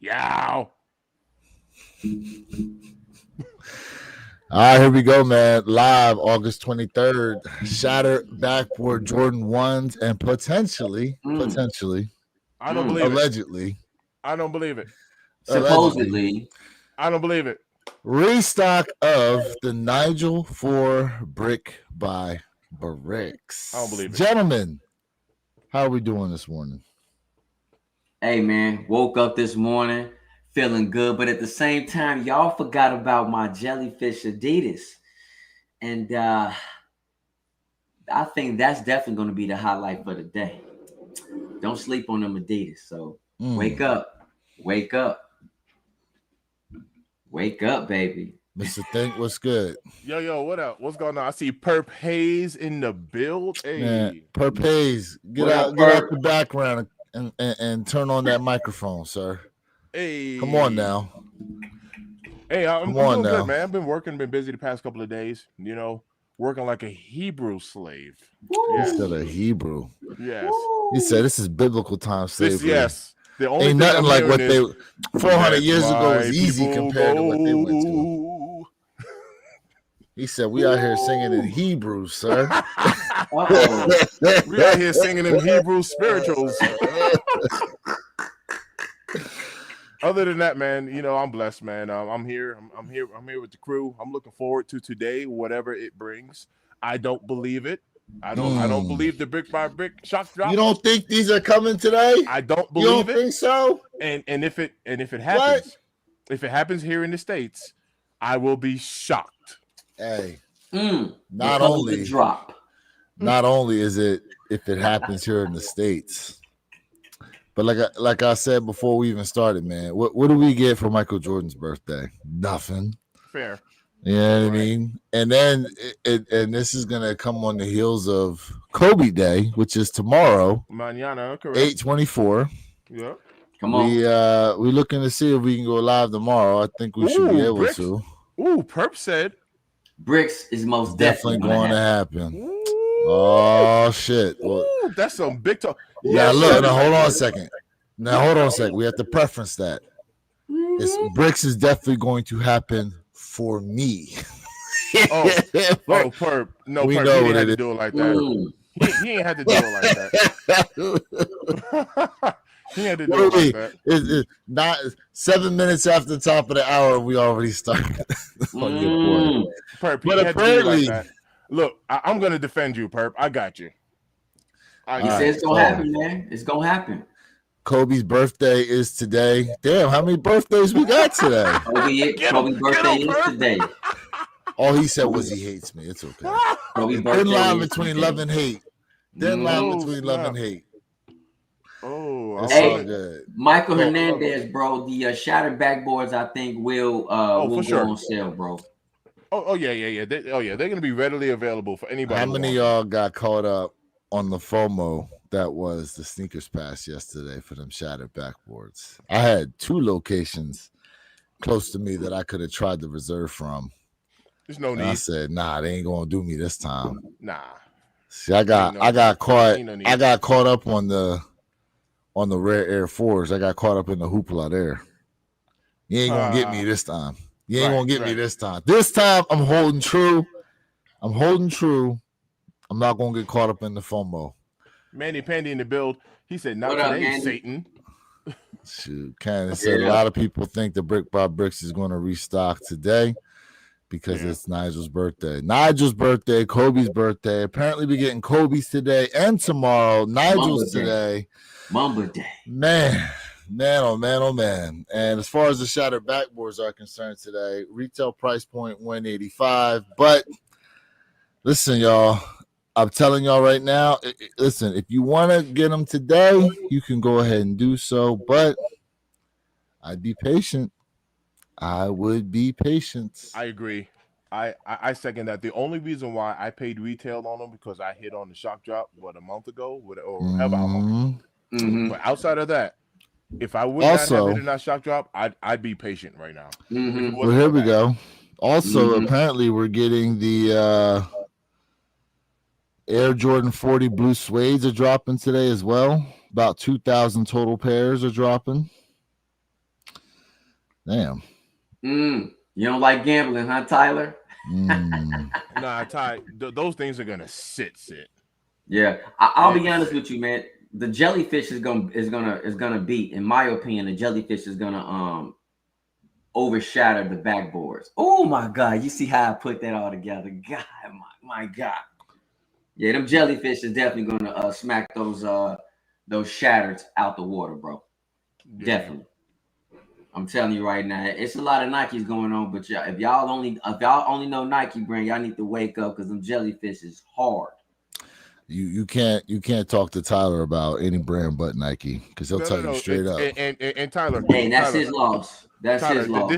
Yow. All right, here we go, man. Live August 23rd. Shattered backboard Jordan 1s and potentially, I don't believe it. allegedly, I don't believe it. Supposedly. I don't believe it. restock of the Nigel 4 brick by Bricks. I don't believe it. Gentlemen, how are we doing this morning? Hey, man, woke up this morning feeling good, but at the same time, y'all forgot about my Jellyfish Adidas. And I think that's definitely going to be the highlight for the day. Don't sleep on them Adidas. So wake up. Wake up. Wake up, baby. Mr. Think, what's good? Yo, what up? What's going on? I see Perp Hayes in the build. Hey, Man, Perp Hayes, get out the background and turn on that microphone, sir. Hey, come on now. Hey, I'm doing good, man. I've been busy the past couple of days. You know, working like a Hebrew slave. Yes. Instead of Hebrew. Yes. He said this is biblical time slavery. Yes. The only ain't nothing like what they 400 years ago was easy compared to what they went to. He said, we out here singing in Hebrew, sir. We out here singing in Hebrew spirituals. Other than that, man, you know, I'm blessed, man. I'm here with the crew. I'm looking forward to today, whatever it brings. I don't believe it. I don't believe the brick by brick shock drop. You don't think these are coming today? I don't believe it. You don't think so? And if it happens, if it happens here in the States, I will be shocked. Hey, not only is it if it happens here in the States, but like I said before we even started, man, what do we get for Michael Jordan's birthday? Nothing. Fair. You know what I mean? And then and this is gonna come on the heels of Kobe Day, which is tomorrow. Mañana, correct. 8/24. Yeah. Come on. We looking to see if we can go live tomorrow. I think we should be able to. Ooh, Perp said Bricks is most definitely going to happen. Oh shit! Well, that's some big talk. Yeah, look. Now hold on a second. We have to preference that. Bricks is definitely going to happen for me. Perp. No, we Perp. Know he didn't have to do it like that. He ain't had to do it like that. He had to do it like that. It's not 7 minutes after the top of the hour. We already started. Perp, but apparently, like that. Look, I'm gonna defend you, Perp. I got you. He said it's gonna happen, man. It's gonna happen. Kobe's birthday is today. Damn, how many birthdays we got today? Kobe's birthday is today. All he said was he hates me. It's okay. Thin line between love and hate. Thin line between love and hate. Oh, that's all good. Michael Hernandez, bro. The shattered backboards, I think, will go on sale, bro. Yeah. They're gonna be readily available for anybody. How many of y'all got caught up on the FOMO that was the Sneakers Pass yesterday for them shattered backboards? I had 2 locations close to me that I could have tried to reserve from. There's no need. I said, nah, they ain't gonna do me this time. Nah. See, I got caught up on the rare Air 4s. I got caught up in the hoopla there. You ain't gonna get me this time. You ain't gonna get me this time. This time I'm holding true. I'm not gonna get caught up in the FOMO. Manny Pandy in the build. He said, "Not today, Satan." Shoot, Candace said a lot of people think the Brick by Bricks is going to restock today because it's Nigel's birthday. Kobe's birthday. Apparently, we're getting Kobe's today and tomorrow. Nigel's today. Mamba Day. Man. And as far as the shattered backboards are concerned today, retail price point $185. But listen, y'all, I'm telling y'all right now, listen, if you want to get them today, you can go ahead and do so. But I'd be patient. I would be patient. I agree. I second that. The only reason why I paid retail on them because I hit on the shock drop, a month ago? Or however long. But outside of that, if I would not have hit in that shock drop, I'd be patient right now. Well, here we go. Also, apparently, we're getting the Air Jordan 40 blue suedes are dropping today as well. About 2,000 total pairs are dropping. Damn. You don't like gambling, huh, Tyler? Nah, Ty, those things are gonna sit. Yeah, I'll be honest with you, man. The Jellyfish is gonna beat, in my opinion, the Jellyfish is gonna overshadow the Backboards. Oh my God, you see how I put that all together? God, my God. Yeah, them Jellyfish is definitely gonna smack those shatters out the water, bro. Yeah. Definitely. I'm telling you right now, it's a lot of Nikes going on, but if y'all only know Nike brand, y'all need to wake up because them Jellyfish is hard. You can't talk to Tyler about any brand but Nike because he'll tell you straight up. And Tyler, hey, that's Tyler, his loss. That's Tyler, his loss.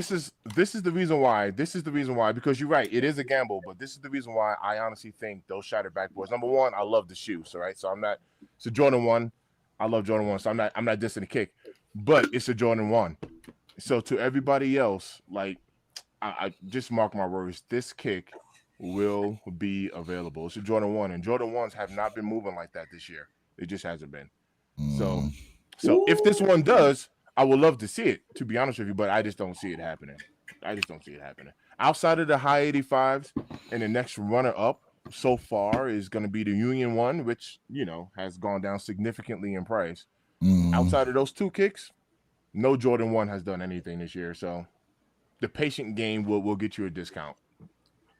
This is the reason why. This is the reason why, because you're right. It is a gamble, but this is the reason why I honestly think those shattered backboards. Number one, I love the shoes. All right, so I'm not. It's a Jordan 1. I love Jordan 1, so I'm not dissing the kick, but it's a Jordan 1. So to everybody else, like, I just mark my words. This kick will be available. It's a Jordan 1, and Jordan 1s have not been moving like that this year. It just hasn't been. So if this one does, I would love to see it, to be honest with you, but I just don't see it happening. Outside of the high 85s, and the next runner-up so far is going to be the Union 1, which, has gone down significantly in price. Outside of those two kicks, no Jordan 1 has done anything this year, so the patient game will get you a discount.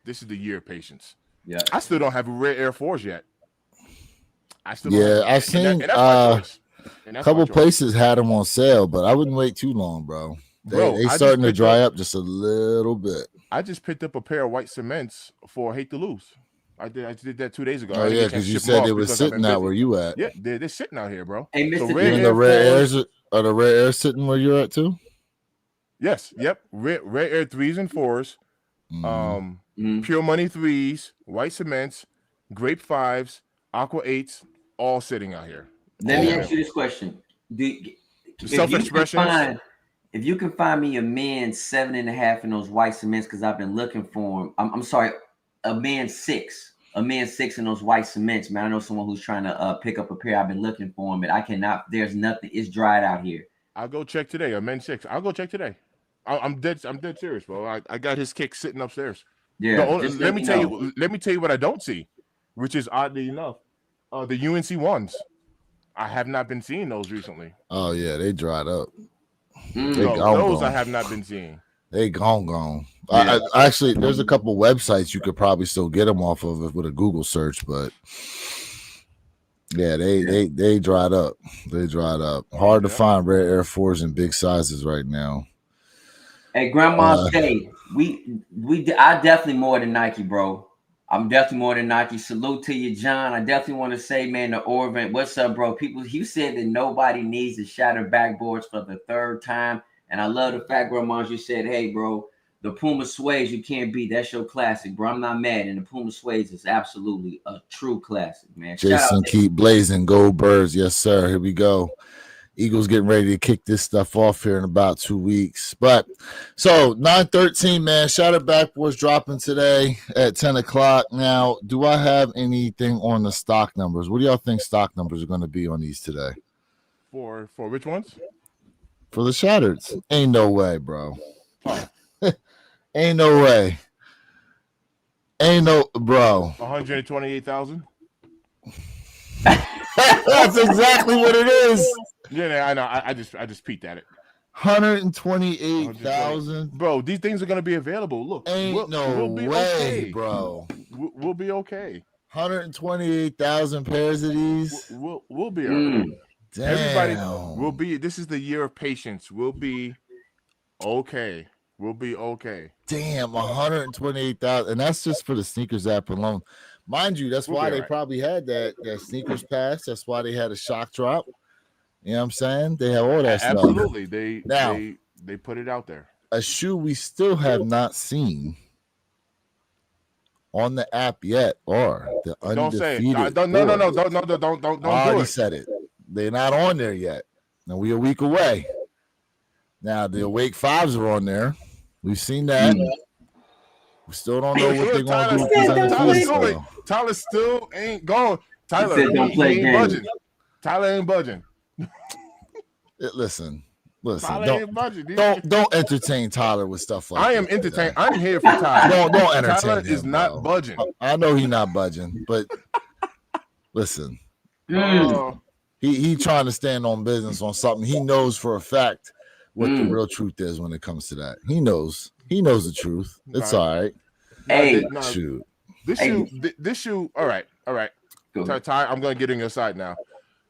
This is the year of patience. Yeah, I still don't have a rare Air Force yet. I've seen a couple places had them on sale, but I wouldn't wait too long, bro. They starting to dry up just a little bit. I just picked up a pair of white cements for Hate to Lose. I did that 2 days ago. Oh yeah, because you said they were sitting out where you at. Yeah, they're sitting out here, bro. Hey, Mr. Even the rare airs are the rare airs sitting where you're at too? Yes, yep. Rare air 3s and 4s. Pure money 3s, white cements, grape 5s, aqua 8s, all sitting out here. Let me ask you this question: Self-expression. If you can find me a man 7.5 in those white cements, because I've been looking for him. I'm sorry, a man 6 in those white cements, man. I know someone who's trying to pick up a pair. I've been looking for him, but I cannot. There's nothing. It's dried out here. I'll go check today. A men 6. I'll go check today. I'm dead serious, bro. I got his kick sitting upstairs. Yeah. Let me tell you what I don't see, which is oddly enough, the UNC 1s. I have not been seeing those recently. Oh yeah, they dried up. Those I have not been seeing. They gone. Yeah. Actually, there's a couple websites you could probably still get them off of with a Google search, but yeah, they dried up. They dried up. Hard to find rare Air Force in big sizes right now. Hey, Grandma's Day. I definitely more than Nike, bro. I'm definitely more than Nike. Salute to you, John. I definitely want to say, man, the Orvin, what's up, bro? People, you said that nobody needs to shatter backboards for the 3rd time. And I love the fact, Grandma, you said, hey, bro, the Puma Suedes you can't beat. That's your classic, bro. I'm not mad. And the Puma Suedes is absolutely a true classic, man. Jason, keep blazing. Gold Birds. Yes, sir. Here we go. Eagles getting ready to kick this stuff off here in about 2 weeks. But so 9/13, man. Shatter backboards dropping today at 10 o'clock. Now, do I have anything on the stock numbers? What do y'all think stock numbers are going to be on these today? For which ones? For the shattereds. Ain't no way, bro. Ain't no way. Ain't no, bro. 128,000. That's exactly what it is. Yeah, I know. I just peeked at it. 128,000. Bro, these things are gonna be available. Look, we'll be way, okay, bro. We'll be okay. 128,000 pairs of these. We'll be all right. Damn. Everybody will be. This is the year of patience. We'll be okay. We'll be okay. Damn, 128,000, and that's just for the sneakers app alone. Mind you, that's why they probably had that sneakers pass. That's why they had a shock drop. You know what I'm saying? They have all that stuff. Absolutely. They put it out there. A shoe we still have not seen on the app yet are the undefeated. Don't say it. Don't I already said it. They're not on there yet. Now we're a week away. Now the Awake 5s are on there. We've seen that. We still don't know what they're going to do. Tyler still ain't going. Tyler ain't budging. Tyler ain't budging. Listen, Listen, don't entertain Tyler with stuff like I am entertained. I'm here for Tyler. Don't entertain Tyler him, is not bro. budging. I know he's not budging, but listen. He trying to stand on business on something. He knows for a fact what the real truth is when it comes to that. He knows the truth. It's all right. Hey, shoot. This shoe. All right. Ty, I'm gonna get on your side now.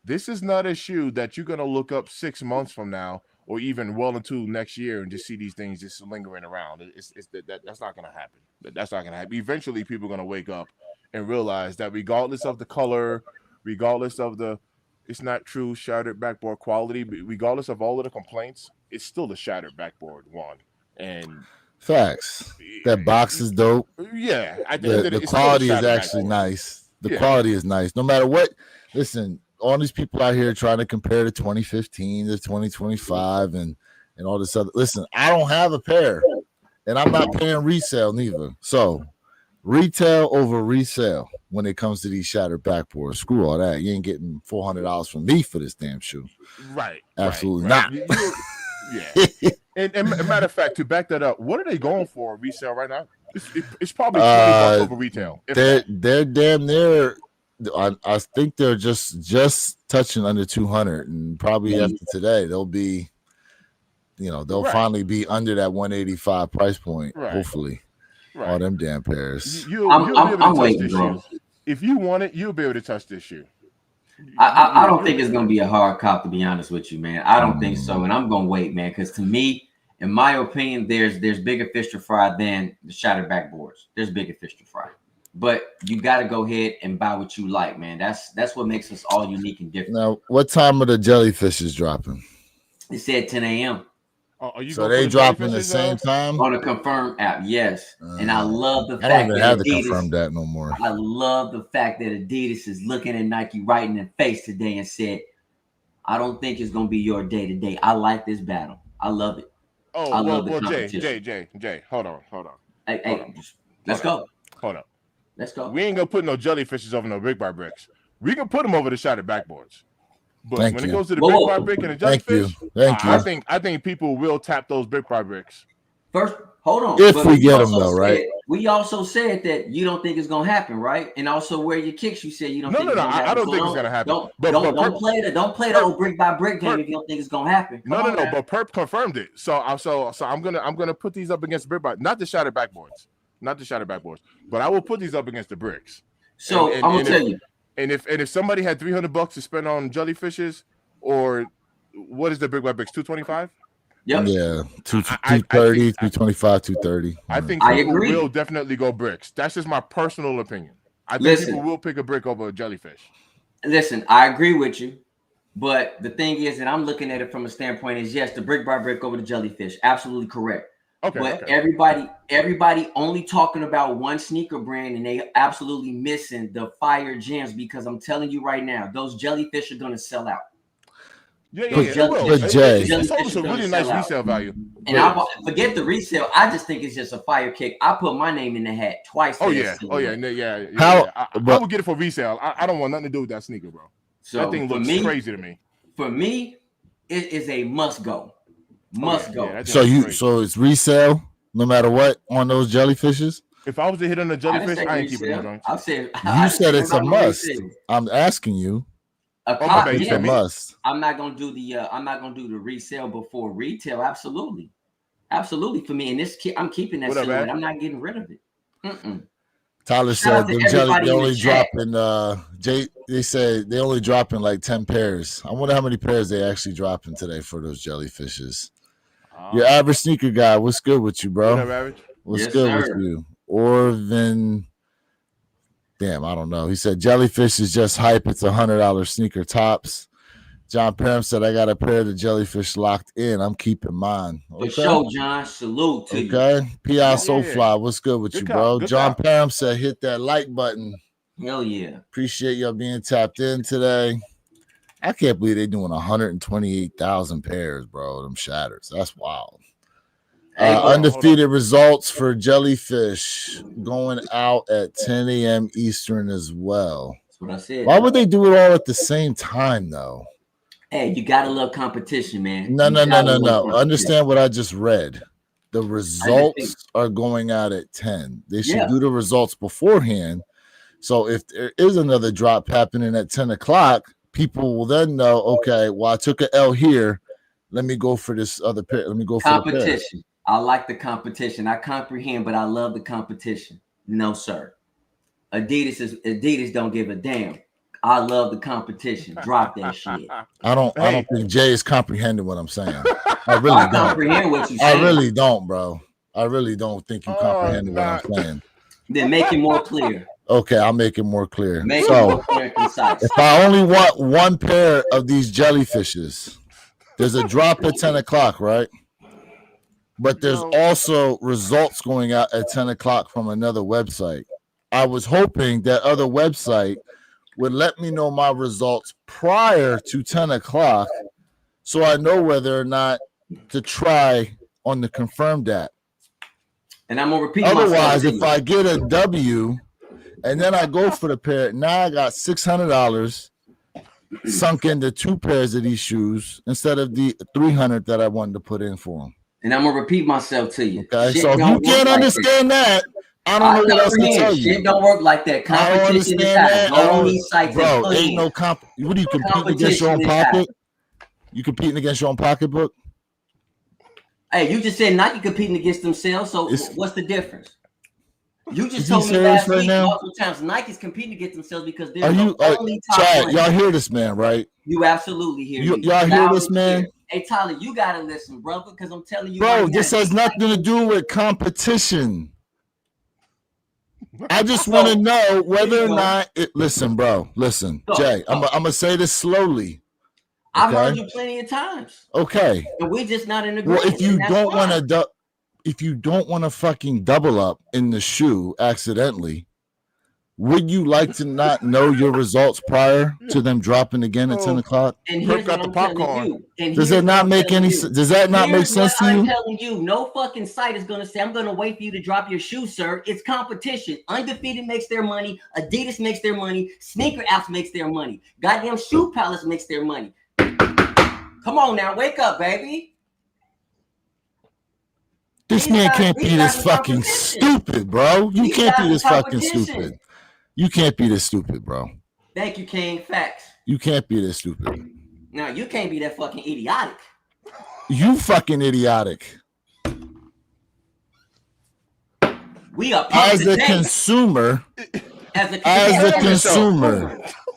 This is not a shoe that you're gonna look up 6 months from now, or even well into next year, and just see these things just lingering around. That's not gonna happen. That's not gonna happen. Eventually, people are gonna wake up and realize that regardless of the color, regardless of it's not true shattered backboard quality, but regardless of all of the complaints, it's still a shattered backboard one. And facts. That box is dope. Yeah, the quality is actually nice. The quality is nice. No matter what, listen, all these people out here trying to compare to 2015 to 2025 and all this other. Listen, I don't have a pair, and I'm not paying resale neither. So retail over resale when it comes to these shattered backboards. Screw all that. You ain't getting $400 from me for this damn shoe. Right. Absolutely not. Yeah. And matter of fact, to back that up, what are they going for resale right now? It's probably $20 over retail. They're damn near. I think they're just touching under 200, and probably after today they'll be, they'll finally be under that 185 price point. Hopefully, all them damn pairs. I'm waiting, bro. If you want it, you'll be able to touch this shoe. I don't think it's gonna be a hard cop, to be honest with you, man. I don't think so, and I'm gonna wait, man, because to me, in my opinion, there's bigger fish to fry than the shattered backboards. There's bigger fish to fry, but you got to go ahead and buy what you like, man. That's what makes us all unique and different. Now, what time are the Jellyfishes dropping? It said 10 a.m. So they dropping the same time on the Confirm app, yes. And I love the fact I don't even have Adidas, to confirm that no more. I love the fact that Adidas is looking at Nike right in the face today and said, "I don't think it's gonna be your day today. I like this battle. I love it." Oh, well, Jay, hold on. Hey, let's go. Hold up. Let's go. We ain't gonna put no Jellyfishes over no brick by bricks. We can put them over the shattered backboards. But when it goes to the brick by brick and the Jellyfish, Thank you. I think people will tap those brick by bricks. First, hold on. If we get them though, right? We also said that you don't think it's gonna happen, right? And also wear your kicks. You said you don't. No, I don't think it's gonna happen. Don't play the old brick by brick game if you don't think it's gonna happen. No. But Perp confirmed it. So I'm gonna put these up against brick by, not the shattered backboards, but I will put these up against the bricks. So I'm gonna tell you. And if somebody had $300 to spend on Jellyfishes, or what is the brick by bricks, 225? Yep. Yeah, 230, 225, 230. I think people will definitely go bricks. That's just my personal opinion. I think people will pick a brick over a Jellyfish. Listen, I agree with you, but the thing is that I'm looking at it from a standpoint is yes, the brick by brick over the Jellyfish, absolutely correct. Okay. But everybody only talking about one sneaker brand, and they absolutely missing the fire gems, because I'm telling you right now, those Jellyfish are gonna sell out. Yeah, it will. But Jay, it's also a really nice resale value. And I forget the resale. I just think it's just a fire kick. I put my name in the hat twice. Oh yeah. I would get it for resale. I don't want nothing to do with that sneaker, bro. So that thing looks crazy to me. For me, it is a must go. Must go. Yeah, so it's resale no matter what on those Jellyfishes. If I was to hit on the Jellyfish, I ain't keeping them. I said it's a must. I'm asking you. It's a must. I'm not gonna do the resale before retail. Absolutely for me. And I'm keeping that silhouette. I'm not getting rid of it. Tyler said they only dropping. They said they only dropping like 10 pairs. I wonder how many pairs they actually dropping today for those Jellyfishes. Your average sneaker guy, what's good with you, bro? What up, average? What's good with you? Orvin. Damn, I don't know. He said Jellyfish is just hype. It's $100 sneaker tops. John Parham said I got a pair of the Jellyfish locked in. I'm keeping mine. Okay. For sure, John. Salute to you. Okay. P.I. Soulfly, what's good with you, bro? John Parham said hit that like button. Hell yeah. Appreciate y'all being tapped in today. I can't believe they're doing 128,000 pairs, bro. Them shatters. That's wild. Undefeated results for Jellyfish going out at 10 a.m. Eastern as well. That's what I said. Why would they do it all at the same time, though? Hey, you gotta love competition, man. No. Understand what I just read. The results are going out at 10. They should do the results beforehand. So if there is another drop happening at 10 o'clock, people will then know, okay, well, I took an L here. Let me go for this other pair. Let me go for the competition. I like the competition. I comprehend, but I love the competition. No, sir. Adidas don't give a damn. I love the competition. Drop that shit. I don't think Jay is comprehending what I'm saying. I really don't. Comprehend what you're saying. I really don't, bro. I really don't think you comprehend what I'm saying. Then make it more clear. Okay, I'll make it more clear. Make it more clear and concise. If I only want one pair of these jellyfishes, there's a drop at 10 o'clock, right? But there's also results going out at 10 o'clock from another website. I was hoping that other website would let me know my results prior to 10 o'clock so I know whether or not to try on the confirmed app. And I'm going to repeat Otherwise, if I get a W and then I go for the pair, now I got $600 sunk into 2 pairs of these shoes instead of the $300 that I wanted to put in for them. And I'm going to repeat myself to you. Okay, so if you can't understand that, I don't know what else to tell you. Shit don't work like that. Competition is out. Go on these sites, bro. Ain't no What are you competing against your own pocket? You competing against your own pocketbook? Hey, you just said Nike competing against themselves. So what's the difference? You just told me last week multiple times Nike's competing against themselves because they're the only top Chad, y'all hear this man, right? You absolutely hear me. Y'all hear this man? Hey, Tyler, you gotta listen, brother, because I'm telling you. Bro, this has nothing to do with competition. I just want to know whether or not it. Listen, bro. Listen, Jay. I'm gonna say this slowly. I've heard you plenty of times. Okay. And we're just not in agreement. Well, if you don't want to fucking double up in the shoe accidentally, would you like to not know your results prior to them dropping again at 10 o'clock? And here's what I'm telling you. Does that not make any sense? Does that not make sense to you? I'm telling you, no fucking site is going to say, I'm going to wait for you to drop your shoe, sir. It's competition. Undefeated makes their money. Adidas makes their money. Sneaker apps makes their money. Goddamn Shoe Palace makes their money. Come on now, wake up, baby. This man can't be this fucking stupid, bro. You can't be this fucking stupid. You can't be this stupid, bro. Thank you, King. Facts. You can't be this stupid. No, you can't be that fucking idiotic. You fucking idiotic. We are as a consumer.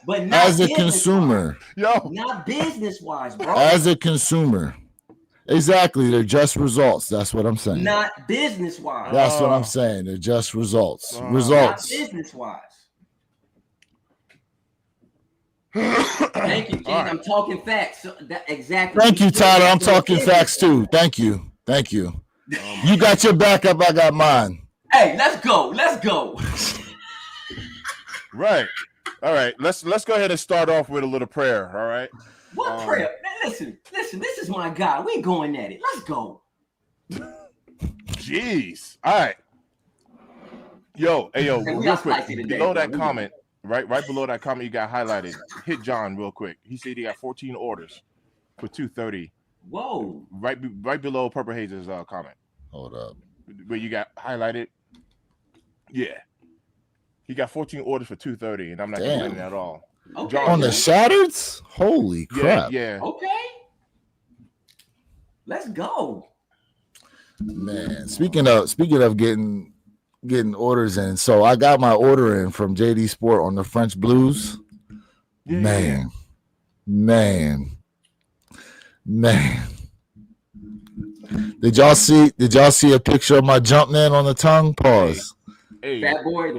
But not as a consumer. Yo. Not business-wise, bro. As a consumer. Exactly. They're just results. That's what I'm saying. Not business-wise. That's what I'm saying. They're just results. Results. Not business-wise. Thank you, King. Right. I'm talking facts. So exactly. Thank you, Tyler. I'm talking facts too. Thank you. Thank you. You got your backup. I got mine. Hey, let's go. Let's go. Right. All right. Let's go ahead and start off with a little prayer. All right. What prayer? Man, listen. This is my guy. We going at it. Let's go. Jeez. All right. Yo, real quick. Below that comment. Right below that comment you got highlighted. Hit John real quick. He said he got 14 orders for 230. Whoa! Right below Purple Haze's comment. Hold up. Where you got highlighted? Yeah. He got 14 orders for 230, and I'm not complaining at all. Okay. On the Shattereds? Holy crap! Yeah. Okay. Let's go. Man, speaking of getting orders in. So I got my order in from JD Sport on the French Blues. Yeah. Man. Did y'all see a picture of my Jumpman on the tongue? Pause. Hey. Fat boy.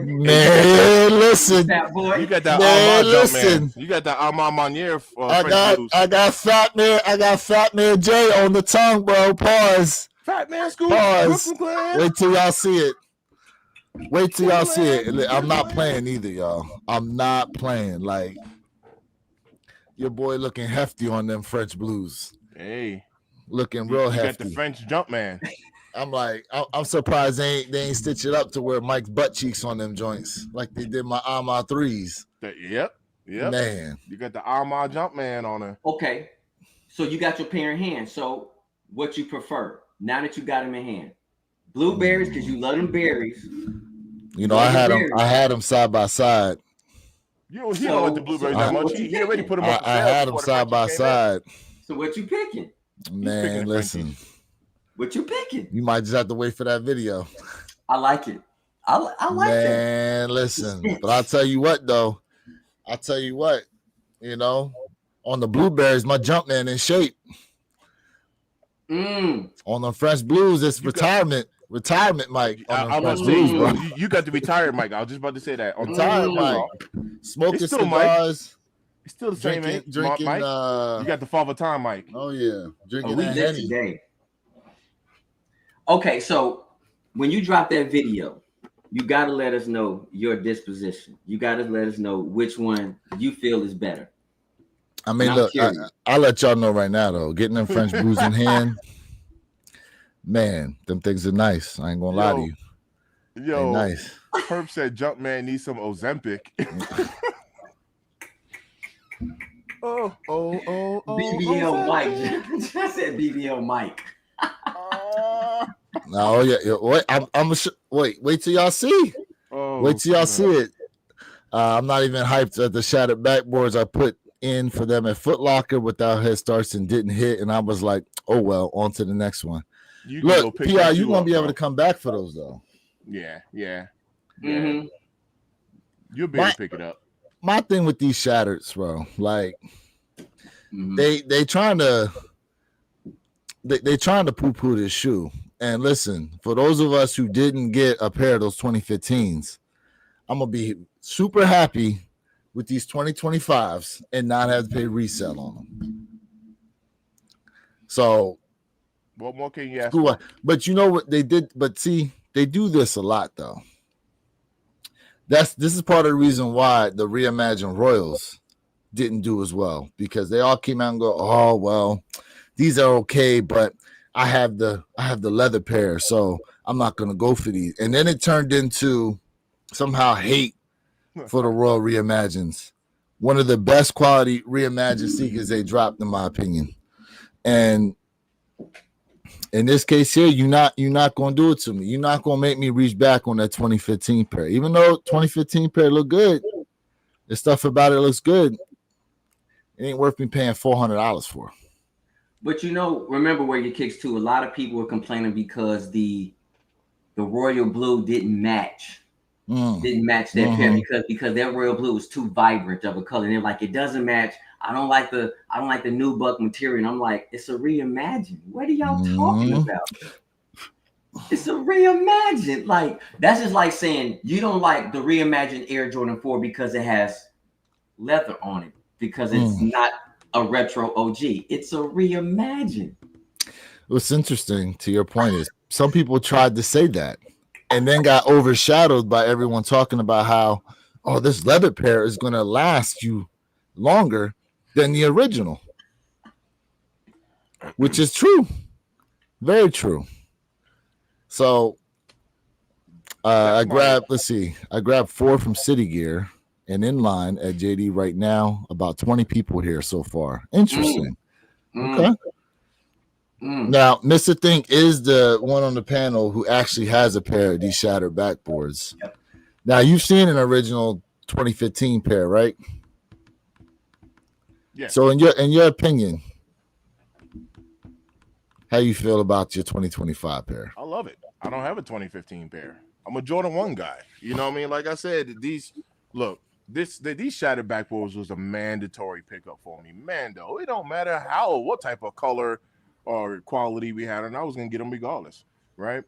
Man, listen. Fat boy. You got that Armand Jumpman. You got that Armand Manier. I got Fat Man J on the tongue, bro. Pause. Fat Man School. Pause. Wait till y'all see it. I'm not playing either, y'all. I'm not playing. Like, your boy looking hefty on them French Blues. Hey. Looking real hefty. Got the French Jumpman. I'm like, I'm surprised they ain't stitch it up to where Mike's butt cheeks on them joints like they did my Arma 3s. Yep. Yep. Man. You got the Armand Jumpman on her. Okay. So you got your pair in hand. So what you prefer now that you got them in hand? Blueberries, because you love them berries. You know, I had them side by side. He don't like the blueberries that much. He already put them up for sale. I had them side by side. So what you picking? Man, listen. What you picking? You might just have to wait for that video. I like it. I like that. Man, listen. But I'll tell you what, though. You know, on the blueberries, my Jumpman in shape. On the French Blues, it's retirement, Mike. I'm gonna say, bro. You got to retire, Mike. I was just about to say that. Retired, Mike. Smoking cigars. It's still the same, man. Drinking, Mike. You got the Father Time, Mike. Oh yeah, drinking that Henny. Today. Okay, so when you drop that video, you got to let us know your disposition. You got to let us know which one you feel is better. I mean, look, I'll let y'all know right now, though. Getting them French Blues in hand, man, them things are nice. I ain't gonna lie to you. Yo, nice. Herb said Jumpman needs some Ozempic. BBL Mike. I said BBL Mike. No, yeah. Wait till y'all see. Wait till y'all see it. I'm not even hyped at the shattered backboards I put in for them at Foot Locker without head starts and didn't hit, and I was like, oh well, on to the next one. Look, PR, you gonna be able to come back for those though. Yeah. Mm-hmm. You'll be able to pick it up. My thing with these shatters, bro, like they trying to poo-poo this shoe. And listen, for those of us who didn't get a pair of those 2015s, I'm gonna be super happy with these 2025s and not have to pay resale on them. So what more can you ask for? But you know what they did? But see, they do this a lot though. This is part of the reason why the reimagined Royals didn't do as well, because they all came out and go, oh well, these are okay, but I have the leather pair, so I'm not gonna go for these. And then it turned into somehow hate for the Royal Reimagines. One of the best quality reimagined sneakers they dropped, in my opinion. And in this case here, you're not gonna do it to me. You're not gonna make me reach back on that 2015 pair. Even though 2015 pair look good, the stuff about it looks good. It ain't worth me paying $400 for. But remember where your kicks too. A lot of people were complaining because the royal blue didn't match. Didn't match that pair because that royal blue was too vibrant of a color. And they're like, it doesn't match. I don't like the new buck material. And I'm like, it's a reimagine. What are y'all talking about? It's a reimagine. Like, that's just like saying you don't like the reimagined Air Jordan 4 because it has leather on it, because it's not a retro OG. It's a reimagine. What's interesting to your point is some people tried to say that and then got overshadowed by everyone talking about how, oh, this leather pair is going to last you longer than the original, which is true. Very true. So I grabbed 4 from City Gear and in line at JD right now, about 20 people here so far. Interesting. Okay. Now, Mr. Think is the one on the panel who actually has a pair of these shattered backboards. Yep. Now, you've seen an original 2015 pair, right? Yeah. So, in your opinion, how you feel about your 2025 pair? I love it. I don't have a 2015 pair. I'm a Jordan 1 guy. You know what I mean? Like I said, these shattered backboards was a mandatory pickup for me. Mando. It don't matter what type of color or quality we had, and I was gonna get them regardless, right?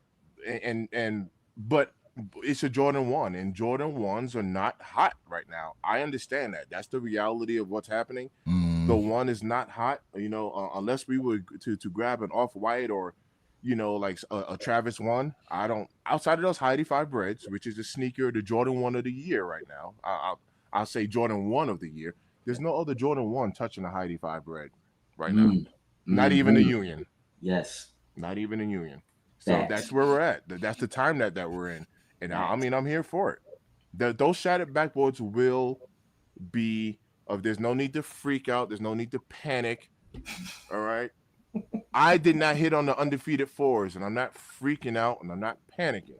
But it's a Jordan 1, and Jordan 1s are not hot right now. I understand that. That's the reality of what's happening. The 1 is not hot, unless we were to grab an off-white or, like a Travis 1. I don't, outside of those high 85 breads, which is a sneaker, the Jordan 1 of the year right now. I'll say Jordan 1 of the year. There's no other Jordan 1 touching the high 85 bread right now. Not even the Union. Yes. Not even the Union. So that's where we're at. That's the time that we're in. And I'm here for it. Those shattered backboards will be of there's no need to freak out. There's no need to panic. All right. I did not hit on the undefeated 4s, and I'm not freaking out, and I'm not panicking.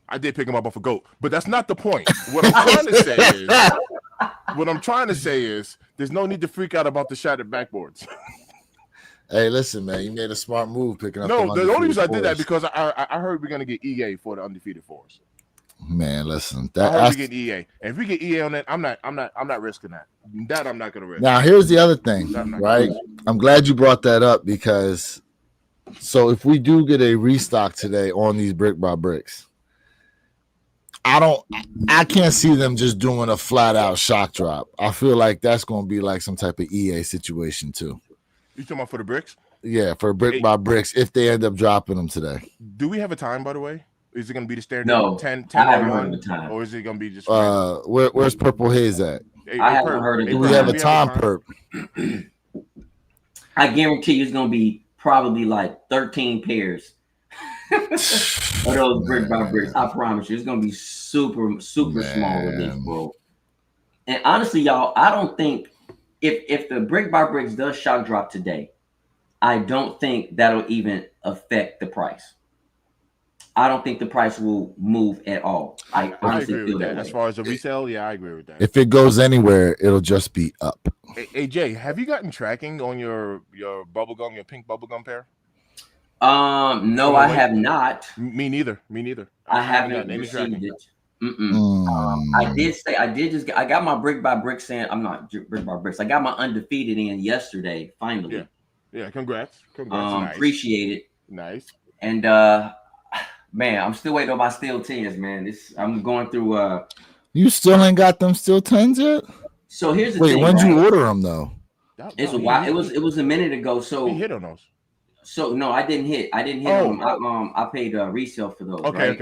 I did pick him up off a goat, but that's not the point. What I'm trying to say is there's no need to freak out about the shattered backboards. Hey, listen, man, you made a smart move picking up. No, the only reason I did that because I heard we're gonna get EA for the undefeated 4s. Man, listen, I heard we get EA, and if we get EA on that, I'm not risking that. That I'm not gonna risk. Now, here's the other thing, right? I'm glad you brought that up because so if we do get a restock today on these brick by bricks, I can't see them just doing a flat out shock drop. I feel like that's gonna be like some type of EA situation too. You talking about for the bricks? Yeah, for brick by bricks if they end up dropping them today. Do we have a time, by the way? Is it going to be the standard 10 I haven't heard of the time. Or is it going to be just where's Purple Haze at? I haven't heard of it. Do we have a time, Perp? I guarantee you it's going to be probably like 13 pairs of those brick by bricks. I promise you. It's going to be super small with this, bro. And honestly, y'all, I don't think if the brick by bricks does shock drop today, I don't think that'll even affect the price. I don't think the price will move at all. I honestly agree with that. As far as the resale, I agree with that. If it goes anywhere, it'll just be up. AJ, have you gotten tracking on your bubblegum, your pink bubblegum pair? No, I have not. Me neither. I haven't received it. I got my brick by bricks in. I'm not brick by bricks. I got my undefeated in yesterday. Finally. Yeah. Congrats. Nice. Appreciate it. Nice. And man, I'm still waiting on my steel 10s, man. I'm going through. You still ain't got them steel 10s yet? So here's the thing. Wait, when'd you order them though? It's a while. It was a minute ago. So you hit on those. So no, I didn't hit. On them. I paid resale for those. Okay.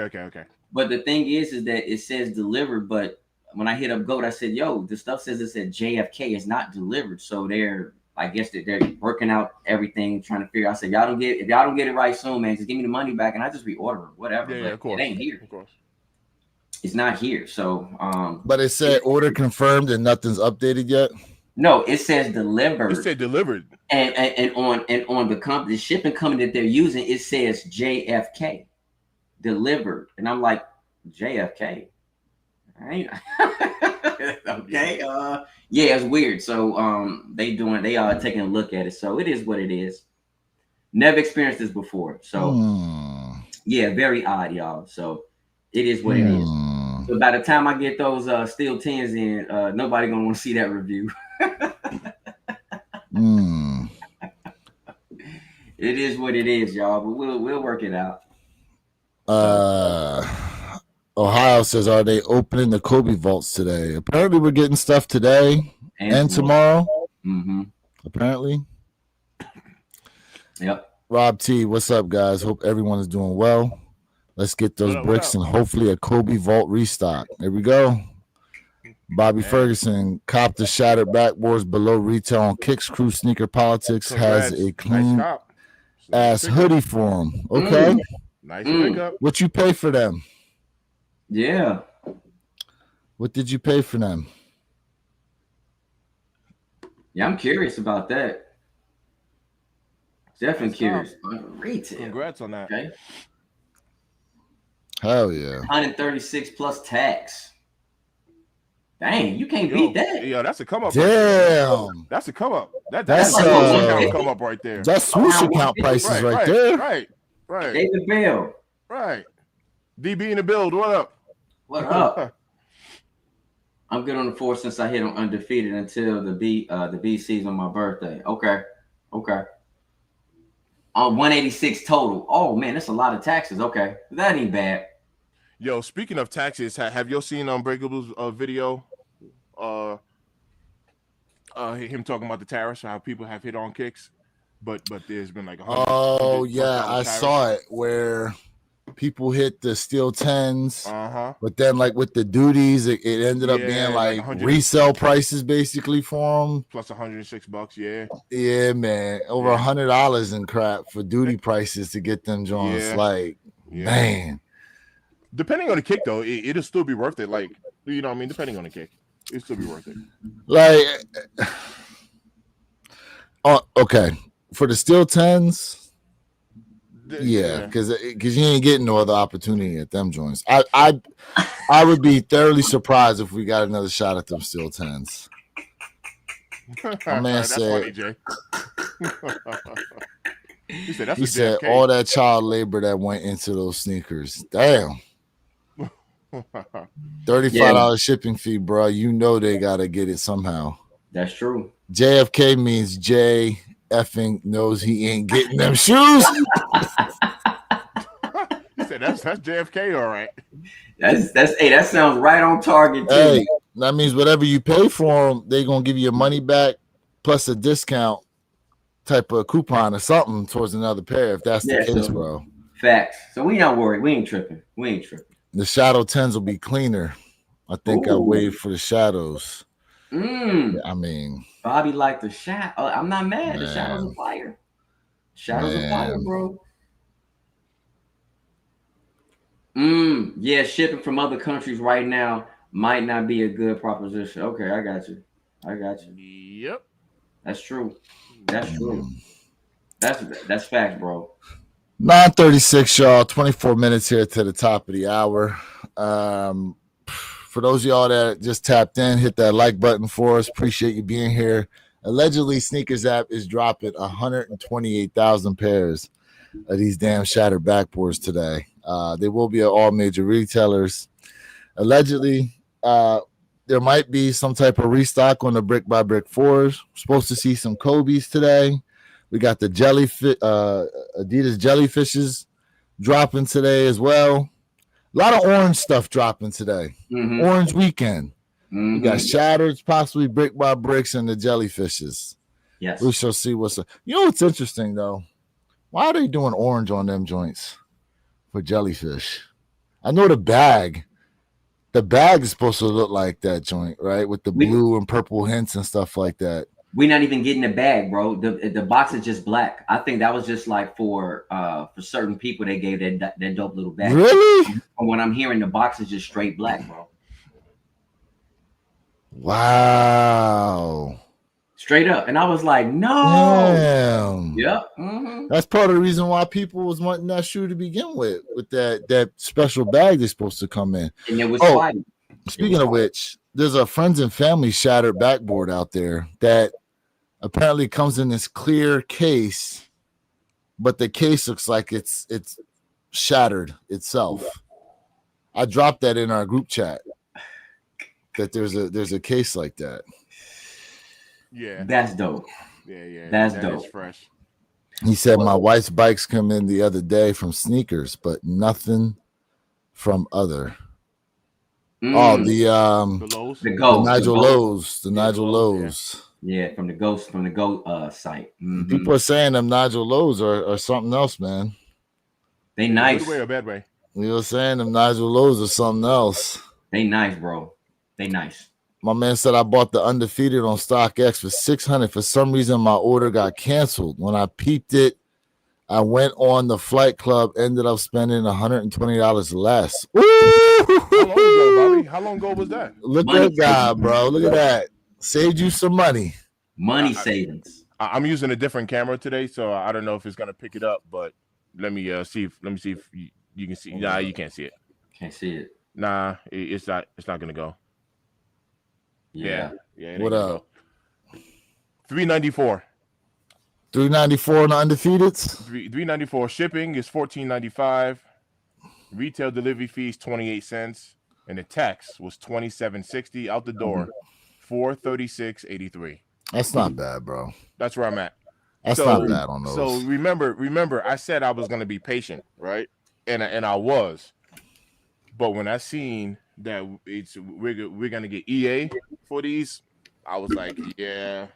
But the thing is that it says delivered. But when I hit up Goat, I said, "Yo, the stuff says it said JFK is not delivered." So I guess they're working out everything, trying to figure out. I said, if y'all don't get it right soon, man, just give me the money back and I just reorder it, whatever. Yeah, of course. It ain't here. Of course. It's not here. So but it said order confirmed and nothing's updated yet. No, it says delivered. It said delivered. And on the shipping company that they're using, it says JFK delivered. And I'm like, JFK. All right. Okay. Yeah, it's weird. So they are taking a look at it. So it is what it is. Never experienced this before. So yeah, very odd, y'all. So it is what it is. So by the time I get those steel 10s in, nobody gonna want to see that review. It is what it is, y'all. But we'll work it out. Ohio says, are they opening the Kobe vaults today? Apparently, we're getting stuff today and tomorrow. Apparently. Yep. Rob T, what's up, guys? Hope everyone is doing well. Let's get those bricks and hopefully a Kobe vault restock. There we go. Bobby Ferguson, cop the shattered backboards below retail on Kicks Crew Sneaker Politics. Congrats. Has a clean ass hoodie for him. Okay. Nice pickup. What you pay for them? Yeah. What did you pay for them? Yeah, I'm curious about that. Definitely curious. Retail. Congrats on that. Okay. Hell yeah. 136 plus tax. Dang, you can't beat that. Yeah, that's a come up. Damn. That's a come up. That's a come up right there. That's swoosh account prices right there. Right. David Bell. Right. DB in the build. What up? What up? I'm good on the 4 since I hit on undefeated until the BC's on my birthday. Okay. On 186 total. Oh man, that's a lot of taxes. Okay, that ain't bad. Yo, speaking of taxes, have you seen Unbreakable's video? Him talking about the tariffs, how people have hit on Kicks, but there's been like I saw it where people hit the steel 10s, but then like with the duties, it ended up being like resale prices basically for them. Plus $106, yeah, man, over $100 in crap for duty prices to get them joints. Man. Depending on the kick, though, it'll still be worth it. Like, you know what I mean? Depending on the kick. It'd still be worth it. Like, okay, for the steel 10s, yeah, because you ain't getting no other opportunity at them joints. I would be thoroughly surprised if we got another shot at them steel 10s. My man said, funny, Jay. he said all that child labor that went into those sneakers. Damn. $35 shipping fee, bro. You know they gotta get it somehow. That's true. JFK means Jay effing knows he ain't getting them shoes. He said that's JFK, all right. That sounds right on target too. Hey, that means whatever you pay for them, they gonna give you your money back plus a discount type of coupon or something towards another pair if that's the case, bro. Facts. So we not worried. We ain't tripping. The Shadow 10s will be cleaner. I think I'll wait for the Shadows. I mean, Bobby liked the shot. I'm not mad. The Shadows are fire. Shadows are fire, bro. Yeah, shipping from other countries right now might not be a good proposition. Okay, I got you. Yep. That's true. That's facts, bro. 9:36, y'all. 24 minutes here to the top of the hour. For those of y'all that just tapped in, hit that like button for us. Appreciate you being here. Allegedly, Sneakers app is dropping 128,000 pairs of these damn shattered backboards today. They will be at all major retailers. Allegedly, there might be some type of restock on the brick by brick 4s. We're supposed to see some Kobe's today. We got the Jellyfish, Adidas Jellyfishes dropping today as well. A lot of orange stuff dropping today. Orange weekend. We got Shattered, possibly brick by bricks, and the Jellyfishes. Yes. We shall see what's up. You know what's interesting though? Why are they doing orange on them joints for Jellyfish? I know the bag. The bag is supposed to look like that joint, right? With the blue and purple hints and stuff like that. We're not even getting the bag, bro. The box is just black. I think that was just like for certain people they gave that dope little bag. Really? From what I'm hearing, the box is just straight black, bro. Wow. Straight up. And I was like, no. Damn. Yep. That's part of the reason why people was wanting that shoe to begin with that special bag that's supposed to come in. And it was white. Speaking of which, there's a friends and family shattered backboard out there that apparently comes in this clear case, but the case looks like it's shattered itself. I dropped that in our group chat that there's a case like that. Yeah, that's dope. Yeah, that's that dope. Is fresh. He said my wife's bikes come in the other day from Sneakers, but nothing from other. Oh, the Nigel Lowe's. Yeah, from the Ghost site. People are saying them Nigel Lowe's are something else, man. They nice. Good way or bad way? You know, saying them Nigel Lowe's are something else. They nice, bro. They nice. My man said I bought the Undefeated on StockX for $600. For some reason, my order got canceled. When I peeped it, I went on the Flight Club, ended up spending $120 less. How long ago, Bobby? How long ago was that? Look at God, bro. Look at that. Saved you some money. Money savings. I'm using a different camera today, so I don't know if it's gonna pick it up. But let me see if you can see. Nah, you can't see it. Can't see it. Nah, it's not gonna go. Yeah. What up? 394. 394 on the Undefeated. 394. Shipping is $14.95. Retail delivery fees 28 cents, and the tax was $27.60 out the door. $436.83. That's not bad, bro. That's where I'm at. That's not bad on those. So remember, I said I was gonna be patient, right? And I was. But when I seen that we're gonna get EA for these, I was like, yeah.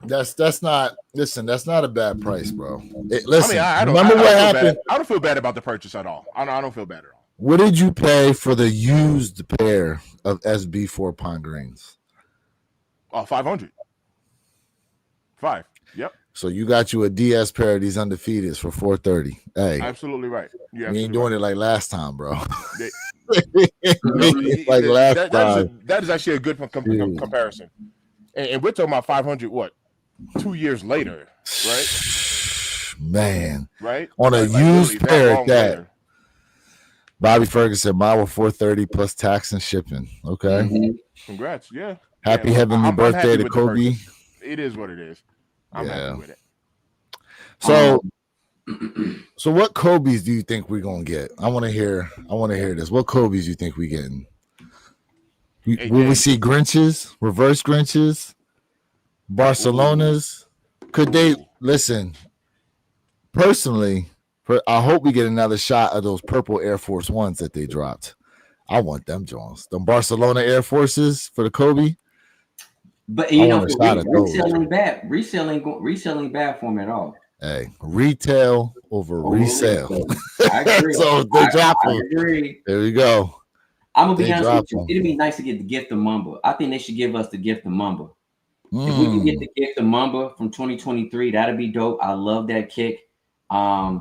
That's not. Listen, that's not a bad price, bro. Listen, I don't remember what happened. I don't feel bad about the purchase at all. I don't feel bad at all. What did you pay for the used pair of SB4 Pine Greens? $500. $5. Yep. So you got you a DS pair of these undefeateds for $430. Hey, absolutely right. You ain't doing it like last time, bro. That is actually a good comparison. And we're talking about 500. What? 2 years later, right? Man, right? On a used pair at that. Later. Bobby Ferguson, mine were $430 plus tax and shipping. Okay. Mm-hmm. Congrats. Yeah. Happy heavenly birthday to Kobe. It is what it is. I'm happy with it. So what Kobe's do you think we're gonna get? I want to hear this. What Kobe's you think we getting? Will we see Grinches, reverse Grinches, Barcelonas? Could they listen? Personally, I hope we get another shot of those purple Air Force Ones that they dropped. I want them Jones. The Barcelona Air Forces for the Kobe. But you know, reselling bad for them at all. Hey, retail over resale. I agree. So they drop them. I agree. There we go. I'm gonna be honest with you. It'd be nice to get the gift of Mamba. I think they should give us the gift of Mamba. If we can get the gift of Mamba from 2023, that'd be dope. I love that kick. And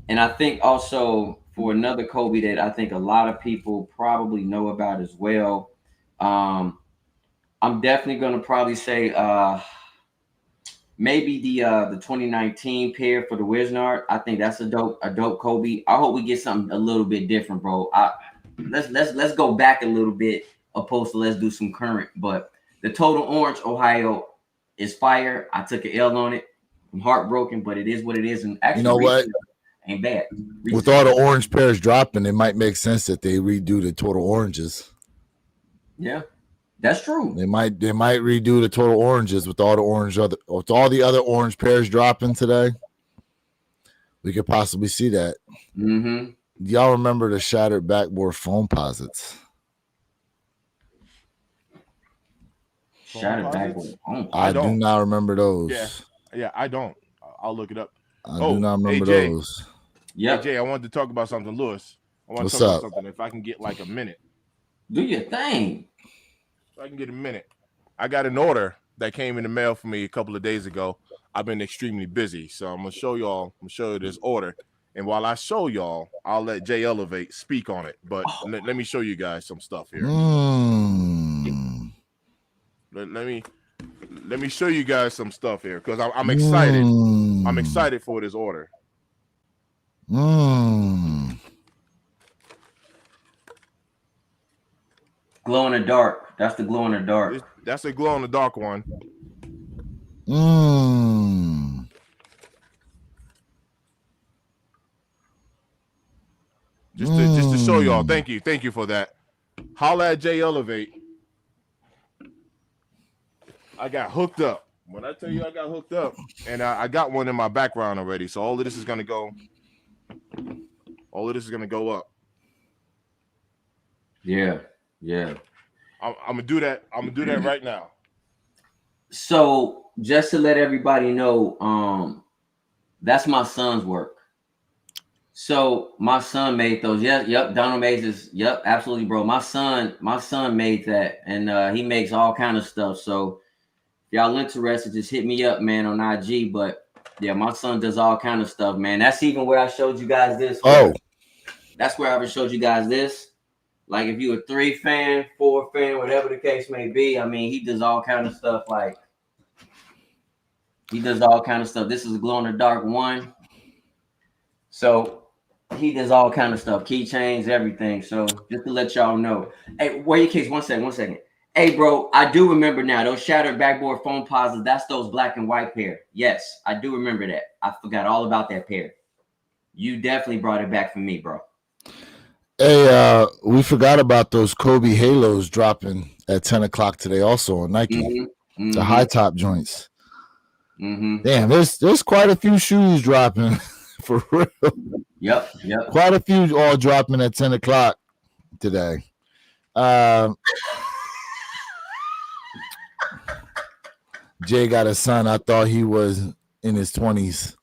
I think also for another Kobe that I think a lot of people probably know about as well. I'm definitely gonna probably say maybe the 2019 pair for the Wisnard. I think that's a dope Kobe. I hope we get something a little bit different, bro. Let's go back a little bit opposed to let's do some current. But the Total Orange Ohio is fire. I took an L on it. I'm heartbroken, but it is what it is. And actually, you know what? Ain't bad. With all the orange pairs dropping, it might make sense that they redo the Total Oranges. Yeah. That's true. They might redo the Total Oranges with all the other orange pairs dropping today. We could possibly see that. Mm-hmm. Y'all remember the shattered backboard foam posits? Shattered backboard foam. I do not remember those. Yeah, I don't. I'll look it up. I do not remember those. Yeah, AJ, I wanted to talk about something, Lewis. I want to talk about something. If I can get like a minute, do your thing. I can get a minute. I got an order that came in the mail for me a couple of days ago. I've been extremely busy, so I'm gonna show you this order. And while I show y'all, I'll let Jay Elevate speak on it. But let me show you guys some stuff here. Let me show you guys some stuff here because I'm excited. I'm excited for this order. Glow in the dark. That's the glow in the dark. That's a glow in the dark one. Just to show y'all. Thank you for that. Holla at Jay Elevate. I got hooked up. When I tell you I got hooked up, and I got one in my background already. So all of this is gonna go up. Yeah. I'm gonna do that. I'm gonna do that right now. So just to let everybody know, that's my son's work. So my son made those. Yep. Donald Mays is. Yep, absolutely, bro. My son made that, and he makes all kind of stuff. So if y'all interested, just hit me up, man, on IG. But yeah, my son does all kind of stuff, man. That's even where I showed you guys this. That's where I showed you guys this. Like if you're a 3 fan, 4 fan, whatever the case may be, I mean, he does all kind of stuff. Like he does all kind of stuff. This is a glow in the dark one. So he does all kind of stuff, keychains, everything. So just to let y'all know. Hey, where your case? One second. Hey, bro, I do remember now those shattered backboard foam posits. That's those black and white pair. Yes, I do remember that. I forgot all about that pair. You definitely brought it back for me, bro. Hey, we forgot about those Kobe Halos dropping at 10 o'clock today also on Nike. The high top joints. Damn, there's quite a few shoes dropping for real. Yep. Quite a few all dropping at 10 o'clock today. Jay got a son. I thought he was in his 20s.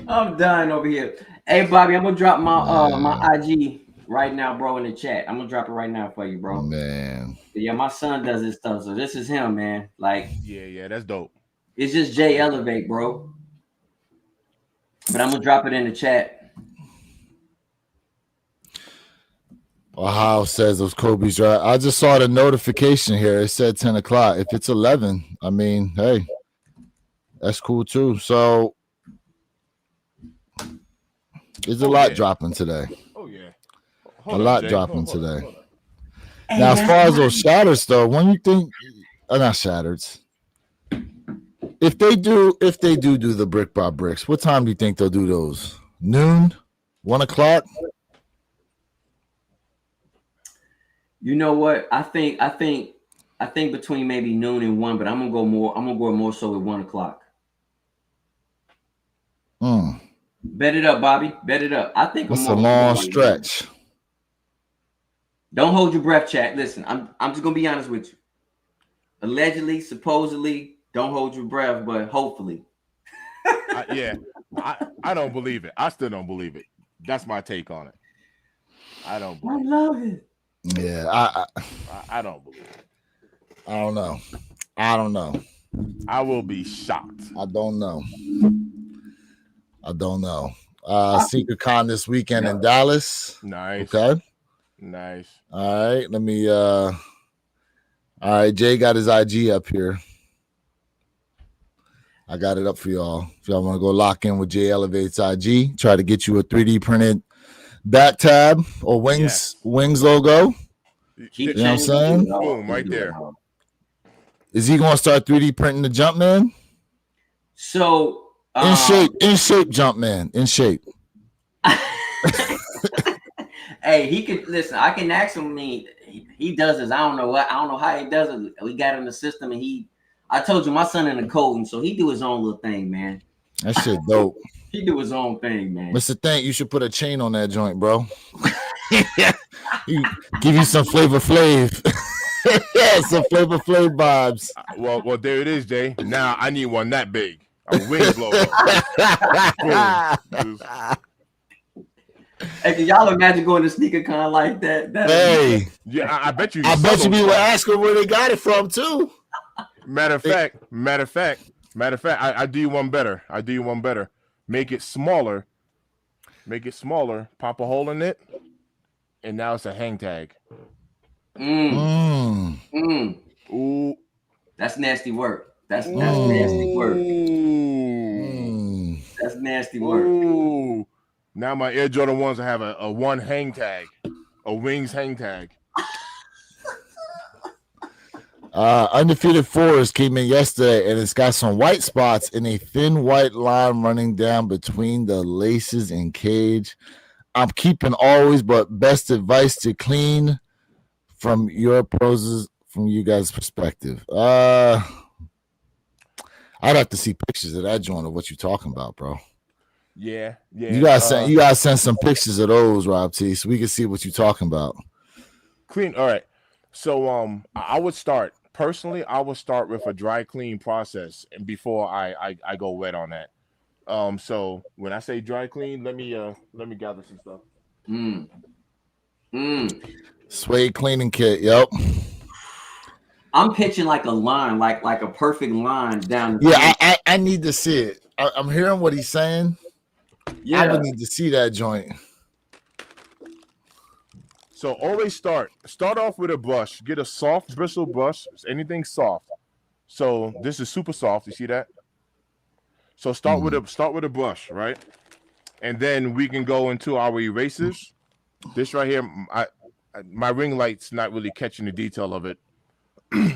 I'm dying over here. Hey, Bobby, I'm gonna drop my my IG right now, bro, in the chat. I'm gonna drop it right now for you, bro. Man. But yeah, my son does this stuff, so this is him, man. Like, Yeah, that's dope. it's just J Elevate, bro. But I'm gonna drop it in the chat. Ohio says those Kobe's right. I just saw the notification here. It said 10 o'clock. If it's 11, I mean, hey, that's cool too. So there's a lot dropping today. Oh yeah, a lot dropping today. Now, as far as those shatters, though, when you think, not shatters. If they do the brick by bricks, what time do you think they'll do those? Noon, 1 o'clock. You know what? I think between maybe noon and 1, but I'm gonna go more so at 1 o'clock. Bet it up, Bobby. Bet it up. I think it's a long stretch. Don't hold your breath, chat. Listen, I'm just gonna be honest with you. Allegedly, supposedly, don't hold your breath, but hopefully. I don't believe it. I still don't believe it. That's my take on it. I don't believe it. I love it. Yeah, I don't believe it. I don't know. I will be shocked. I don't know. Secret Con this weekend in Dallas. Nice. Okay. Nice. All right. Let me all right, Jay got his IG up here. I got it up for y'all. If y'all want to go lock in with Jay Elevate's IG, try to get you a 3D printed back tab or wings logo. You know what I'm saying? Boom, right there. Is he gonna start 3D printing the Jumpman? So in shape, Jumpman, in shape. Hey, he could listen. I can ask him. He does this. I don't know how he does it. We got in the system, and I told you my son in the coding, so he do his own little thing, man. That shit dope. He do his own thing, man. Mr. Thank, you should put a chain on that joint, bro. Give you some Flavor Flav. Yeah, some Flavor Flav vibes. Well, there it is, Jay. Now I need one that big. A wings logo. Hey, can y'all imagine going to sneaker con like that? Hey, yeah, I bet you. I bet you we were asking where they got it from too. Matter of fact, I do you one better. Make it smaller. Pop a hole in it, and now it's a hang tag. Ooh, that's nasty work. That's nasty work. That's nasty work. Ooh. Now my Air Jordan 1s have a one hang tag, a wings hang tag. Undefeated Forest came in yesterday, and it's got some white spots and a thin white line running down between the laces and cage. I'm keeping always, but best advice to clean from you guys' perspective. I'd have to see pictures of that joint of what you're talking about, bro. Yeah. You guys send some pictures of those, Rob T, so we can see what you're talking about. Clean. All right. So I would start with a dry clean process, and before I go wet on that. So when I say dry clean, let me gather some stuff. Suede cleaning kit. Yep. I'm pitching like a line, like a perfect line down. I need to see it. I'm hearing what he's saying. Yeah, I would need to see that joint. So always start off with a brush. Get a soft bristle brush. Anything soft. So this is super soft. You see that? So start with a brush, right? And then we can go into our erasers. This right here, my ring light's not really catching the detail of it,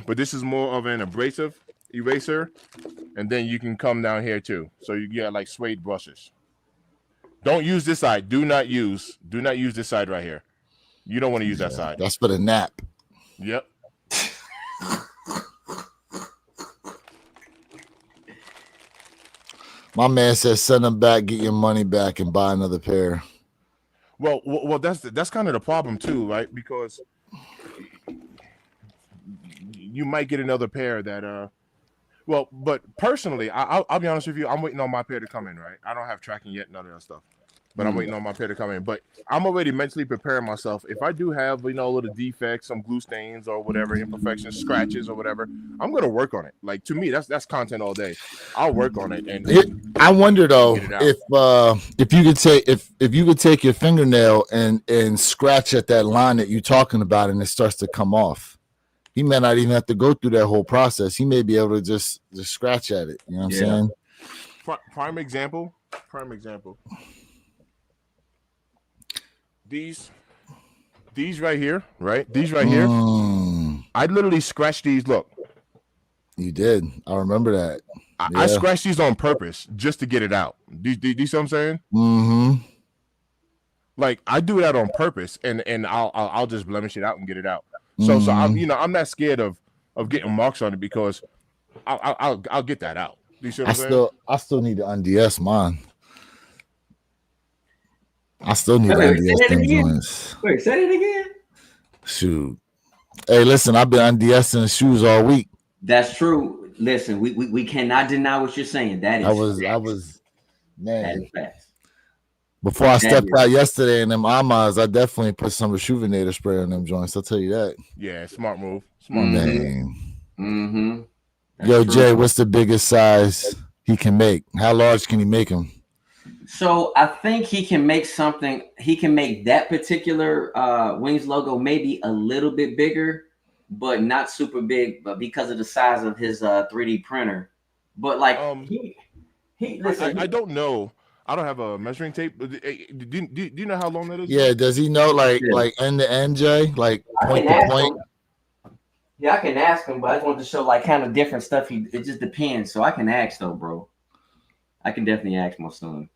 but this is more of an abrasive eraser. And then you can come down here too. So you get like suede brushes. Don't use this side. Do not use this side right here. You don't want to use that side. That's for the nap. Yep. My man says send them back, get your money back, and buy another pair. Well, that's kind of the problem too, right? Because you might get another pair that but personally, I'll be honest with you, I'm waiting on my pair to come in, right? I don't have tracking yet, none of that stuff. but I'm waiting on my pair to come in. But I'm already mentally preparing myself. If I do have, little defects, some glue stains or whatever, imperfections, scratches or whatever, I'm gonna work on it. Like, to me, that's content all day. I'll work on it. And I wonder though if you could take your fingernail and scratch at that line that you're talking about, and it starts to come off. He may not even have to go through that whole process. He may be able to just scratch at it. You know what I'm saying? Prime example. These right here, right? These right here. I literally scratched these. Look. You did. I remember that. I scratched these on purpose just to get it out. Do you see what I'm saying? Mm-hmm. Like, I do that on purpose, and I'll just blemish it out and get it out. So I'm not scared of getting marks on it because I'll get that out. Do you see what I'm saying? I still need to unds mine. I still need to unds them joints. Wait, say it again. Shoot. Hey, listen, I've been undsing the shoes all week. That's true. Listen, we cannot deny what you're saying. That is I was man. That is fast. Before I stepped out yesterday in them Amas, I definitely put some Rejuvenator spray on them joints. I'll tell you that. Yeah, smart move. Man. Mm-hmm. Yo, true. Jay, what's the biggest size he can make? How large can he make them? So I think he can make something. He can make that particular Wings logo maybe a little bit bigger, but not super big. But because of the size of his 3D printer, but like listen. I don't know. I don't have a measuring tape. Do you know how long that is? Yeah. Does he know like end to end, Jay? Like point to point? Yeah, I can ask him, but I just want to show like kind of different stuff. It just depends. So I can ask though, bro. I can definitely ask my son.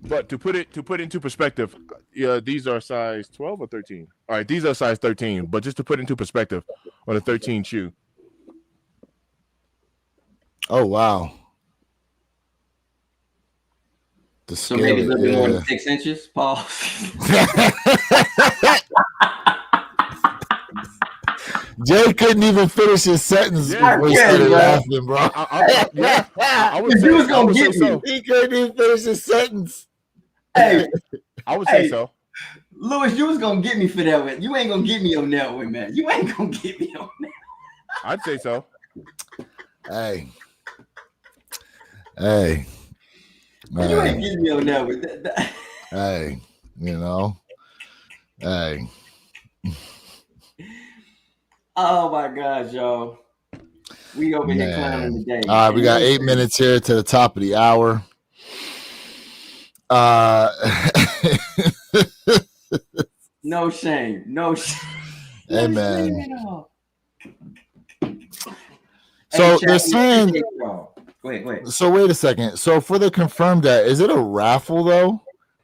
But to put it into perspective, these are size 12 or 13. All right, these are size 13. But just to put into perspective, on a 13 shoe. Oh wow. So maybe a little bit more than 6 inches, Paul. Jay couldn't even finish his sentence before he started laughing, bro. I would say, was gonna get so. He couldn't even finish his sentence. Hey, I would say so. Lewis, you was gonna get me for that one. You ain't gonna get me on that one, man. You ain't gonna get me on that. I'd say so. Hey. You ain't getting me on that one. Hey, Hey. Oh my gosh, y'all. We over here clowning today. All right, we got 8 minutes here to the top of the hour. No shame. Hey, man. So they're saying. Go ahead. So wait a second. So for the confirmed that, is it a raffle though?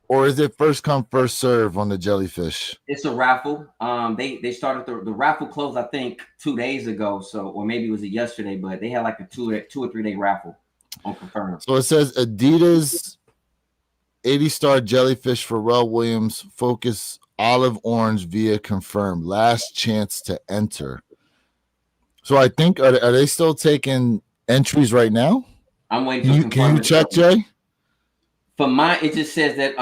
Or is it first come, first serve on the Jellyfish? It's a raffle. They started the raffle closed, I think, 2 days ago. So, or maybe it was yesterday, but they had like a 2 or 3 day raffle on confirmed. So it says Adidas 80-star Jellyfish Pharrell Williams Focus Olive Orange via confirmed. Last chance to enter. So I think are they still taking entries right now? I'm waiting. Can you check, Jay? For mine, it just says that.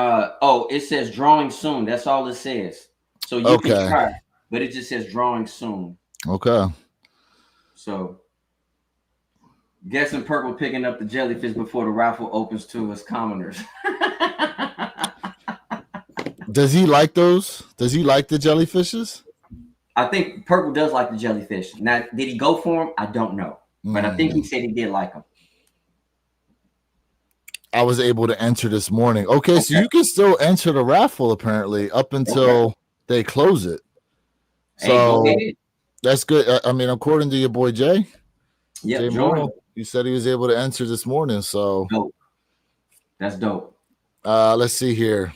It says drawing soon. That's all it says. So you can try, but it just says drawing soon. Okay. So, guessing Purple picking up the Jellyfish before the raffle opens to us commoners. Does he like those? Does he like the Jellyfishes? I think Purple does like the Jellyfish. Now, did he go for them? I don't know, but I think he said he did like them. I was able to enter this morning. Okay, so you can still enter the raffle apparently up until they close it. So that's good. I mean, according to your boy Jay, Jay Morrow, you said he was able to enter this morning. So that's dope. Let's see here.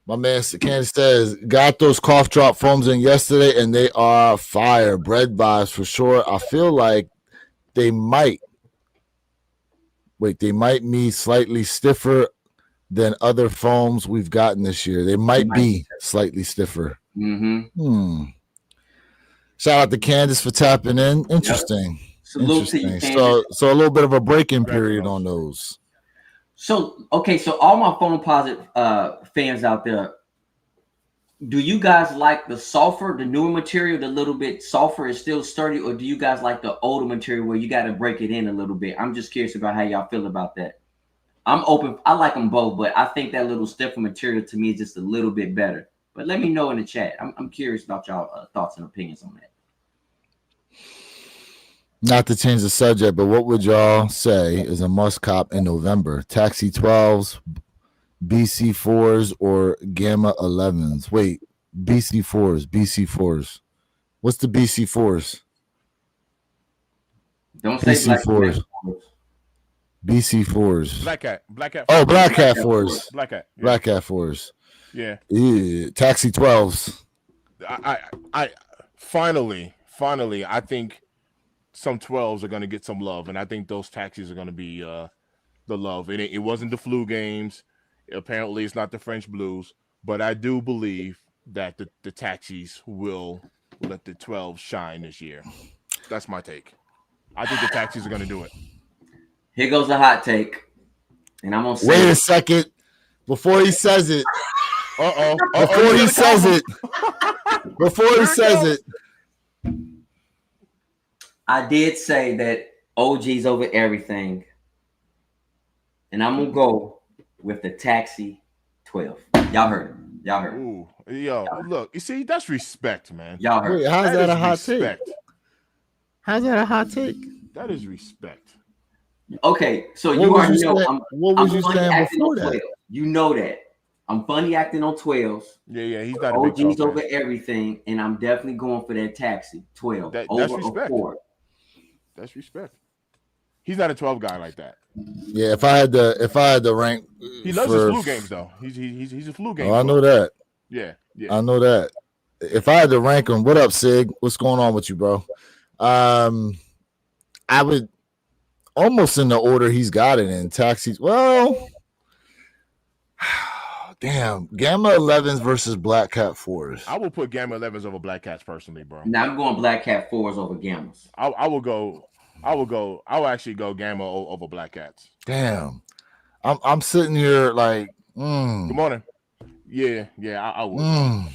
My man Candace says, got those cough drop foams in yesterday, and they are fire. Bread vibes for sure. I feel like they might be slightly stiffer than other foams we've gotten this year. They might be slightly stiffer. Mm-hmm. Shout out to Candace for tapping in. Interesting. Salute to you, so a little bit of a break-in period on those. So all my phone posit fans out there, do you guys like the softer, the newer material, the little bit softer is still sturdy, or do you guys like the older material where you got to break it in a little bit? I'm just curious about how y'all feel about that. I'm open. I like them both, but I think that little stiffer material to me is just a little bit better. But let me know in the chat. I'm curious about y'all thoughts and opinions on that. Not to change the subject, but what would y'all say is a must cop in November? Taxi 12s, BC4s, or Gamma 11s? Wait, BC4s. What's the BC4s? Don't say BC4s. BC4s. Black Cat. Oh, Black Cat 4s. Black Cat. Yeah. Black Cat 4s. Yeah. Taxi 12s. I finally, I think some 12s are going to get some love, and I think those taxis are going to be the love. It wasn't the flu games. Apparently, it's not the French blues, but I do believe that the taxis will let the 12s shine this year. That's my take. I think the taxis are going to do it. Here goes the hot take, and I'm going to say Wait a second. Before he says it. Uh-oh. Before he says it. I did say that OG's over everything, and I'm going to go with the Taxi 12. Y'all heard it. Ooh, yo, look, you see, that's respect, man. Y'all heard it. Wait, how's that a hot respect. take? How's that a hot take? That is respect. Okay, so What you was already you know saying- what was you funny saying acting before on that? 12. You know that. I'm funny acting on 12s. Yeah, he's not a big OG's talk, over man. everything, and I'm definitely going for that Taxi 12 That's over respect. a 4. That's respect. He's not a 12 guy like that. Yeah, if I had to rank, He loves his flu games though. He's a flu game. Oh, I know that. Yeah. I know that. If I had to rank them, what up, Sig? What's going on with you, bro? I would almost in the order he's got it in. Taxis. Well, damn. Gamma 11s versus Black Cat 4s. I will put Gamma 11s over Black Cats personally, bro. Now I'm going Black Cat 4s over Gammas. I will actually go Gamma over Black Cats. Damn. I'm sitting here like, Good morning. Yeah, I would.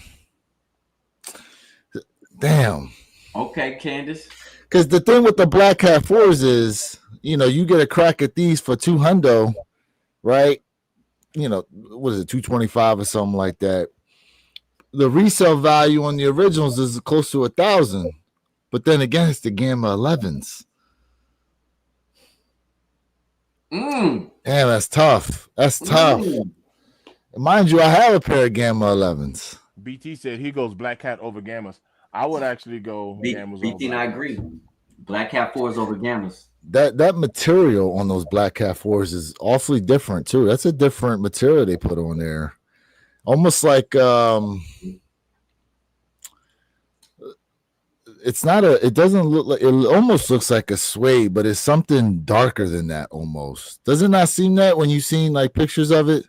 Damn. Okay, Candace. Because the thing with the Black Cat 4s is, you get a crack at these for $200, right? What is it, 225 or something like that. The resale value on the originals is close to 1,000, but then again, it's the Gamma 11s. Damn, that's tough. Mind you, I have a pair of Gamma 11s. BT said he goes Black Cat over Gammas. I would actually go Gammas over BT and I agree. Black Cat 4s over Gammas. That material on those Black Cat 4s is awfully different too. That's a different material they put on there. Almost like it doesn't look like, it almost looks like a suede, but it's something darker than that almost. Does it not seem that when you've seen like pictures of it?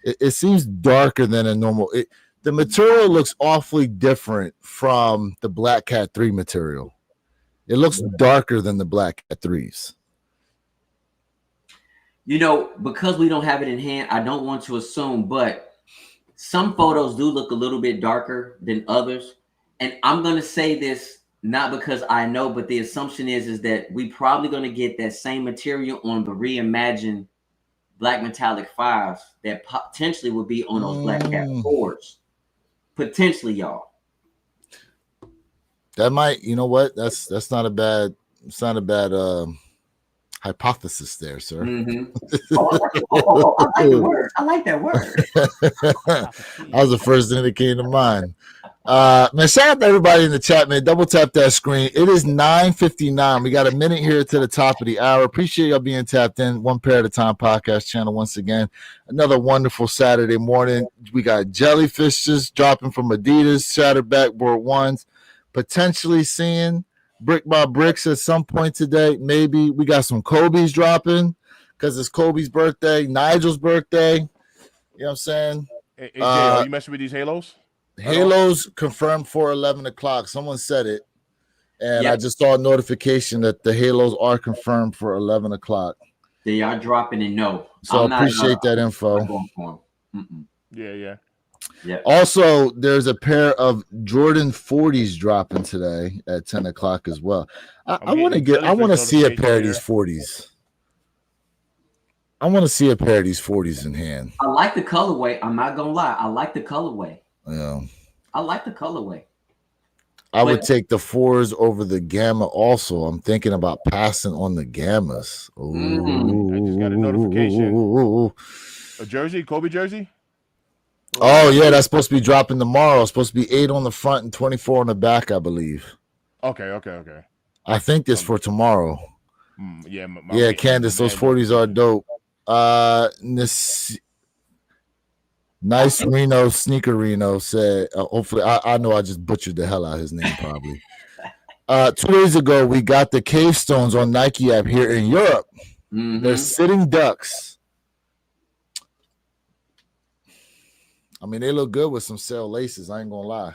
It seems darker than a normal. The material looks awfully different from the Black Cat 3 material. It looks darker than the Black Cat 3s. Because we don't have it in hand, I don't want to assume, but some photos do look a little bit darker than others. And I'm going to say this not because I know, but the assumption is that we probably going to get that same material on the reimagined Black Metallic 5s that potentially will be on those Black Cat 4s. Potentially, y'all. That might, you know what? That's not a bad. It's not a bad hypothesis there, sir. Mm-hmm. I like the word. I like that word. That was the first thing that came to mind. Man, shout out to everybody in the chat, man. Double tap that screen. It is 9:59. We got a minute here to the top of the hour. Appreciate y'all being tapped in. One Pair at a Time podcast channel once again. Another wonderful Saturday morning. We got Jellyfish just dropping from Adidas, shattered backboard ones. Potentially seeing brick by bricks at some point today. Maybe we got some Kobe's dropping because it's Kobe's birthday, Nigel's birthday. You know what I'm saying? Hey, Jay, are you messing with these halos? Halos confirmed for 11 o'clock. Someone said it, and I just saw a notification that the Halos are confirmed for 11 o'clock. They are dropping and no. So I appreciate that info. Yeah. Yeah. Also, there's a pair of Jordan 40s dropping today at 10 o'clock as well. I want to see a pair of these 40s. I want to see a pair of these 40s in hand. I like the colorway. I'm not gonna lie. I like the colorway. Yeah. I like the colorway. I would take the 4s over the Gamma also. I'm thinking about passing on the Gammas. Ooh. I just got a notification. A jersey, Kobe jersey? Oh, yeah, that's supposed to be dropping tomorrow. It's supposed to be 8 on the front and 24 on the back, I believe. Okay. I think this for tomorrow. Yeah, Candace, those 40s are dope. Nice Reno Sneaker Reno said, hopefully, I know I just butchered the hell out of his name probably. 2 days ago, we got the Cave Stones on Nike app here in Europe. They're sitting ducks. I mean, they look good with some cell laces. I ain't gonna lie.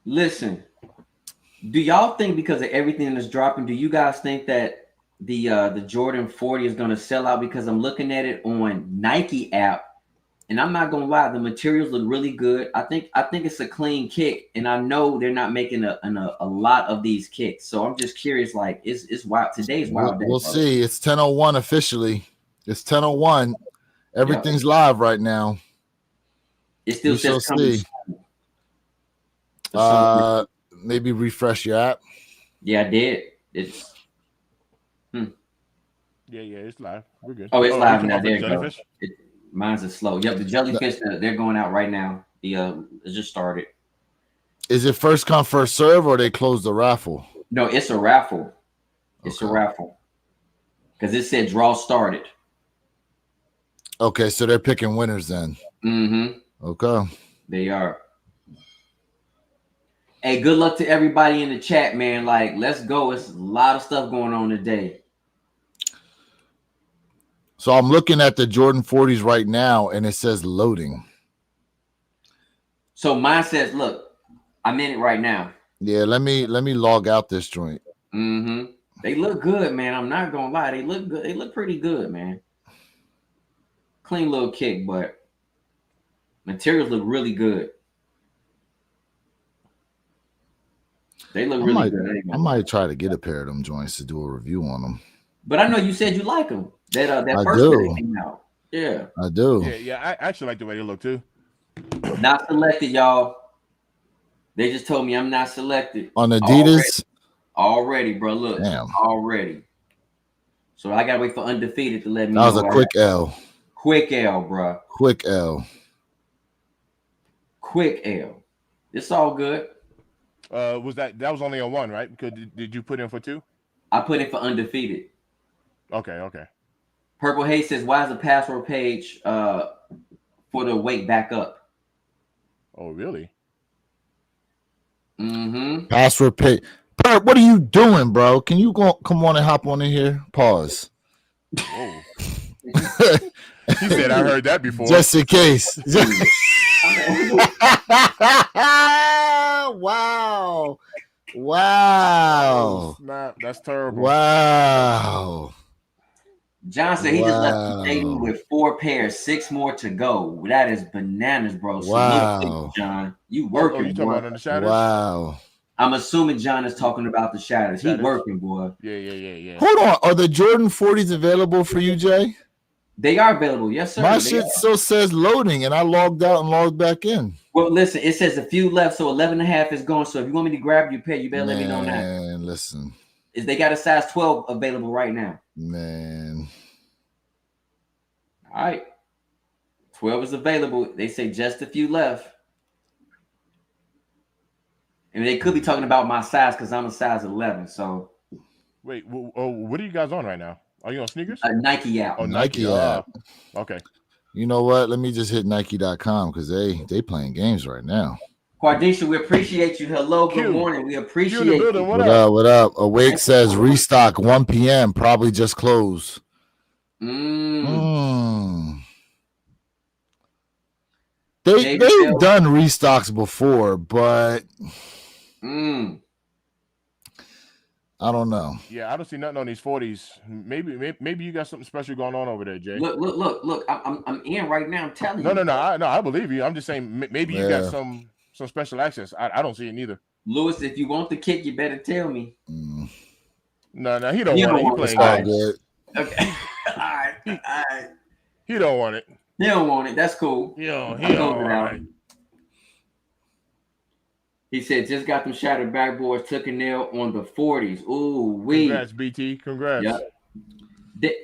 Listen, do y'all think because of everything that's dropping, do you guys think that the Jordan 40 is gonna sell out? Because I'm looking at it on Nike app, and I'm not gonna lie, the materials look really good. I think it's a clean kick, and I know they're not making a lot of these kicks. So I'm just curious, like, it's wild. Today's wild day. We'll see. It's 10:01 officially. It's 10:01. Everything's live right now. It still says coming. Maybe refresh your app. Yeah, I did. It's yeah, it's live. We're good. Oh, it's live now. There you go. Mine's is slow. Yep, the Jellyfish, they're going out right now. It just started. Is it first come, first serve, or they closed the raffle? No, it's a raffle. It's a raffle. Because it said draw started. Okay, so they're picking winners then. Okay. They are. Hey, good luck to everybody in the chat, man. Like, let's go. It's a lot of stuff going on today. So I'm looking at the Jordan 40s right now, and it says loading. So mine says, look, I'm in it right now. Yeah, let me log out this joint. They look good, man. I'm not gonna lie. They look good. They look pretty good, man. Clean little kick, but materials look really good. They look really good. I might try to get a pair of them joints to do a review on them. But I know you said you like them. That first one came out. Yeah. I do. Yeah. I actually like the way they look too. Not selected, y'all. They just told me I'm not selected. On Adidas? Already, bro. Look. Damn. Already. So I gotta wait for Undefeated to let me know. That was a quick L. Quick L, bro. Quick L. Quick L. It's all good. Was that was only on one, right? Because did you put in for 2? I put in for Undefeated. Okay. Purple Haze says, why is the password page for the wake back up? Oh, really? Password page. Perp, what are you doing, bro? Can you come on and hop on in here? Pause. Whoa. He said I heard that before. Just in case. Wow. Snap. That's terrible. Wow. John said he just left the stadium with 4 pairs, 6 more to go. That is bananas, bro. So look, John, you working, you talking about on the shadows? Wow. I'm assuming John is talking about the shadows. He working, boy. Yeah. Hold on. Are the Jordan 40s available for you, Jay? They are available. Yes, sir. My shit still says loading, and I logged out and logged back in. Well, listen, it says a few left, so 11.5 is gone. So if you want me to grab your pair, you better let me know now. Man, listen. They got a size 12 available right now. Man. All right. 12 is available. They say just a few left. And they could be talking about my size because I'm a size 11. So wait, what are you guys on right now? Are you on sneakers? Nike app. Oh, Nike app. Okay. You know what? Let me just hit Nike.com because they playing games right now. Quardisha, we appreciate you. Hello, good morning. We appreciate you. What up? Awake says restock 1 p.m. Probably just closed. They've done restocks before, but I don't know. Yeah, I don't see nothing on these 40s. Maybe you got something special going on over there, Jay. Look. I'm in right now. I'm telling No, you. I believe you. I'm just saying maybe you got Yeah. some special access. I don't see it neither. Lewis, if you want the kick, you better tell me. No, he don't want it. He playing all games. good. Okay. All right. He don't want it. He don't want it. That's cool. He don't want it. He said, just got them shattered backboards, took a nail on the 40s. Ooh, wee. Congrats, BT. Congrats. Yep.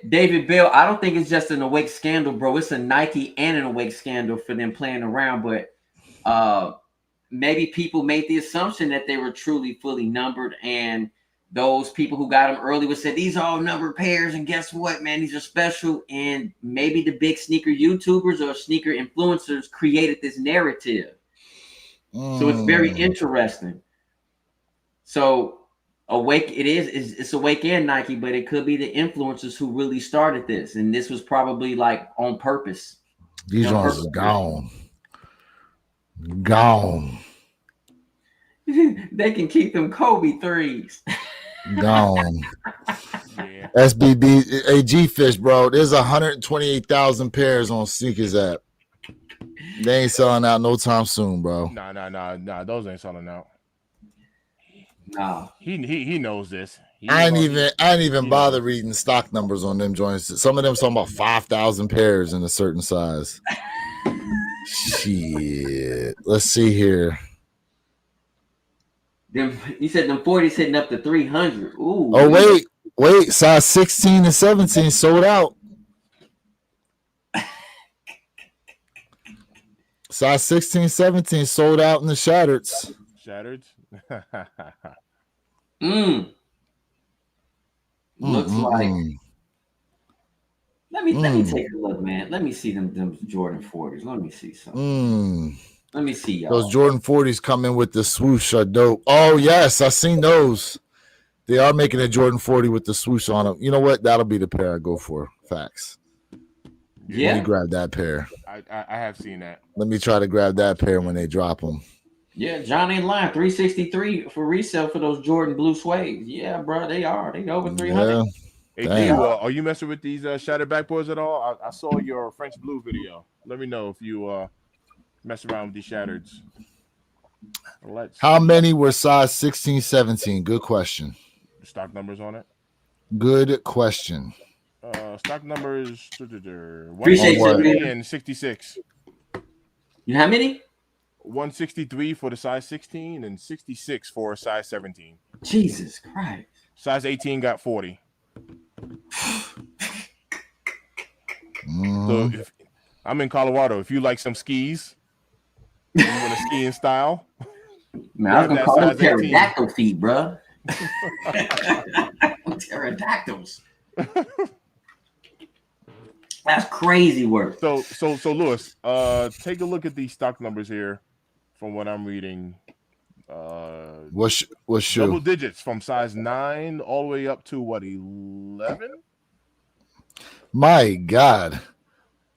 David Bell, I don't think it's just an awake scandal, bro. It's a Nike and an awake scandal for them playing around. But maybe people made the assumption that they were truly fully numbered. And those people who got them early would say, these are all numbered pairs. And guess what, man? These are special. And maybe the big sneaker YouTubers or sneaker influencers created this narrative. So it's very interesting. So awake, it's awake and Nike, but it could be the influencers who really started this, and this was probably like on purpose. These ones are gone. They can keep them Kobe threes. Gone. Yeah. SBB, AG Fish, bro. There's 128,000 pairs on Sneakers app. They ain't selling out no time soon, bro. Nah. Those ain't selling out. Nah. He knows this. I ain't even bother reading stock numbers on them joints. Some of them talking about 5,000 pairs in a certain size. Shit. Let's see here. You said them 40s hitting up to 300. Ooh. Oh, wait. Size 16 and 17 sold out. Size 16, 17 sold out in the Shattereds. Looks like. Let me take a look, man. Let me see them Jordan 40s. Let me see something. Let me see, y'all. Those Jordan 40s coming with the swoosh are dope. Oh, yes, I seen those. They are making a Jordan 40 with the swoosh on them. You know what? That'll be the pair I go for. Facts. Yeah. Let me grab that pair. I have seen that. Let me try to grab that pair when they drop them. Yeah, John ain't lying. 363 for resale for those Jordan blue suede. Yeah, bro, they are. They over 300. Yeah. Hey, are you messing with these shattered backboards at all? I saw your French blue video. Let me know if you mess around with these shattereds. How many were size 16, 17? Good question. Stock numbers on it? Good question. Stock numbers 163 and 66. You how many? 163 for the size 16 and 66 for a size 17. Jesus Christ. Size 18 got 40. So if I'm in Colorado, if you like some skis, you want a skiing style. Man, I was gonna call them pterodactyl feet, bro. Pterodactyls. That's crazy work. So Lewis, take a look at these stock numbers here from what I'm reading. What's double digits from size 9 all the way up to what, 11? My God.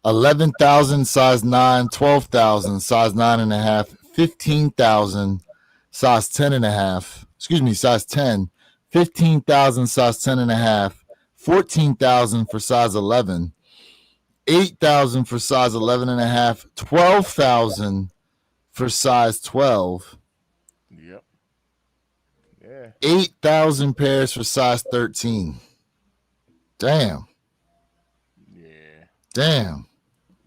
11,000 size 9, 12,000 size 9.5, 15,000 size 10.5. Excuse me, size 10, 15,000 size 10.5, 14,000 for size 11, 8,000 for size 11.5, 12,000 for size 12. Yep. Yeah. 8,000 pairs for size 13. Damn. Yeah. Damn.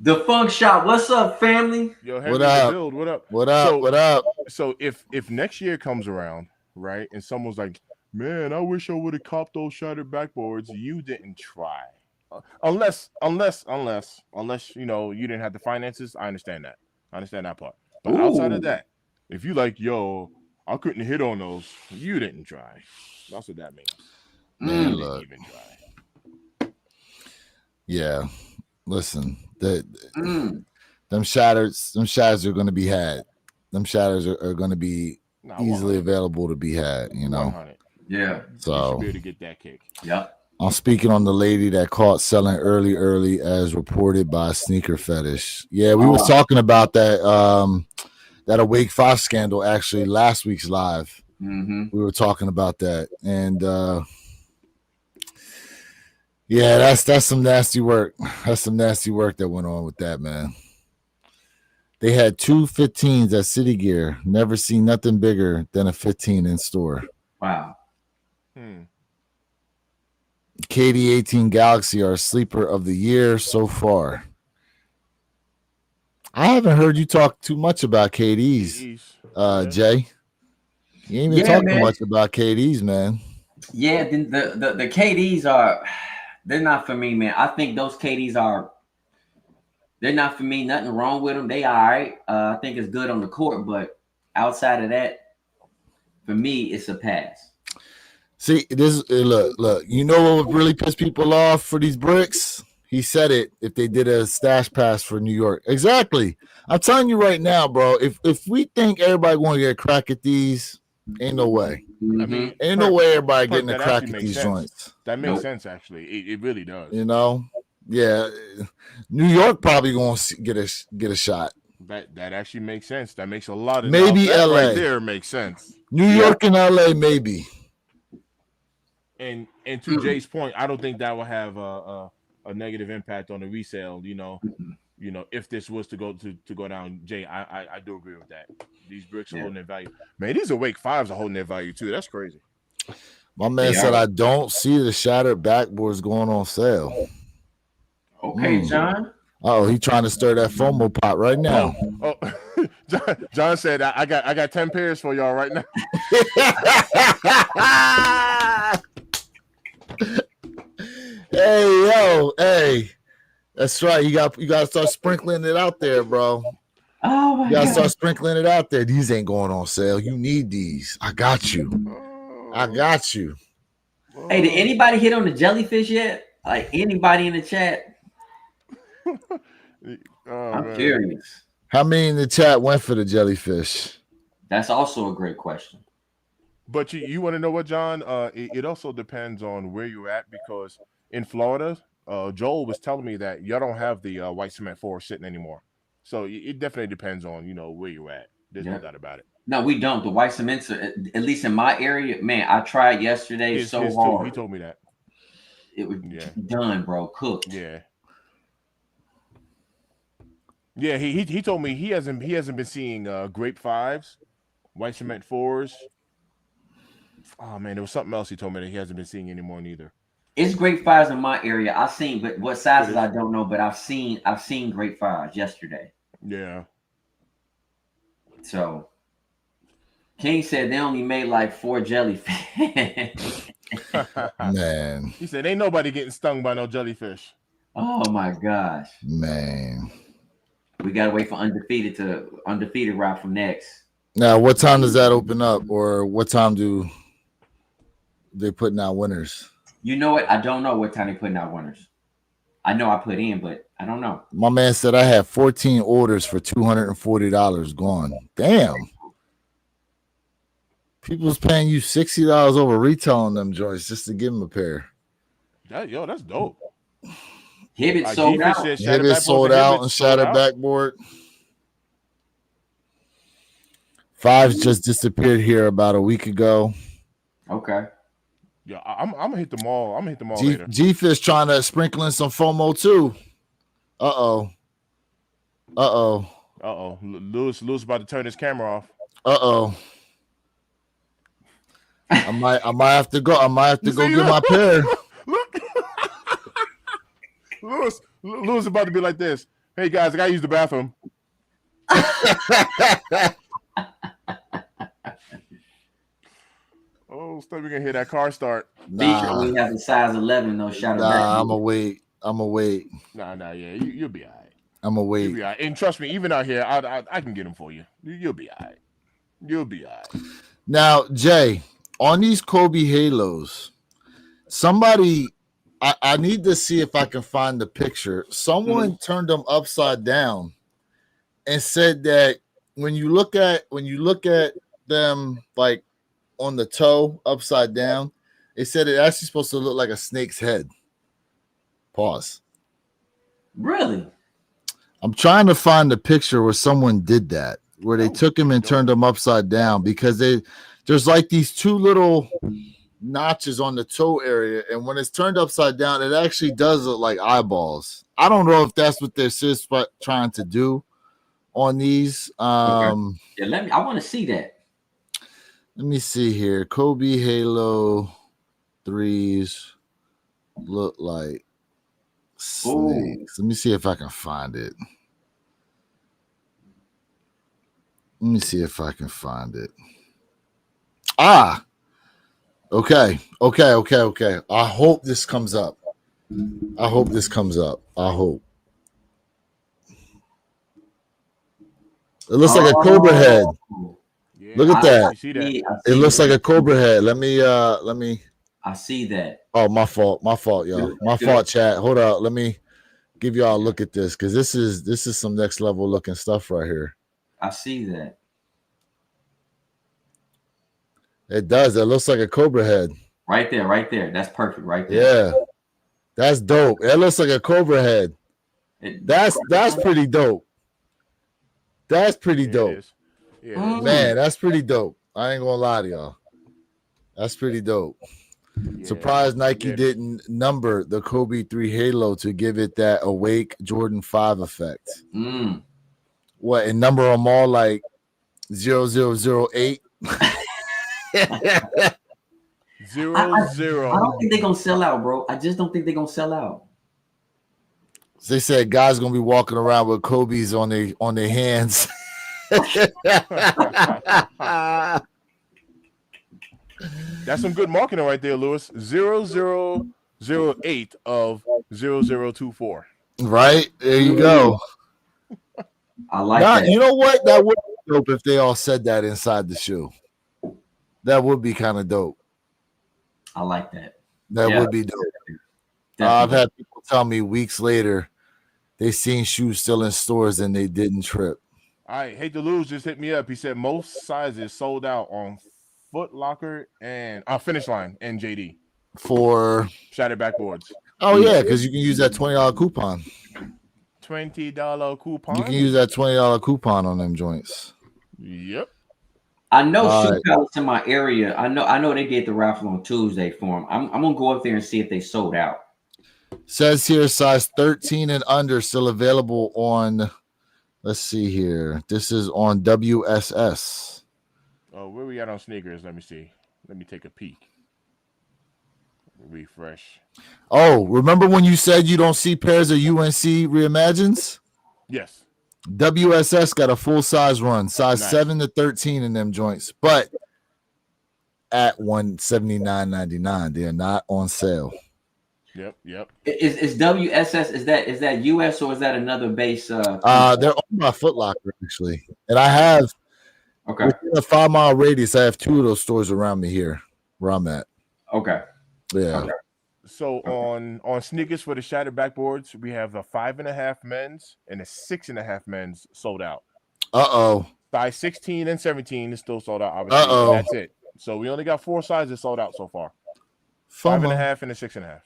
The Funk Shop. What's up, family? Yo, Henry, what up? Build, what up? What up? What up? So if next year comes around, right, and someone's like, man, I wish I would have copped those shattered backboards, you didn't try. Unless you know you didn't have the finances, I understand that. I understand that part. But outside of that, if you like, yo, I couldn't hit on those, you didn't try. That's what that means. Man, you look. didn't even try. Yeah. Listen, them shatters are going to be had. Them shatters are going to be easily available to be had, you know. 100. Yeah. So you should be able to get that kick. Yep. I'm speaking on the lady that caught selling early as reported by Sneaker Fetish. Yeah, we was talking about that that Awake 5 scandal actually last week's live. Mm-hmm. We were talking about that, and yeah, that's some nasty work. That's some nasty work that went on with that, man. They had 2 15s at City Gear. Never seen nothing bigger than a 15 in store. Wow. KD18 Galaxy are sleeper of the year so far. I haven't heard you talk too much about KDs, Jay. You ain't even talking much about KDs, man. Yeah, the KDs they're not for me, man. I think those KDs they're not for me. Nothing wrong with them. They all right. I think it's good on the court, but outside of that, for me, it's a pass. See, look. You know what would really piss people off for these bricks? He said it. If they did a stash pass for New York, exactly. I'm telling you right now, bro. If we think everybody going to get a crack at these, ain't no way. Mm-hmm. I mean, ain't no way everybody getting a crack at these joints. That makes sense, actually. It really does. You know, yeah. New York probably going to get a shot. That actually makes sense. That makes a lot of maybe LA right there makes sense. New York and LA maybe. And to Jay's point, I don't think that will have a negative impact on the resale. You know, if this was to go down, Jay, I do agree with that. These bricks are holding their value. Man, these Awake 5s are holding their value too. That's crazy. My man said I don't see the shattered backboards going on sale. Okay, John. Oh, he trying to stir that FOMO pot right now. Oh, John said I got 10 pairs for y'all right now. Hey, that's right. You got to start sprinkling it out there, bro. Oh my God. You got to start sprinkling it out there. These ain't going on sale. You need these. I got you. Hey, did anybody hit on the Jellyfish yet? Like anybody in the chat? I'm curious. How many in the chat went for the Jellyfish? That's also a great question. But you want to know what, John? It also depends on where you're at, because in Florida, Joel was telling me that y'all don't have the white cement 4 sitting anymore. So it definitely depends on where you're at. There's no doubt about it. No, we don't. The white cements, at least in my area, man. I tried yesterday hard. Too. He told me that it was done, bro. Cooked. Yeah. Yeah, he told me he hasn't been seeing grape 5s, white cement 4s. Oh man, there was something else he told me that he hasn't been seeing anymore neither. It's grape 5s in my area. I've seen, but what sizes I don't know. But I've seen grape 5s yesterday. Yeah. So King said they only made like 4 jellyfish. Man, he said ain't nobody getting stung by no jellyfish. Oh my gosh, man. We gotta wait for undefeated Raffle next. Now, what time does that open up, or what time do they putting out winners? You know what? I don't know what time they putting out winners. I know I put in, but I don't know. My man said I had 14 orders for $240 gone. Damn. People's paying you $60 over retail on them joints just to give them a pair. That's dope. Hibbit sold out. Hibbit sold out and shattered backboard. 5s just disappeared here about a week ago. Okay. Yeah, I'm gonna hit them all. I'm gonna hit them all later. G-Fish trying to sprinkle in some FOMO too. Uh-oh. Lewis about to turn his camera off. I might have to go. Get my pair. Look. Lewis about to be like this. Hey guys, I gotta use the bathroom. Oh, still we gonna hear that car start. Nah. We have a size 11 though. Shout out. Nah, I'ma wait. Nah, yeah, you'll be all right. I'ma wait. You'll be all right. And trust me, even out here, I can get them for you. You'll be all right. Now, Jay, on these Kobe Halos, somebody, I need to see if I can find the picture. Someone turned them upside down and said that when you look at them like on the toe upside down, they said it actually supposed to look like a snake's head. Pause. Really? I'm trying to find the picture where someone did that, where they took him and turned him upside down, because they're there's like these two little notches on the toe area, and when it's turned upside down, it actually does look like eyeballs. I don't know if that's what they're trying to do on these. Okay. Yeah, I want to see that. Let me see here. Kobe Halo 3s look like snakes. Let me see if I can find it. Let me see if I can find it. Okay. I hope this comes up. I hope. It looks like a cobra head. Yeah, look at that. See that. It looks like a cobra head. Let me. I see that. Oh, my fault, y'all. My fault, chat. Hold up. Let me give y'all a look at this because this is some next level looking stuff right here. I see that. It does. It looks like a cobra head. Right there. That's perfect. Right there. Yeah, that's dope. It looks like a cobra head. That's pretty dope. That's pretty dope. Yeah. Man, that's pretty dope. I ain't gonna lie to y'all. That's pretty dope. Yeah. Surprised Nike didn't number the Kobe 3 Halo to give it that awake Jordan 5 effect. What, and number them all like 0008? 00. I don't think they're gonna sell out, bro. I just don't think they're gonna sell out. They said guys gonna be walking around with Kobe's on their hands. That's some good marketing right there, Lewis. 0008 of 0024. Right there, you go. I like that. You know what? That would be dope if they all said that inside the shoe. That would be kind of dope. I like that. That would be dope. I've had people tell me weeks later they seen shoes still in stores and they didn't trip. All right, Hate to Lose just hit me up. He said most sizes sold out on Foot Locker and Finish Line and JD for shattered backboards. Oh yeah, because you can use that $20 coupon. $20 coupon. You can use that $20 coupon on them joints. Yep. I know Shoe Palace in my area. I know they did the raffle on Tuesday for them. I'm gonna go up there and see if they sold out. Says here size 13 and under still available on. Let's see here. This is on WSS. Oh, where we at on sneakers? Let me see. Let me take a peek. Refresh. Oh, remember when you said you don't see pairs of UNC reimagines? Yes. WSS got a full size run, size 7 to 13 in them joints, but at $179.99. They are not on sale. Yep. Is WSS is that US or is that another base? They're owned by Foot Locker actually, and I have within a 5 mile radius. I have 2 of those stores around me here where I'm at. Okay. Yeah. Okay. So on sneakers for the shattered backboards, we have a 5.5 men's and a 6.5 men's sold out. Size 16 and 17 is still sold out. Obviously, that's it. So we only got 4 sizes sold out so far. 5.5 and a 6.5.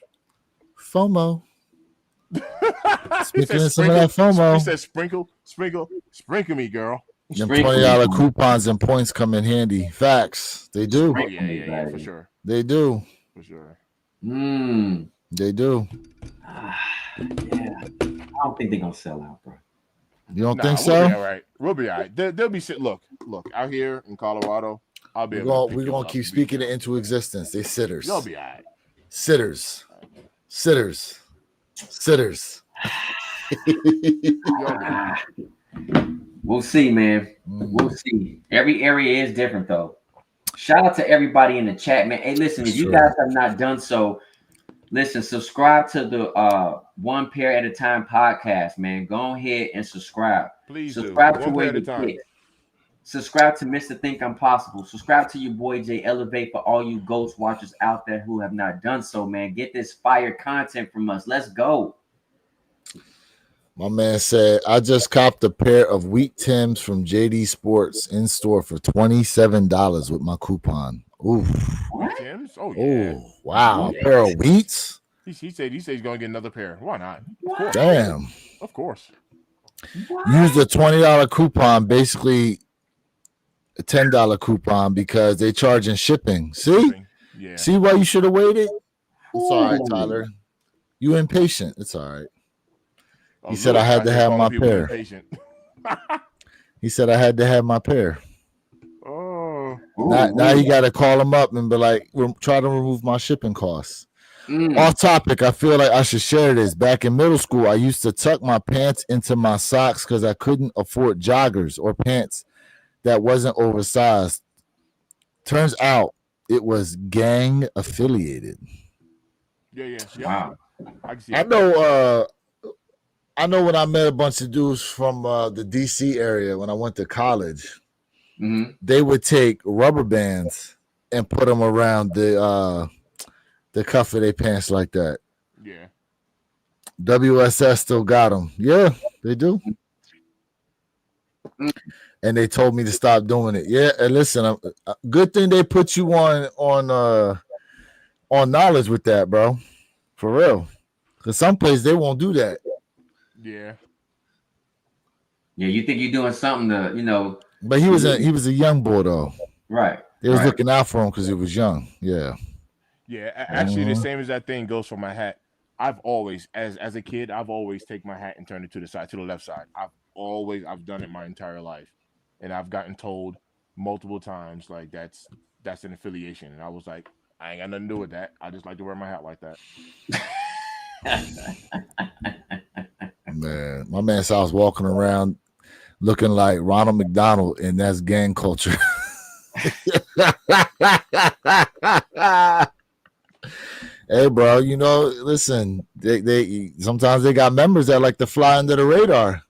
FOMO. Speaking of some of that FOMO, he said, "Sprinkle me, girl." Them $20 coupons and points come in handy. Facts, they do. Oh, yeah, for sure. They do. For sure. They do. Yeah, I don't think they're gonna sell out, bro. You don't think so? We'll be all right. We'll be all right. They'll be sit. Look out here in Colorado. I'll be able. We're gonna keep speaking it into existence. They sitters. They'll be all right. Sitters. We'll see, man. We'll see. Every area is different, though. Shout out to everybody in the chat, man. Hey, listen, if you guys have not done so, listen, subscribe to the One Pair at a Time podcast, man. Go ahead and subscribe. Please subscribe do. To where you click. Subscribe to Mr. Think I'm Possible. Subscribe to your boy Jay Elevate for all you ghost watchers out there who have not done so, man. Get this fire content from us. Let's go. My man said, I just copped a pair of wheat Tims from JD Sports in store for $27 with my coupon. Ooh. Tims? Oh, yeah. Oh, wow. A pair of wheats? He said he's going to get another pair. Why not? Damn. Of course. Use the $20 coupon. Basically, a $10 coupon because they charging shipping. See? Yeah. See why you should have waited? It's all right, Tyler. You impatient. It's all right. He said I had to have my pair. He said I had to have my pair. Oh. Now you got to call him up and be like, try to remove my shipping costs. Off topic, I feel like I should share this. Back in middle school, I used to tuck my pants into my socks because I couldn't afford joggers or pants that wasn't oversized. Turns out it was gang affiliated. Yeah. Wow. I know when I met a bunch of dudes from the DC area when I went to college, they would take rubber bands and put them around the cuff of their pants like that. Yeah. WSS still got them. Yeah, they do. And they told me to stop doing it. Yeah, and listen, good thing they put you on knowledge with that, bro. For real. Because some places they won't do that. Yeah. Yeah, you think you're doing something to, you know. But he was a young boy though. Right. They was looking out for him because he was young. Yeah. Yeah. Actually, the same as that thing goes for my hat. I've always, as a kid, I've always taken my hat and turned it to the left side. I've done it my entire life. And I've gotten told multiple times, like, that's an affiliation. And I was like, I ain't got nothing to do with that. I just like to wear my hat like that. Man, my man said I was walking around looking like Ronald McDonald, and that's gang culture. Hey, bro, you know, listen, they sometimes they got members that like to fly under the radar.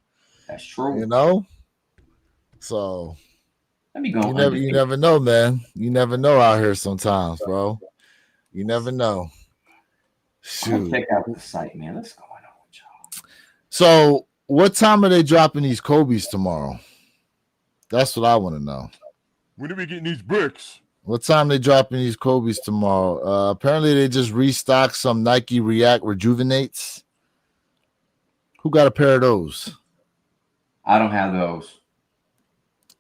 That's true. You know? So let me go. You never know, man. You never know out here sometimes, bro. You never know. Shoot. Check out the site, man. What's going on with y'all? So what time are they dropping these Kobe's tomorrow? That's what I want to know. When are we getting these bricks? What time they dropping these Kobe's tomorrow? Apparently they just restocked some Nike React Rejuvenates. Who got a pair of those? I don't have those.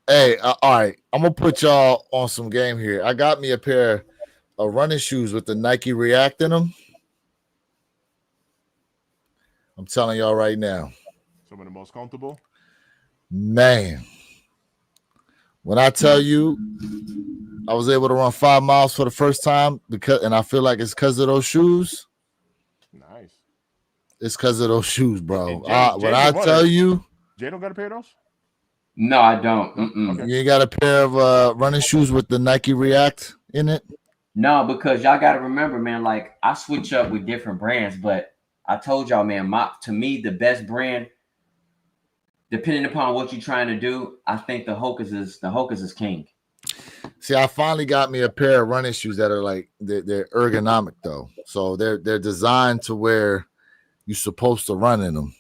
Hey, all right. I'm going to put y'all on some game here. I got me a pair of running shoes with the Nike React in them. I'm telling y'all right now. Some of the most comfortable? Man. When I tell you I was able to run 5 miles for the first time and I feel like it's because of those shoes. Nice. It's because of those shoes, bro. When I tell you. Jay don't got a pair of those? No, I don't. Okay. You ain't got a pair of running shoes with the Nike React in it? No, because y'all got to remember, man, like I switch up with different brands, but I told y'all, man, to me, the best brand, depending upon what you're trying to do, I think the Hocus is king. See, I finally got me a pair of running shoes that are like they're ergonomic though. So they're designed to where you're supposed to run in them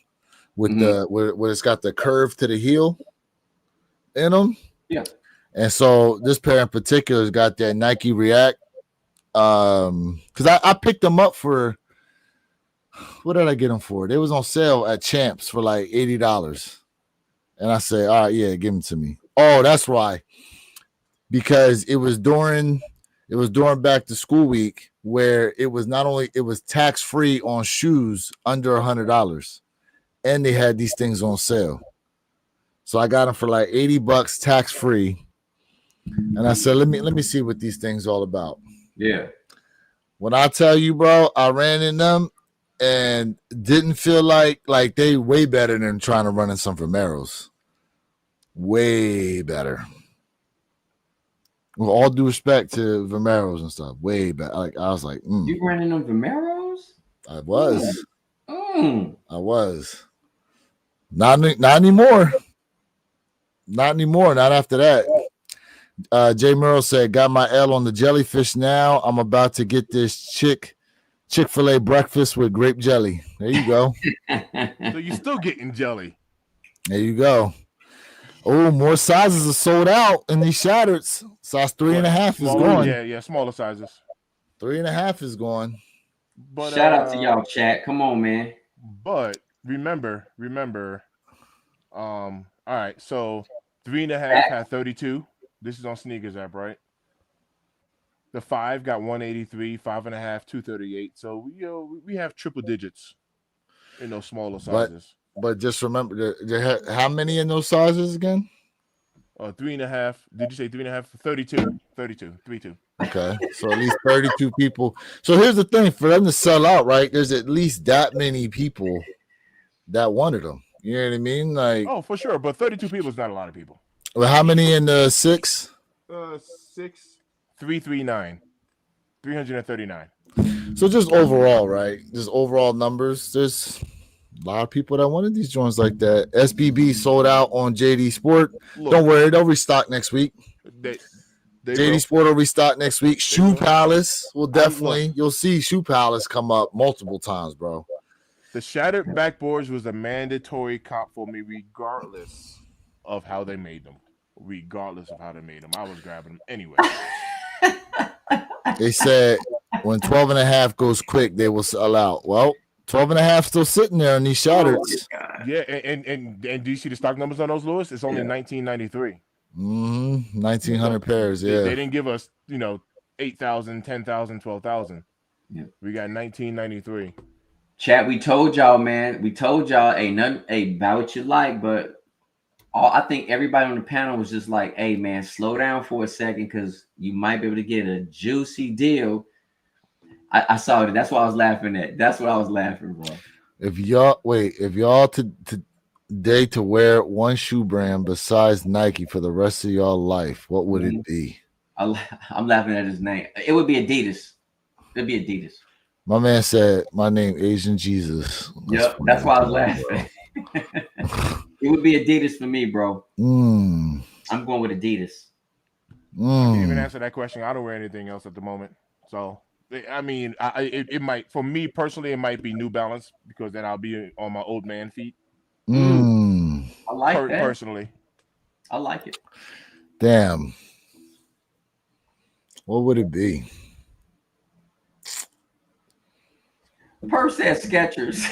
with where it's got the curve to the heel in them. Yeah. And so this pair in particular has got that Nike React. Because I picked them up for, what did I get them for? They was on sale at Champs for like $80. And I said, all right, yeah, give them to me. Oh, that's why. Because it was during back to school week where it was tax-free on shoes under $100. And they had these things on sale. So I got them for like $80 tax-free. And I said, let me see what these things all about. Yeah. When I tell you, bro, I ran in them and didn't feel like they way better than trying to run in some Vomeros. Way better. With all due respect to Vomeros and stuff, way better. Like I was like, You ran in them Vomeros? I was. I was. Not anymore. Not anymore. Not after that. Jay Merrill said, got my L on the Jellyfish now. I'm about to get this Chick-fil-A breakfast with grape jelly. There you go. So you're still getting jelly. There you go. Oh, more sizes are sold out in these shattered. Size 3.5 is gone. Yeah, smaller sizes. 3.5 is gone. But shout out to y'all, chat. Come on, man. But remember, all right, so 3.5 had 32. This is on Sneakers app, right? The 5 got 183, 5.5, 238. So we have triple digits in those smaller sizes. But just remember, how many in those sizes again? 3.5. Did you say 3.5? 32. 32. Okay, so at least 32 people. So here's the thing: for them to sell out, right? There's at least that many people that wanted them. You know what I mean? Like, oh, for sure. But 32 people is not a lot of people. Well, how many in the 6? 339. 339. So just overall, right? Just overall numbers. There's a lot of people that wanted these joints like that. SBB sold out on JD Sport. Look, don't worry, they'll restock next week. JD Sport will restock next week. Shoe Palace will definitely. You'll see Shoe Palace come up multiple times, bro. The shattered backboards was a mandatory comp for me, regardless of how they made them. I was grabbing them anyway. They said when 12.5 goes quick, they will sell out. Well, 12.5 still sitting there on these shattered. Yeah, and do you see the stock numbers on those, Lewis? It's only 1993. 1,900 pairs. Yeah, they didn't give us 8,000, 10,000, 12,000. Yeah. We got 1993. Chat, we told y'all, man. We told y'all, ain't nothing. Hey, buy what you like, but I think everybody on the panel was just like, "Hey, man, slow down for a second, because you might be able to get a juicy deal." I saw it. That's what I was laughing at. That's what I was laughing, bro. If y'all today to wear one shoe brand besides Nike for the rest of y'all life, what would it be? I'm laughing at his name. It would be Adidas. It'd be Adidas. My man said, "My name Asian Jesus." Yep, that's why I was laughing. It would be Adidas for me, bro. I'm going with Adidas. I can't even answer that question. I don't wear anything else at the moment. So, I mean, it might, for me personally, it might be New Balance, because then I'll be on my old man feet. I like that. Personally. I like it. Damn. What would it be? Perp said Skechers.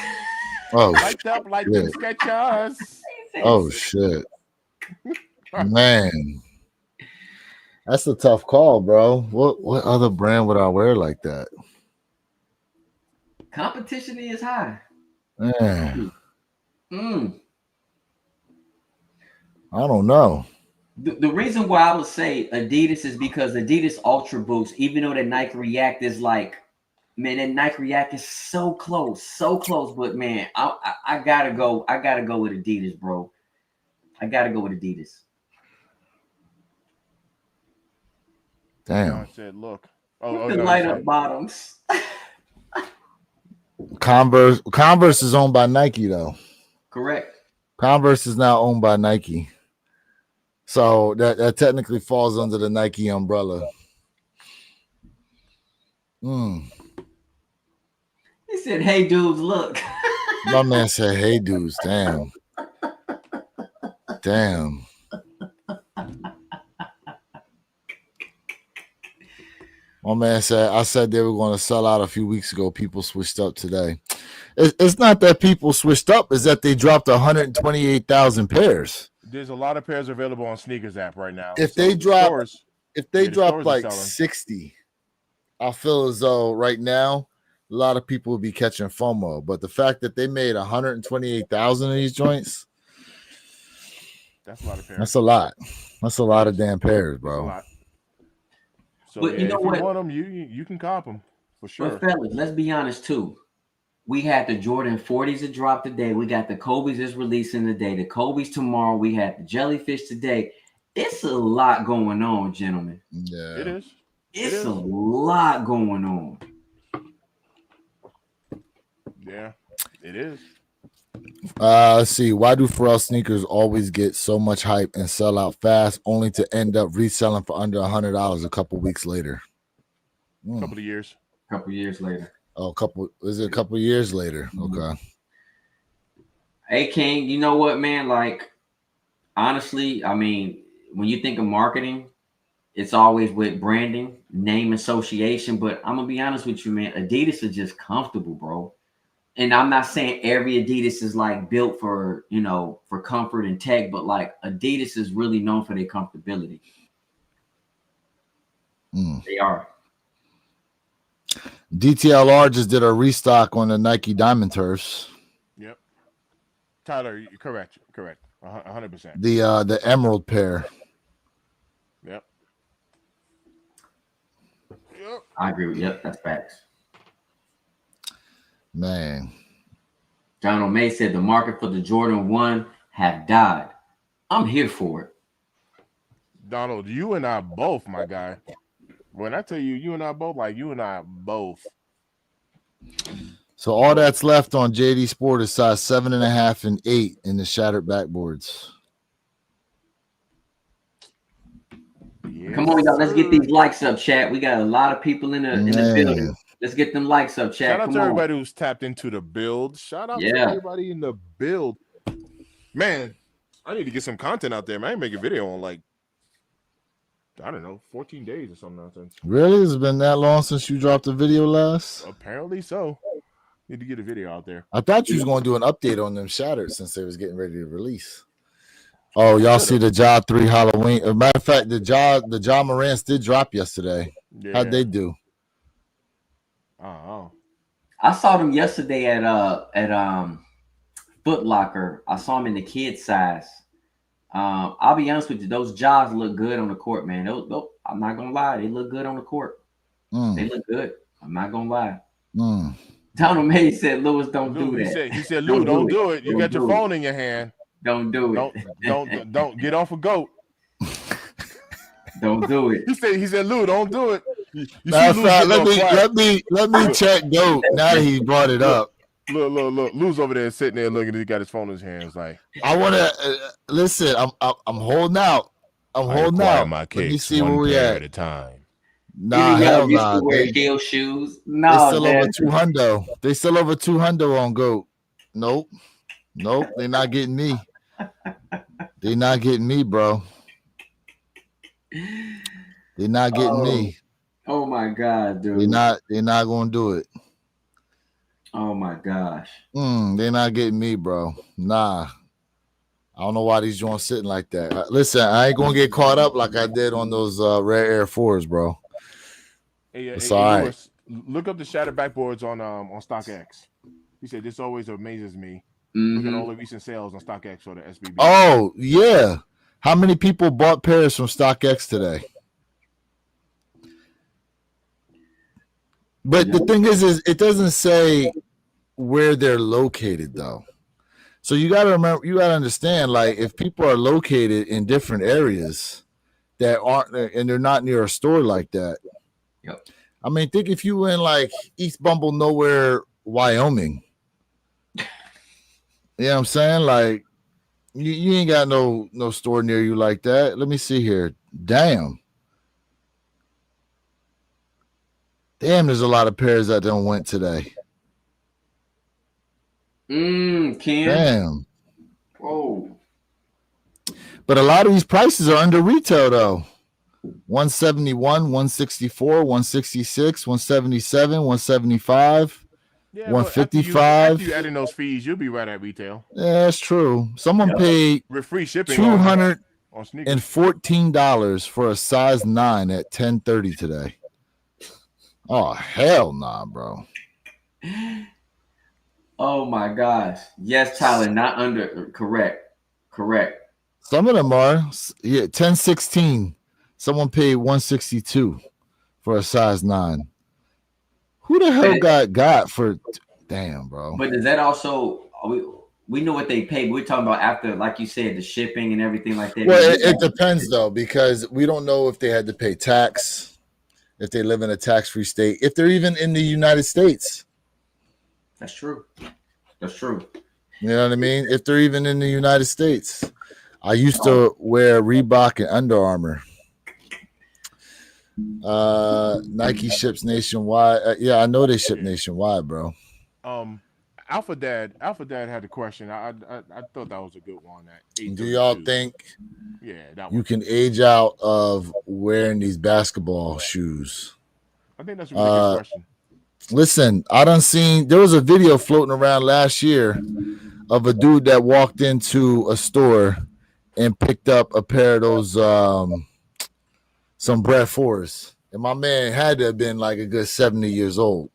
Oh, light up like the Skechers. Oh shit, man, that's a tough call, bro. What other brand would I wear like that? Competition is high. Man. I don't know. The reason why I would say Adidas is because Adidas Ultra Boost, even though the Nike React is like, man, that Nike React is so close. But man, I gotta go with Adidas, bro. I gotta go with Adidas. Damn. I said, look. Light up bottoms. Converse is owned by Nike, though. Correct. Converse is now owned by Nike. So that technically falls under the Nike umbrella. He said, "Hey dudes, look." My man said, "Hey dudes, damn." My man said, "I said they were going to sell out a few weeks ago. People switched up today." It's not that people switched up; it's that they dropped 128,000 pairs. There's a lot of pairs available on Sneakers app right now. If they drop like 60, I feel as though right now a lot of people will be catching FOMO. But the fact that they made 128,000 of these joints, that's a lot of pairs. That's a lot. That's a lot of damn pairs, bro. So but you know what? If you want them, you can cop them for sure. But fellas, let's be honest too. We had the Jordan 40s that dropped today. We got the Kobe's that's releasing today. The Kobe's tomorrow. We had the Jellyfish today. It's a lot going on, gentlemen. Yeah, it is. It's a lot going on. Yeah, it is. Let's see. Why do Pharrell sneakers always get so much hype and sell out fast, only to end up reselling for under $100 a couple weeks later? A couple of years. A couple years later. Oh, a couple years later? Okay. Hey, King, you know what, man? Like, honestly, I mean, when you think of marketing, it's always with branding, name association. But I'm gonna be honest with you, man. Adidas is just comfortable, bro. And I'm not saying every Adidas is like built for, for comfort and tech, but like Adidas is really known for their comfortability. They are. DTLR just did a restock on the Nike Diamond Turfs. Yep. Tyler, you're correct. 100%. The Emerald pair. Yep. I agree with you. Yep, that's facts. Man. John O'May said the market for the Jordan 1 have died. I'm here for it. Donald, you and I both, my guy. When I tell you, you and I both, like you and I both. So all that's left on JD Sport is size 7.5 and 8 in the shattered backboards. Yes, come on, y'all. Let's get these likes up, chat. We got a lot of people in the building. Let's get them likes up, chat. Shout out to everybody who's tapped into the build. Shout out to everybody in the build. Man, I need to get some content out there, man. I make a video on like, I don't know, 14 days or some nonsense. Really? It's been that long since you dropped a video last? Apparently so. Need to get a video out there. I thought you was going to do an update on them shattered since they was getting ready to release. Oh, y'all see the Ja 3 Halloween. As a matter of fact, the Ja Morant's did drop yesterday. Yeah. How'd they do? Oh. I saw them yesterday at Foot Locker. I saw them in the kids size. I'll be honest with you, those jaws look good on the court, man. I'm not gonna lie, they look good on the court. They look good. I'm not gonna lie. Donald May said, "Lewis, don't do that." He said, "Lou, don't do it. You got your phone in your hand. Don't do it. Don't get off a goat. Don't do it." He said, "Lou, don't do it." Let me check goat now that he brought it up. Look. Lou's over there sitting there looking. He got his phone in his hands. Like, I want to listen. I'm holding out. I'm holding out. My Let me see where we at a time. Nah, hell nah. Wear heel shoes. No, they still over 200. They still over 200 on goat. Nope. They're not getting me. They're not getting me, bro. They're not getting me. Oh my god, dude. They're not gonna do it. Oh my gosh. They're not getting me, bro. Nah. I don't know why these joints sitting like that. Listen, I ain't gonna get caught up like I did on those rare Air 4s, bro. It's all right. Look up the shattered backboards on StockX. He said this always amazes me. Look at all the recent sales on StockX or the SBB. Oh yeah. How many people bought pairs from StockX today? But the thing is it doesn't say where they're located though. So you got to remember, you got to understand, like if people are located in different areas that aren't, and they're not near a store like that. Yep. I mean, think if you in like East Bumble Nowhere, Wyoming. You know what I'm saying? Like you ain't got no store near you like that. Let me see here. Damn, there's a lot of pairs that don't went today. Ken. Damn. Whoa. But a lot of these prices are under retail though. 171, 164, 166, 177, 175, 155. After you add in those fees, you'll be right at retail. Yeah, that's true. Someone paid with free shipping $214 for a size 9 at 10:30 today. Oh hell nah, bro. Oh my gosh. Yes, Tyler, not under. Correct. Some of them are. Yeah, 1016. Someone paid 162 for a size 9. Who the hell got for? Damn, bro. But does that also? We know what they paid. We're talking about after, like you said, the shipping and everything like that. Well, it depends though, because we don't know if they had to pay tax, if they live in a tax-free state, if they're even in the United States. That's true. You know what I mean? If they're even in the United States. I used to wear Reebok and Under Armour. Nike ships nationwide. Yeah, I know they ship nationwide, bro. Alpha Dad had a question. I thought that was a good one. Do y'all think that you can age out of wearing these basketball shoes? I think that's a really good question. Listen, I done seen, there was a video floating around last year of a dude that walked into a store and picked up a pair of those some Brett 4s And my man had to have been like a good 70 years old.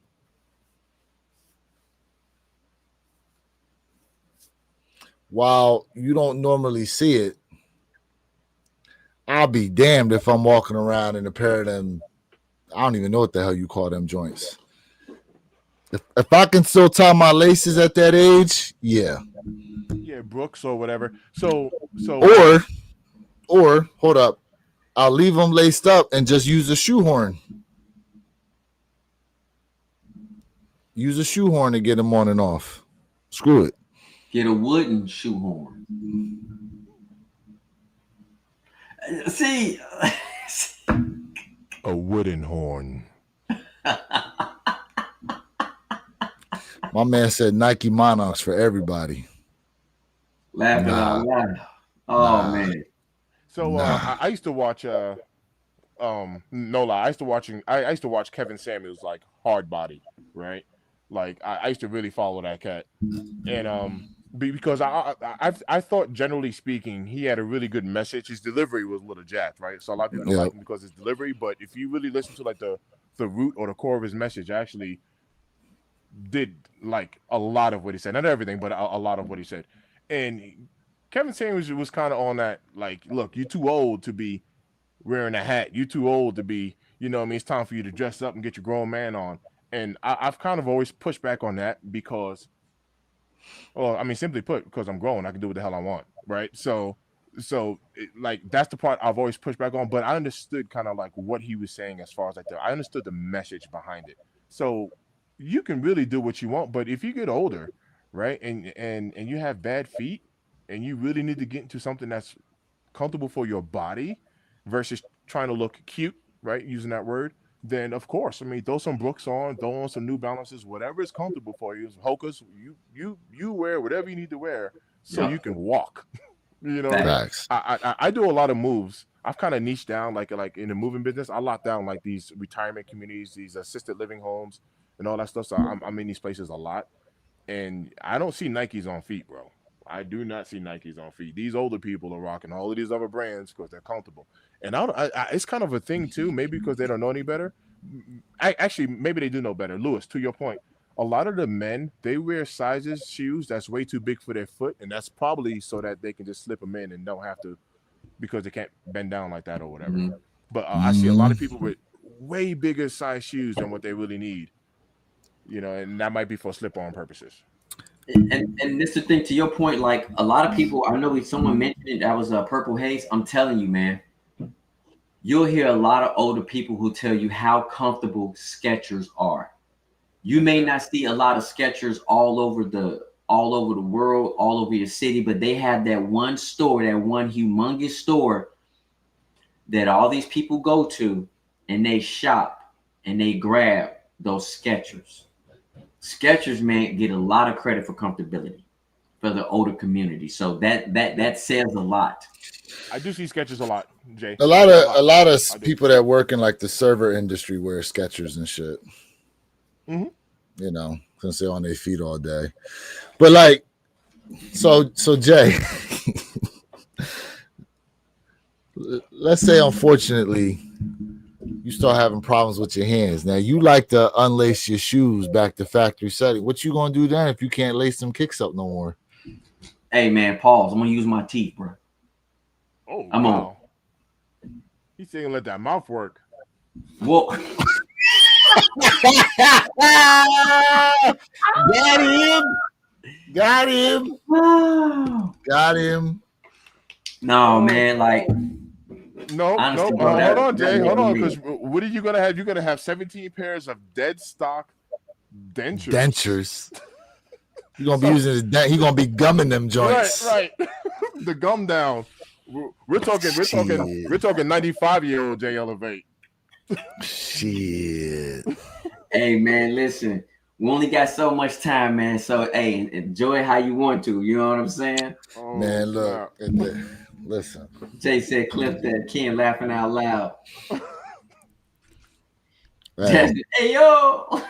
While you don't normally see it, I'll be damned if I'm walking around in a pair of them. I don't even know what the hell you call them joints. If I can still tie my laces at that age, yeah. Yeah, Brooks or whatever. So or hold up, I'll leave them laced up and just use a shoehorn. Use a shoehorn to get them on and off. Screw it. Get a wooden shoehorn. See, a wooden horn. My man said Nike Monarchs for everybody. Laughing out loud. Oh man. So I used to watch no lie, I used to watch Kevin Samuels like Hard Body, right? Like I used to really follow that cat. And because I thought generally speaking he had a really good message. His delivery was a little jacked, right? So a lot of people don't like him because of his delivery, but if you really listen to like the root or the core of his message, I actually did like a lot of what he said. Not everything, but a lot of what he said. And Kevin Samuels was kind of on that, like, look, you're too old to be wearing a hat. You're too old to be, you know what I mean? It's time for you to dress up and get your grown man on. And I've kind of always pushed back on that because, well, I mean, simply put, because I'm grown, I can do what the hell I want, right? So like, that's the part I've always pushed back on, but I understood kind of like what he was saying as far as like I understood the message behind it. So you can really do what you want, but if you get older, right, and you have bad feet, and you really need to get into something that's comfortable for your body versus trying to look cute, right, using that word, then of course, I mean, throw some Brooks on, throw on some New Balances, whatever is comfortable for you. Hokas, you wear whatever you need to wear so you can walk. You know what I mean? I do a lot of moves. I've kind of niched down, like in the moving business. I lock down like these retirement communities, these assisted living homes, and all that stuff. So I'm in these places a lot, and I don't see Nikes on feet, bro. I do not see Nikes on feet. These older people are rocking all of these other brands because they're comfortable, and it's kind of a thing too. Maybe because they don't know any better. Actually, maybe they do know better. Lewis, to your point, a lot of the men, they wear sizes shoes that's way too big for their foot, and that's probably so that they can just slip them in and don't have to, because they can't bend down like that or whatever. Mm-hmm. But I see a lot of people with way bigger size shoes than what they really need, you know, and that might be for slip-on purposes. And this is the thing, to your point, like a lot of people, I know someone mentioned it, that was Purple Haze. I'm telling you, man, you'll hear a lot of older people who tell you how comfortable Skechers are. You may not see a lot of Skechers all over the world, all over your city, but they have that one store, that one humongous store that all these people go to, and they shop and they grab those Skechers. Skechers, man, get a lot of credit for comfortability for the older community. So that says a lot. I do see Skechers a lot, Jay. A lot of people that work in like the server industry wear Skechers and shit. Mm-hmm. You know, since they're on their feet all day. But like, so Jay, let's say unfortunately you start having problems with your hands. Now you like to unlace your shoes back to factory setting. What you gonna do then if you can't lace them kicks up no more? Hey man, pause. I'm gonna use my teeth, bro. Oh, I'm on. He's saying let that mouth work. Well, Got him. No, man, like no. Hold on, Jay. Hold on, because what are you gonna have? You're gonna have 17 pairs of dead stock dentures. You're gonna be using his dent. He's gonna be gumming them joints. Right. The gum down. We're talking 95-year-old Jay Elevate. Shit. Hey man, listen. We only got so much time, man. So hey, enjoy how you want to. You know what I'm saying? Oh, man, look. Listen. Jay said, "Clip that." Ken laughing out loud. Hey yo.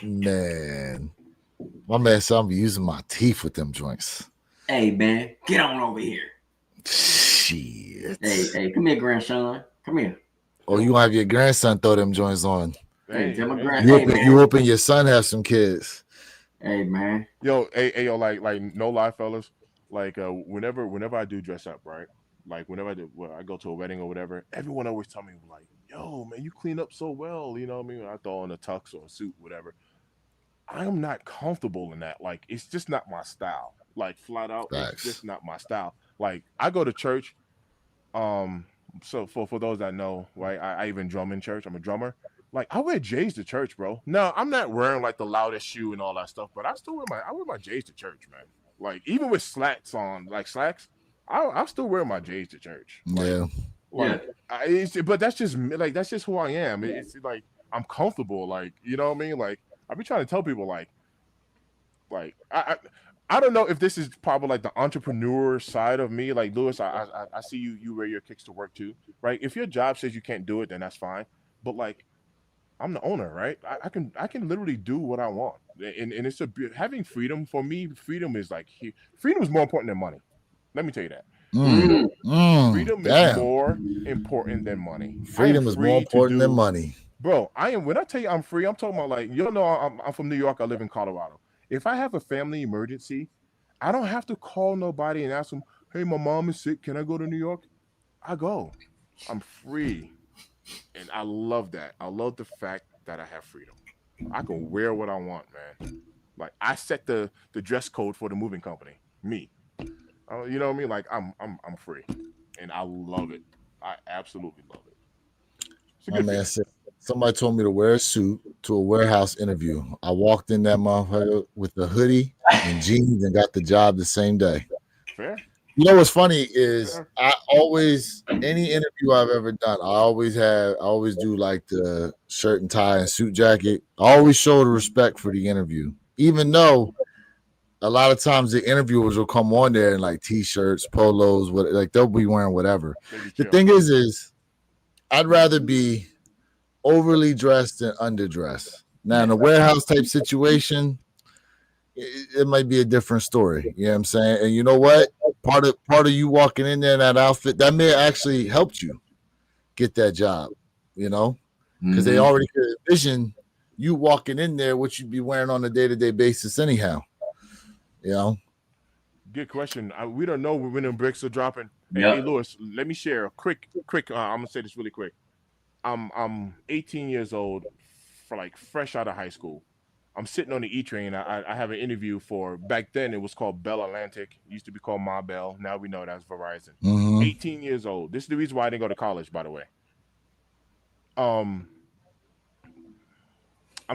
Man, my man said I'm using my teeth with them joints. Hey man, get on over here. Shit. Hey, come here, grandson. Come here. Or you have your grandson throw them joints on. Hey, you hoping your son have some kids. Hey man. Yo, like no lie, fellas. Like whenever I do dress up, right? Like whenever I go to a wedding or whatever, everyone always tell me like, yo, man, you clean up so well. You know what I mean? I throw on a tux or a suit, whatever. I am not comfortable in that. Like, it's just not my style. Like, flat out, it's just not my style. Like, I go to church. So for those that know, right, I even drum in church. I'm a drummer. Like, I wear J's to church, bro. No, I'm not wearing like the loudest shoe and all that stuff, but I wear my J's to church, man. Like, even with slacks on, like slacks, I still wear my J's to church. Like, but that's just like that's just who I am. It's like I'm comfortable. Like, you know what I mean? Like, I be trying to tell people like I don't know if this is probably like the entrepreneur side of me. Like, Lewis, I see you wear your kicks to work too, right? If your job says you can't do it, then that's fine. But like, I'm the owner, right? I can literally do what I want, and it's having freedom for me. Freedom is like freedom is more important than money. Let me tell you that. Freedom is more important than money. Freedom is more important than money. Bro, when I tell you I'm free, I'm talking about like, you know, I'm from New York. I live in Colorado. If I have a family emergency, I don't have to call nobody and ask them, hey, my mom is sick. Can I go to New York? I go. I'm free. And I love that. I love the fact that I have freedom. I can wear what I want, man. Like, I set the dress code for the moving company. Me. You know what I mean? Like, I'm free. And I love it. I absolutely love it. My man said, somebody told me to wear a suit to a warehouse interview. I walked in that motherfucker with a hoodie and jeans and got the job the same day. Fair. You know what's funny is I always, any interview I've ever done, I always do like the shirt and tie and suit jacket. I always show the respect for the interview, even though a lot of times the interviewers will come on there in like t-shirts, polos, like they'll be wearing whatever. The thing is I'd rather be overly dressed than underdressed. Now in a warehouse type situation, it might be a different story. You know what I'm saying? And you know what? Part of you walking in there in that outfit, that may actually helped you get that job, you know? Because they already could envision you walking in there, what you'd be wearing on a day-to-day basis anyhow. You know? Good question. We don't know when the bricks are dropping. Hey, Lewis, let me share a quick. I'm gonna say this really quick. I'm 18 years old, for like fresh out of high school. I'm sitting on the E train. I have an interview for, back then it was called Bell Atlantic. It used to be called Ma Bell. Now we know that's Verizon. 18 years old. This is the reason why I didn't go to college, by the way. I'm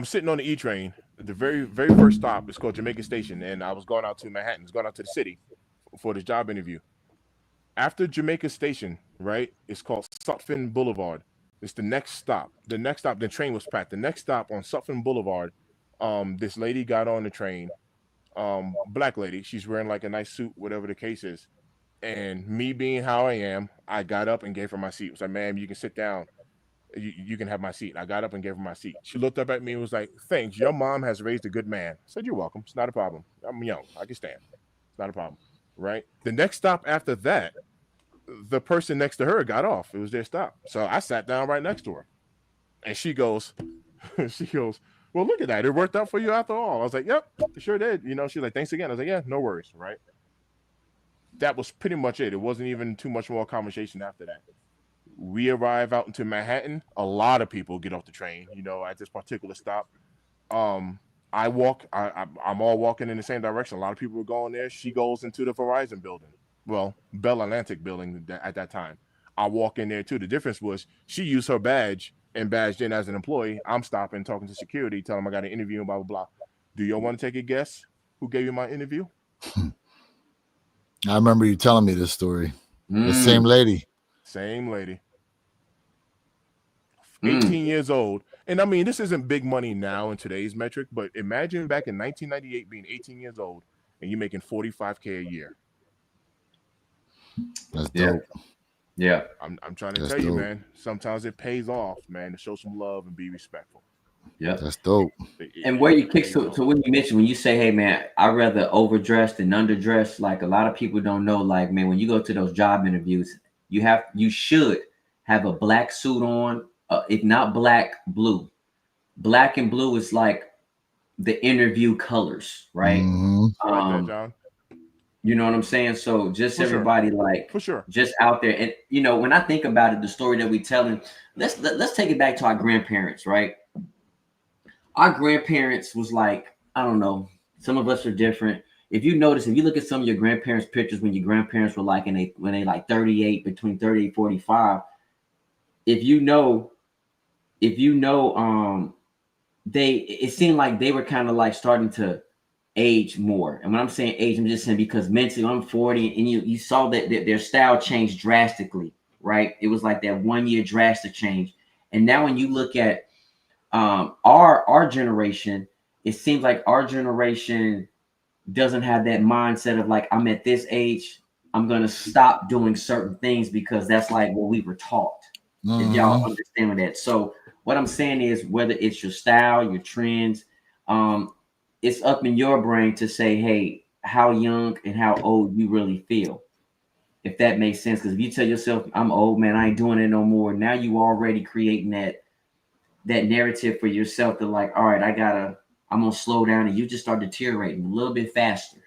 sitting on the E train. The very first stop is called Jamaica Station, and I was going out to Manhattan, going out to the city for this job interview. After Jamaica Station, right, it's called Sutphin Boulevard. It's the next stop. The train was packed. The next stop on Sutphin Boulevard, this lady got on the train, black lady. She's wearing like a nice suit, whatever the case is. And me being how I am, I got up and gave her my seat. I was like, ma'am, you can sit down. You can have my seat. I got up and gave her my seat. She looked up at me and was like, thanks. Your mom has raised a good man. I said, you're welcome. It's not a problem. I'm young. I can stand. It's not a problem. Right? The next stop after that, the person next to her got off. It was their stop. So I sat down right next to her. And she goes, well, look at that. It worked out for you after all. I was like, yep, it sure did. You know, she's like, thanks again. I was like, yeah, no worries. Right? That was pretty much it. It wasn't even too much more conversation after that. We arrive out into Manhattan. A lot of people get off the train, you know, at this particular stop. I walk. I'm all walking in the same direction. A lot of people were going there. She goes into the Verizon building. Well, Bell Atlantic building at that time. I walk in there too. The difference was she used her badge and badged in as an employee. I'm stopping, talking to security, telling them I got an interview and blah, blah, blah. Do y'all want to take a guess who gave you my interview? I remember you telling me this story. The same lady. Same lady. 18 years old. And I mean, this isn't big money now in today's metric, but imagine back in 1998 being 18 years old and you're making $45K a year. That's dope. Yeah. I'm trying to tell you, man, sometimes it pays off, man, to show some love and be respectful. Yeah. That's dope. And where you kick to when you mentioned, when you say, hey man, I'd rather overdress than underdress, like a lot of people don't know, like, man, when you go to those job interviews, you should have a black suit on, if not black, blue. Black and blue is like the interview colors, right? Right there, John. You know what I'm saying? So just For everybody sure. like For sure. just out there. And you know, when I think about it, the story that we telling, let's take it back to our grandparents, right? Our grandparents was like, I don't know, some of us are different. If you notice, if you look at some of your grandparents' pictures when your grandparents were like when they like 38, between 30 and 45, if you know, it seemed like they were kind of like starting to age more. And when I'm saying age, I'm just saying because mentally I'm 40 and you saw that their style changed drastically, right? It was like that 1 year drastic change. And now when you look at our generation, it seems like our generation doesn't have that mindset of like, I'm at this age, I'm going to stop doing certain things because that's like what we were taught. If y'all understand that. So what I'm saying is whether it's your style, your trends, it's up in your brain to say, hey, how young and how old you really feel. If that makes sense. Because if you tell yourself, I'm old, man, I ain't doing it no more. Now you already creating that narrative for yourself to like, all right, I'm going to slow down, and you just start deteriorating a little bit faster.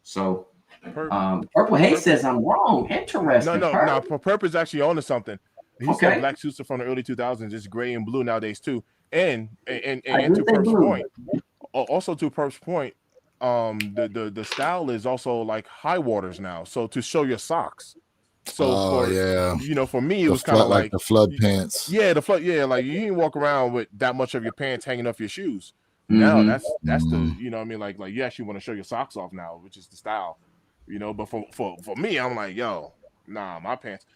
So Purple Haze says I'm wrong. Interesting. No. Purple's actually on to something. He said black suits are from the early 2000s. It's gray and blue nowadays too. And to Perp's point, also to Perp's point, the style is also like high waters now. So to show your socks. So for me it was kind of like the flood pants. Yeah, the flood. Yeah, like you didn't walk around with that much of your pants hanging off your shoes. Now that's the you know what I mean, like yes, you want to show your socks off now, which is the style. But for me, I'm like, yo, nah, my pants.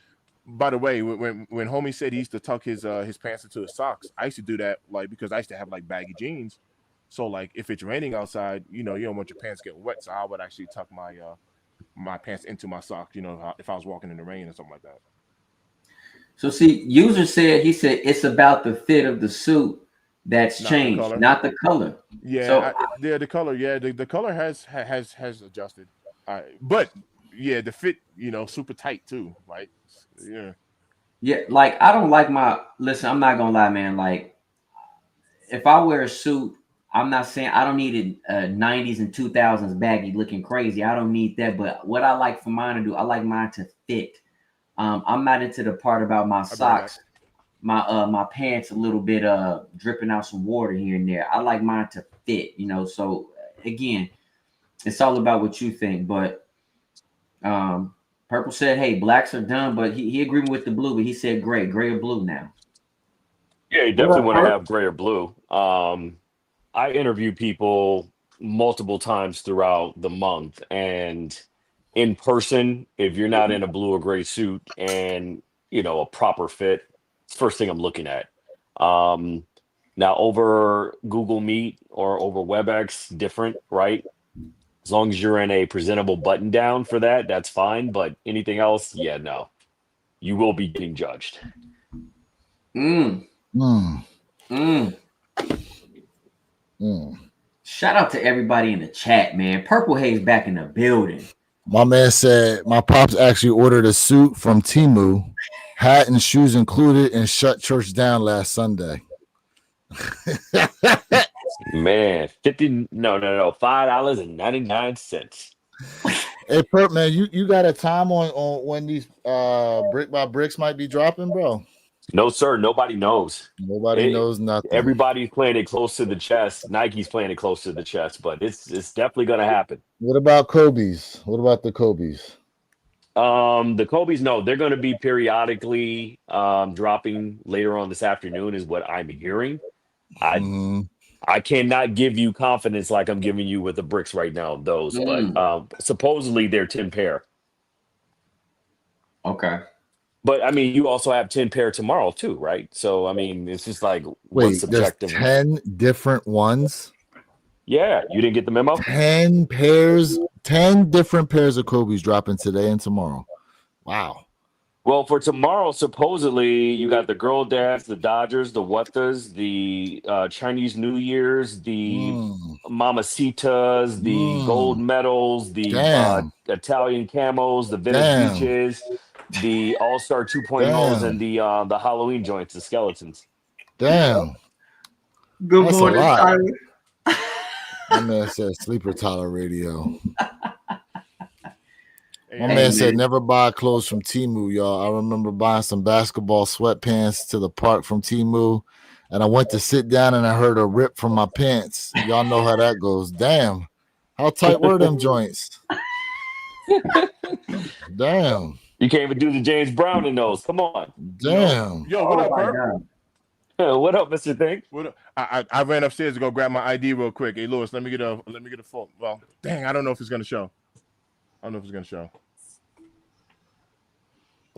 By the way, when homie said he used to tuck his pants into his socks, I used to do that like because I used to have like baggy jeans. So like if it's raining outside, you don't want your pants get wet. So I would actually tuck my pants into my socks, if I was walking in the rain or something like that. So see, user said it's about the fit of the suit that's changed, not the color. Yeah, so the color. Yeah, the color has adjusted. But yeah, the fit, super tight too, right? Yeah. Yeah, like I don't like listen, I'm not gonna lie, man. Like if I wear a suit, I'm not saying I don't need it 90s and 2000s baggy looking crazy. I don't need that. But what I like for mine to do, I like mine to fit. I'm not into the part about my socks, my pants a little bit dripping out some water here and there. I like mine to fit, So again, it's all about what you think. But Purple said, hey, blacks are done, but he agreed with the blue, but he said gray or blue now. Yeah, you definitely want to have gray or blue. I interview people multiple times throughout the month, and in person, if you're not in a blue or gray suit and a proper fit, it's the first thing I'm looking at. Now over Google Meet or over WebEx, different, right? As long as you're in a presentable button down for that, that's fine. But anything else, yeah, no. You will be getting judged. Shout out to everybody in the chat, man. Purple Haze back in the building. My man said my pops actually ordered a suit from Temu, hat and shoes included, and shut church down last Sunday. Man, $5.99. Hey, Perp, man, you got a time on when these brick by bricks might be dropping, bro? No, sir. Nobody knows. Nobody knows nothing. Everybody's playing it close to the chest. Nike's playing it close to the chest, but it's definitely going to happen. What about Kobe's? What about the Kobe's? The Kobe's, no, they're going to be periodically dropping later on this afternoon, is what I'm hearing. I cannot give you confidence like I'm giving you with the bricks right now, those, but supposedly they're 10 pair. Okay. But I mean, you also have 10 pair tomorrow too, right? So I mean, it's just like what's subjective. 10 different ones. Yeah, you didn't get the memo. 10 different pairs of Kobe's dropping today and tomorrow. Wow. Well, for tomorrow, supposedly you got the girl dance, the Dodgers, the Whatas, the Chinese New Year's, the Mamacitas, the gold medals, the Italian camos, the Venice beaches. the All-Star 2.0s and the Halloween joints, the skeletons. Damn. Good That's morning, a lot. Tyler. My man said Sleeper Tyler Radio. My Hey, man said never buy clothes from Temu, y'all. I remember buying some basketball sweatpants to the park from Temu, and I went to sit down and I heard a rip from my pants. Y'all know how that goes. Damn. How tight were them joints? Damn. You can't even do the James Brown in those. Come on. Damn. Yo, what up, my Herb? God. What up, Mr. Thing? What up? I ran upstairs to go grab my ID real quick. Hey, Lewis, let me get a phone. Well, dang, I don't know if it's gonna show.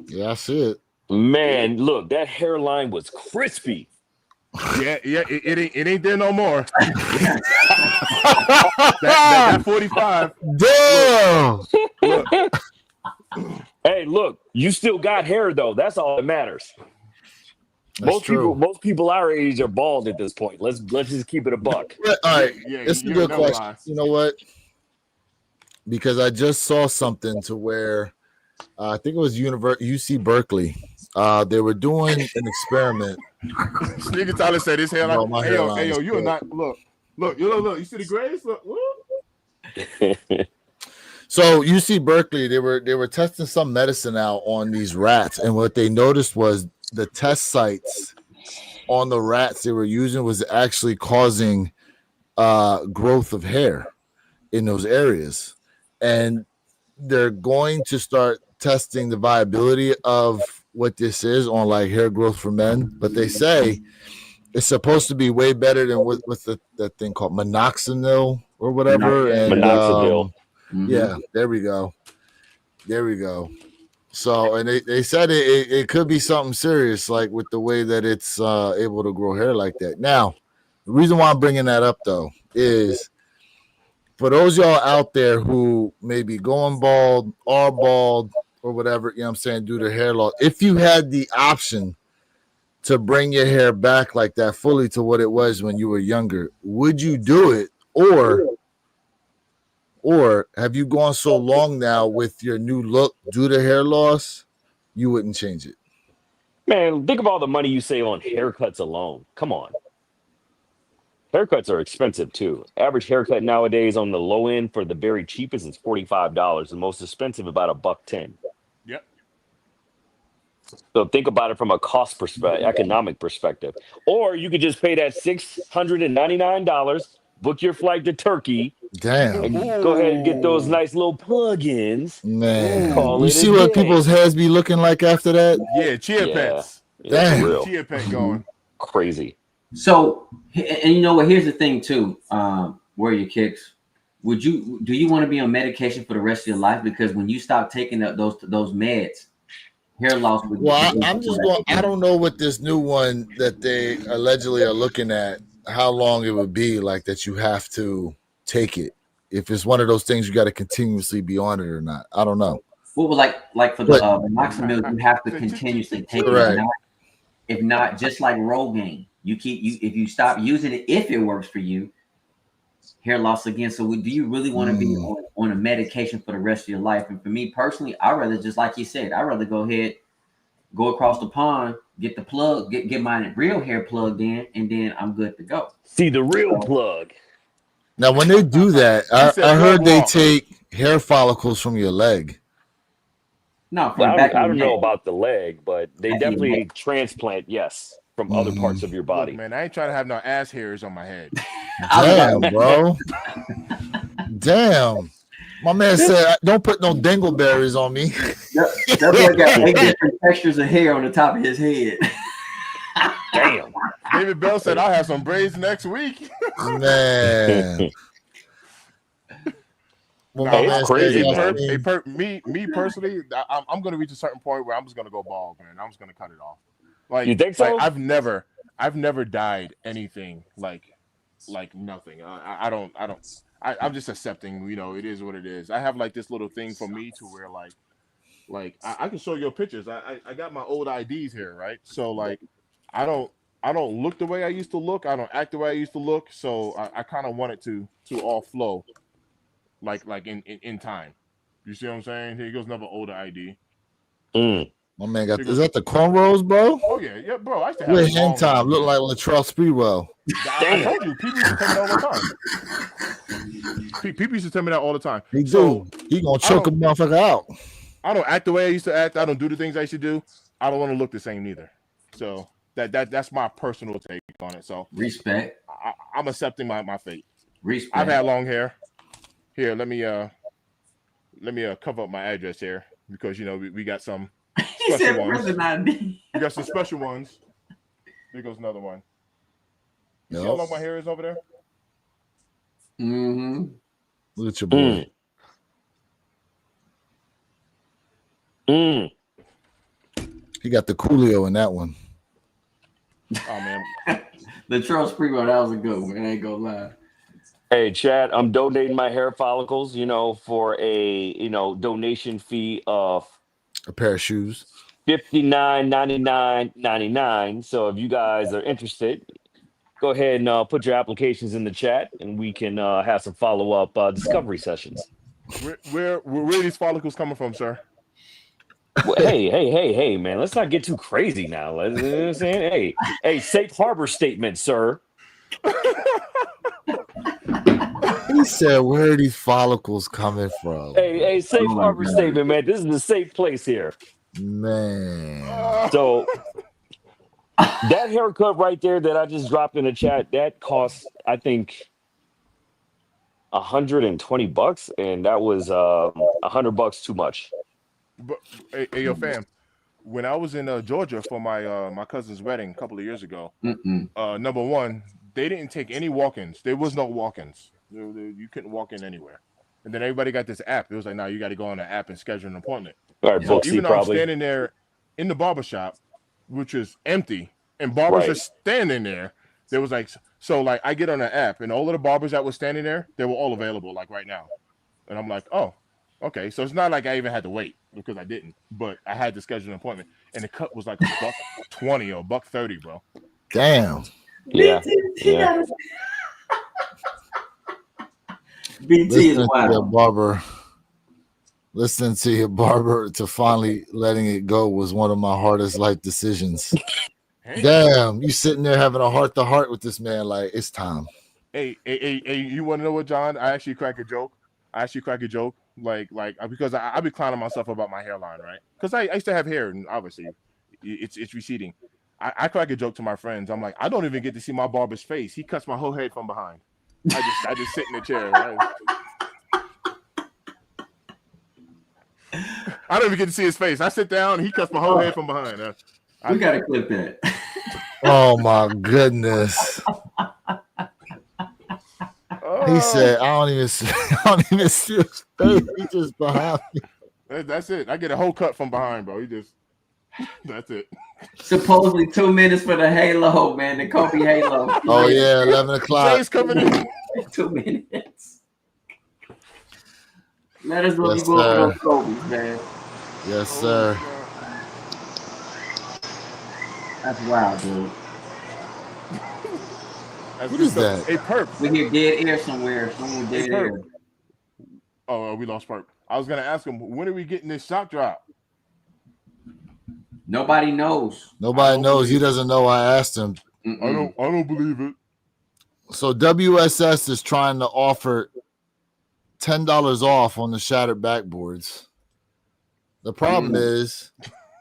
Yeah, I see it. Man, look, that hairline was crispy. Yeah, it ain't there no more. that 45. Damn. Look, Hey, look, you still got hair though. That's all that matters. That's true. Most people our age are bald at this point. Let's just keep it a buck. All right, yeah, it's a you good never question. lie. You know what? Because I just saw something to where I think it was UC Berkeley. They were doing an experiment. Nigga Tyler said his hairline. No, my Hey yo, hairline is you are good. not. Look. You see the grays? Look. So UC Berkeley, they were testing some medicine out on these rats, and what they noticed was the test sites on the rats they were using was actually causing growth of hair in those areas, and they're going to start testing the viability of what this is on like hair growth for men. But they say it's supposed to be way better than with that thing called minoxidil or whatever. And Minoxidil. yeah, there we go. So, and they said it could be something serious, like with the way that it's able to grow hair like that. Now, the reason why I'm bringing that up, though, is for those y'all out there who may be going bald, are bald, or whatever, you know what I'm saying, due to hair loss, if you had the option to bring your hair back like that fully to what it was when you were younger, would you do it? Or have you gone so long now with your new look due to hair loss, you wouldn't change it? Man, think of all the money you save on haircuts alone. Come on. Haircuts are expensive too. Average haircut nowadays on the low end for the very cheapest is $45. The most expensive about $110. Yep. So think about it from a cost perspective, economic perspective. Or you could just pay that $699, book your flight to Turkey, Damn. and go ahead and get those nice little plug-ins. Man, Call you it see a what day. people's heads be looking like after that? Yeah, chia pets. Yeah, Damn. for real. Chia pet going. Crazy. So, and you know what? Here's the thing too. Wear your kicks. Do you want to be on medication for the rest of your life? Because when you stop taking those meds, hair loss. Well, I'm just going. I don't know what this new one that they allegedly are looking at. How long it would be like that? You have to take it. If it's one of those things, you got to continuously be on it or not. I don't know. Well, like for the minoxidil, you have to continuously take it. If not, just like Rogaine, if you stop using it, if it works for you, hair loss again. So do you really want to be on a medication for the rest of your life? And for me personally, I'd rather, just like you said, I'd rather go across the pond, get the plug, get my real hair plugged in, and then I'm good to go. See the real plug. Now, when they do that, I heard they take hair follicles from your leg. No, I don't know about the leg, but they definitely transplant, yes, from other parts of your body. Look, man, I ain't trying to have no ass hairs on my head. Damn, bro. Damn. My man said, don't put no dingleberries on me. That boy got 8 different textures of hair on the top of his head. Damn. David Bell said I'll have some braids next week. Man. Well, hey, it's crazy, me personally, I'm going to reach a certain point where I'm just going to go bald, man. I'm just going to cut it off. Like, you think so? Like, I've never dyed anything like nothing. I'm just accepting, it is what it is. I have like this little thing for me to where like I can show you pictures. I got my old IDs here, right? So like I don't look the way I used to look. I don't act the way I used to look. So I kind of want it to all flow like in time. You see what I'm saying? Here goes another older ID. My man got. Is that the cornrows, bro? Oh yeah, bro. I used to have With hang time, hair. look like Latrell Sprewell. I told you, people used to tell me that all the time. People used to tell me that all the time. He gonna choke a motherfucker out. I don't act the way I used to act. I don't do the things I used to do. I don't want to look the same either. So that's my personal take on it. So respect. I'm accepting my fate. Respect. I've had long hair. Here, let me cover up my address here because we got some special ones. We got some special ones. There goes another one. You see how long my hair is over there? Mm-hmm. Look at your boy. He got the Coolio in that one. Oh man. The Charles Sprewell, that was a good one. I ain't gonna lie. Hey, Chad, I'm donating my hair follicles, for a donation fee of a pair of shoes. $59.99.99. So if you guys are interested, go ahead and put your applications in the chat, and we can have some follow-up discovery sessions. Where are these follicles coming from, sir? Well, hey, man! Let's not get too crazy now. You know what I'm saying? Hey, safe harbor statement, sir. He said, "Where are these follicles coming from?" Hey, safe harbor statement, man. This is a safe place here, man. So that haircut right there that I just dropped in the chat, that cost, I think, $120, and that was $100 too much. But hey, yo, fam, when I was in Georgia for my cousin's wedding a couple of years ago, number one, they didn't take any walk-ins. There was no walk-ins. You couldn't walk in anywhere. And then everybody got this app. It was like, now you got to go on the app and schedule an appointment. All right, so even though I'm standing there in the barbershop, which is empty, and barbers are standing there, there was like, I get on the app, and all of the barbers that were standing there, they were all available, like right now. And I'm like, oh, okay. So it's not like I even had to wait because I didn't, but I had to schedule an appointment, and the cut was like $120 or $130, bro. Damn. Yeah. BT is wild. Listening to your barber to finally letting it go was one of my hardest life decisions. Damn, you sitting there having a heart-to-heart with this man, like, it's time. Hey, you want to know what, John? I actually crack a joke. Like because I be clowning myself about my hairline, right? Because I used to have hair, and obviously it's receding. I crack a joke to my friends. I'm like, I don't even get to see my barber's face. He cuts my whole head from behind. I just sit in the chair. Right? I don't even get to see his face. I sit down, and he cuts my whole head from behind. We gotta clip that. Oh my goodness. He said, I don't even see his face. He just behind me. That's it. I get a whole cut from behind, bro. That's it. Supposedly 2 minutes for the halo, man. The Kobe halo. Oh yeah, 11 o'clock. Jay's coming in. 2 minutes. Let us know you go for those Kobe's, man. Yes, sir. That's wild, dude. What is that? Hey, Perp. We hear dead air somewhere. Someone dead air. Oh, we lost Perp. I was gonna ask him, when are we getting this shock drop? Nobody knows. Nobody knows. He doesn't know. I asked him. I don't believe it. So WSS is trying to offer $10 off on the shattered backboards. The problem is,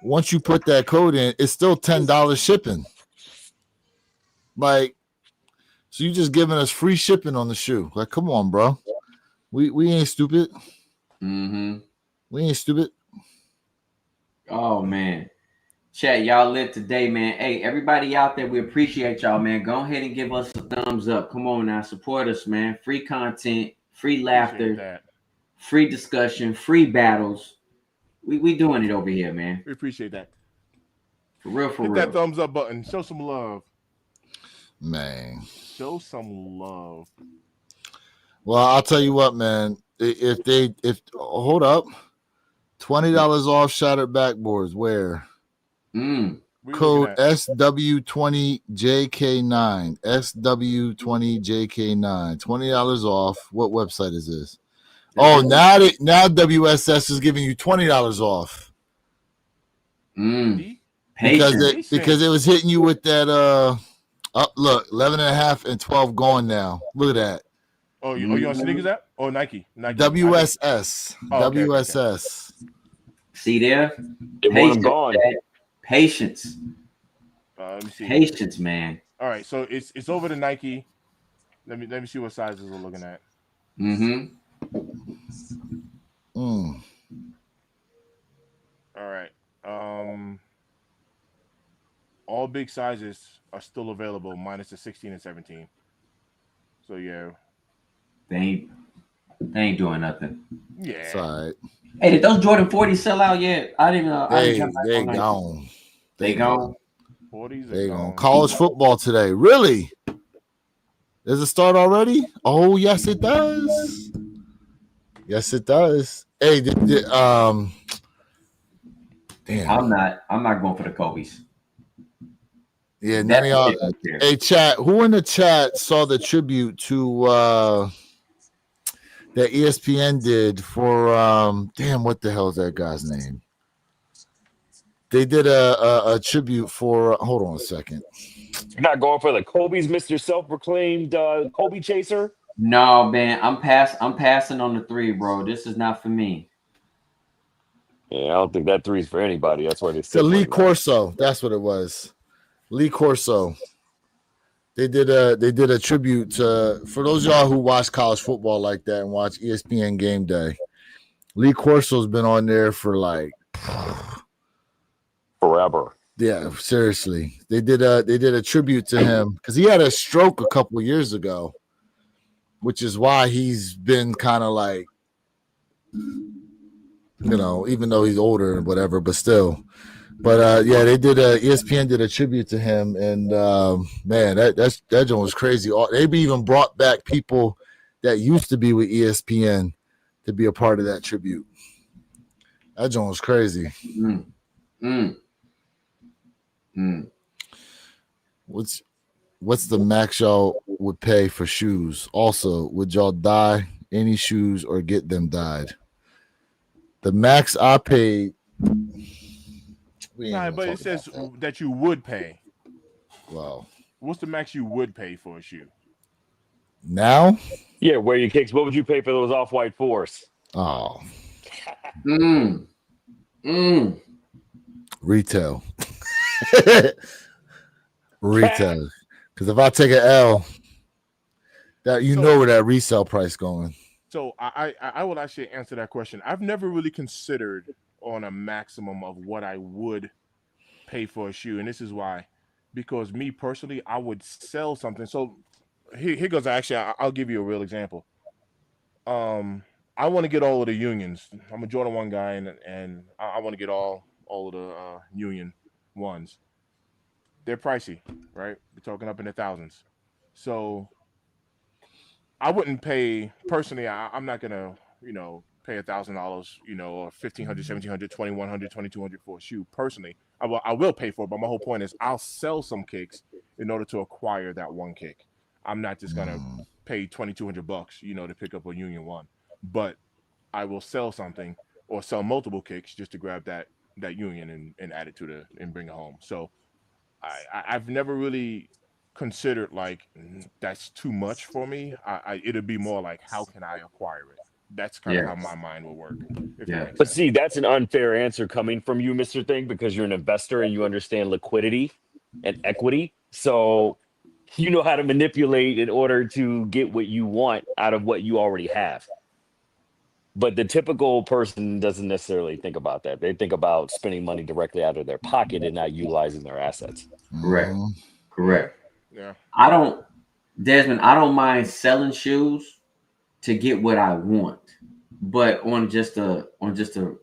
once you put that code in, it's still $10 shipping. Like, so you just giving us free shipping on the shoe. Like, come on, bro. We ain't stupid. Mm-hmm. We ain't stupid. Oh, man. Chat, y'all lit today, man. Hey, everybody out there, we appreciate y'all, man. Go ahead and give us a thumbs up. Come on now, support us, man. Free content, free laughter, free discussion, free battles. We doing it over here, man. We appreciate that. For real. Hit that thumbs up button. Show some love. Man. Show some love. Well, I'll tell you what, man. If hold up, $20 off shattered backboards. Where? Code SW20JK9. SW20JK9. $20 off. What website is this? Oh, now WSS is giving you $20 off. Because it was hitting you with that look, 11.5 and 12 going now. Look at that. Oh, you on sneakers app or Nike? WSS. WSS. Okay. See there? They want them gone. Patience. Let me see. Patience, man. All right, so it's over to Nike. Let me see what sizes we're looking at. All right. All big sizes are still available, minus the 16 and 17. So yeah, they ain't doing nothing. Yeah. It's all right. Hey, did those Jordan 40s sell out yet? I didn't know. They gone. They gone. 40s they gone. College football today. Really? Does it start already? Oh, yes, it does. Yes, it does. Hey, damn. I'm not going for the Kobe's. Yeah, none of y'all. Hey, chat. Who in the chat saw the tribute to that ESPN did for damn, what the hell is that guy's name? They did a tribute for. Hold on a second. You're not going for the Kobe's, Mr. Self-proclaimed Kobe chaser? No, man. I'm passing on the 3, bro. This is not for me. Yeah, I don't think that 3 is for anybody. That's why they said Lee Corso. That's what it was. Lee Corso. They did a tribute to, for those of y'all who watch college football like that and watch ESPN Game Day. Lee Corso's been on there for like forever. Yeah, seriously. They did a tribute to him because he had a stroke a couple of years ago, which is why he's been kind of like, even though he's older and whatever, but still. But yeah, ESPN did a tribute to him, and man, that joint was crazy. They even brought back people that used to be with ESPN to be a part of that tribute. That joint was crazy. What's the max y'all would pay for shoes? Also, would y'all dye any shoes or get them dyed? The max I paid. But it says that you would pay. Wow. What's the max you would pay for a shoe? Now? Yeah, wear your kicks. What would you pay for those off-white 4s? Oh. Retail. Retail. Because if I take an L, that know where that resale price going. So I will actually answer that question. I've never really considered on a maximum of what I would pay for a shoe, and this is why. Because me personally, I would sell something. So here goes. Actually, I'll give you a real example. I want to get all of the Unions. I'm a Jordan 1 guy, and I want to get all of the Union ones. They're pricey, right? We're talking up in the thousands. So I wouldn't pay personally. I'm not gonna, pay $1,000, or $1,500, $1,700, $2,100, $2,200 for a shoe. Personally, I will pay for it. But my whole point is, I'll sell some kicks in order to acquire that one kick. I'm not just gonna pay $2,200, to pick up a Union 1. But I will sell something or sell multiple kicks just to grab that Union and add it to and bring it home. So I've never really considered like that's too much for me. It'd be more like, how can I acquire it? That's kind of how my mind will work. But see, that's an unfair answer coming from you, Mr. Thing, because you're an investor and you understand liquidity and equity. So you know how to manipulate in order to get what you want out of what you already have. But the typical person doesn't necessarily think about that. They think about spending money directly out of their pocket and not utilizing their assets. Correct. Yeah. Desmond, I don't mind selling shoes to get what I want. But on just a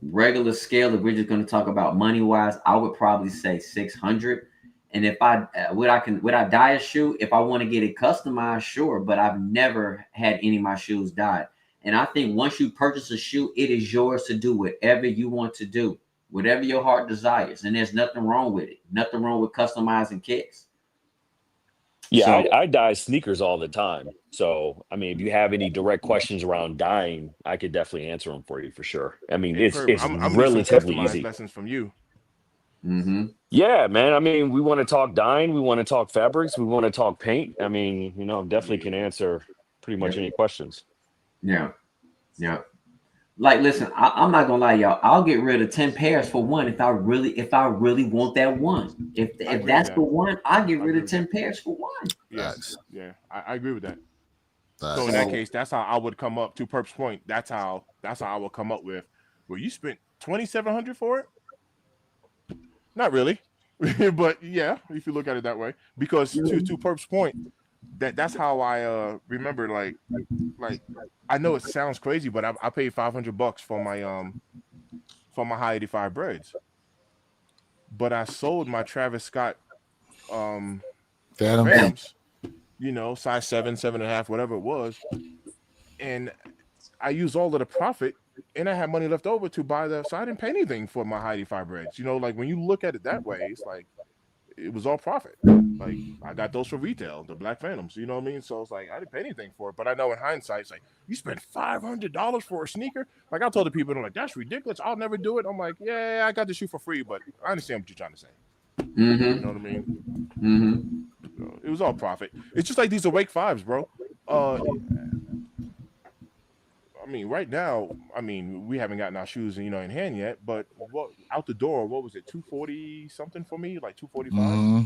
regular scale, if we're just going to talk about money wise, I would probably say $600. And if would I dye a shoe if I want to get it customized? Sure, but I've never had any of my shoes dyed. And I think once you purchase a shoe, it is yours to do whatever you want to do, whatever your heart desires. And there's nothing wrong with it. Nothing wrong with customizing kicks. Yeah, so, I dye sneakers all the time. So, I mean, if you have any direct questions around dyeing, I could definitely answer them for you for sure. I mean, it's I'm relatively easy. easy. Lessons from you. Yeah, man. I mean, we want to talk dyeing, we want to talk fabrics, we want to talk paint. I mean, definitely can answer pretty much any questions. Yeah. Like, listen, I'm not gonna lie, y'all. I'll get rid of 10 pairs for one if I really want that one. If that's the one, I'll get rid of 10 pairs for one. Yeah, I agree with that. Facts. So in that case, that's how I would come up to Perp's point. That's how I would come up with. Well, you spent $2,700 for it? Not really, but yeah, if you look at it that way, because to Perp's point, that's how I remember. Like I know it sounds crazy, but I paid $500 for my high 85 breads, but I sold my Travis Scott Phantoms, size 7, 7.5, whatever it was, and I used all of the profit, and I had money left over to buy so I didn't pay anything for my high 85 breads. Like when you look at it that way, it's like it was all profit. Like I got those for retail, the Black Phantoms. You know what I mean? So it's like I didn't pay anything for it, but I know in hindsight, it's like you spent $500 for a sneaker. Like I told the people, they're like, "That's ridiculous. I'll never do it." I'm like, "Yeah, I got the shoe for free, but I understand what you're trying to say." You know what I mean? It was all profit. It's just like these Awake 5s, bro. I mean, right now, we haven't gotten our shoes, in hand yet. But out the door, what was it, $240 something for me, like $245?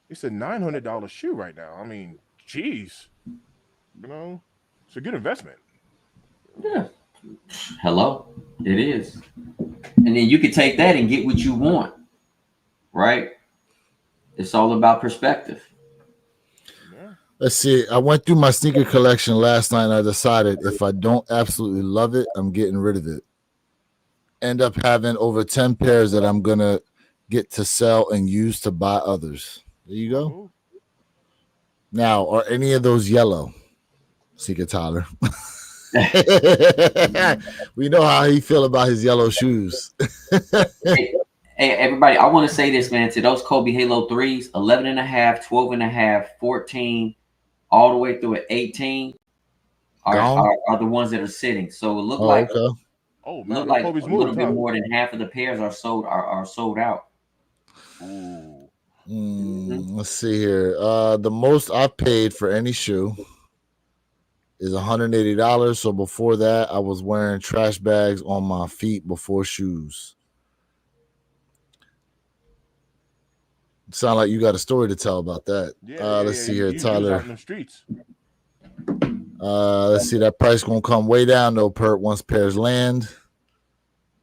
It's a $900 shoe right now. I mean, geez, it's a good investment. Yeah. Hello, it is, and then you can take that and get what you want, right? It's all about perspective. Let's see. I went through my sneaker collection last night and I decided if I don't absolutely love it, I'm getting rid of it. End up having over 10 pairs that I'm going to get to sell and use to buy others. There you go. Ooh. Now, are any of those yellow? Seeker Tyler. We know how he feel about his yellow shoes. Hey, everybody, I want to say this, man. To those Kobe Halo 3s, 11.5, 12.5, 14, all the way through at 18 are the ones that are sitting. So it look like a little bit more than half of the pairs are sold out. Let's see here. The most I paid for any shoe is $180. So before that, I was wearing trash bags on my feet before shoes. Sound like you got a story to tell about that. Let's see here, Tyler. Out in the streets. Let's see, that price gonna come way down though, Perp, once pairs land.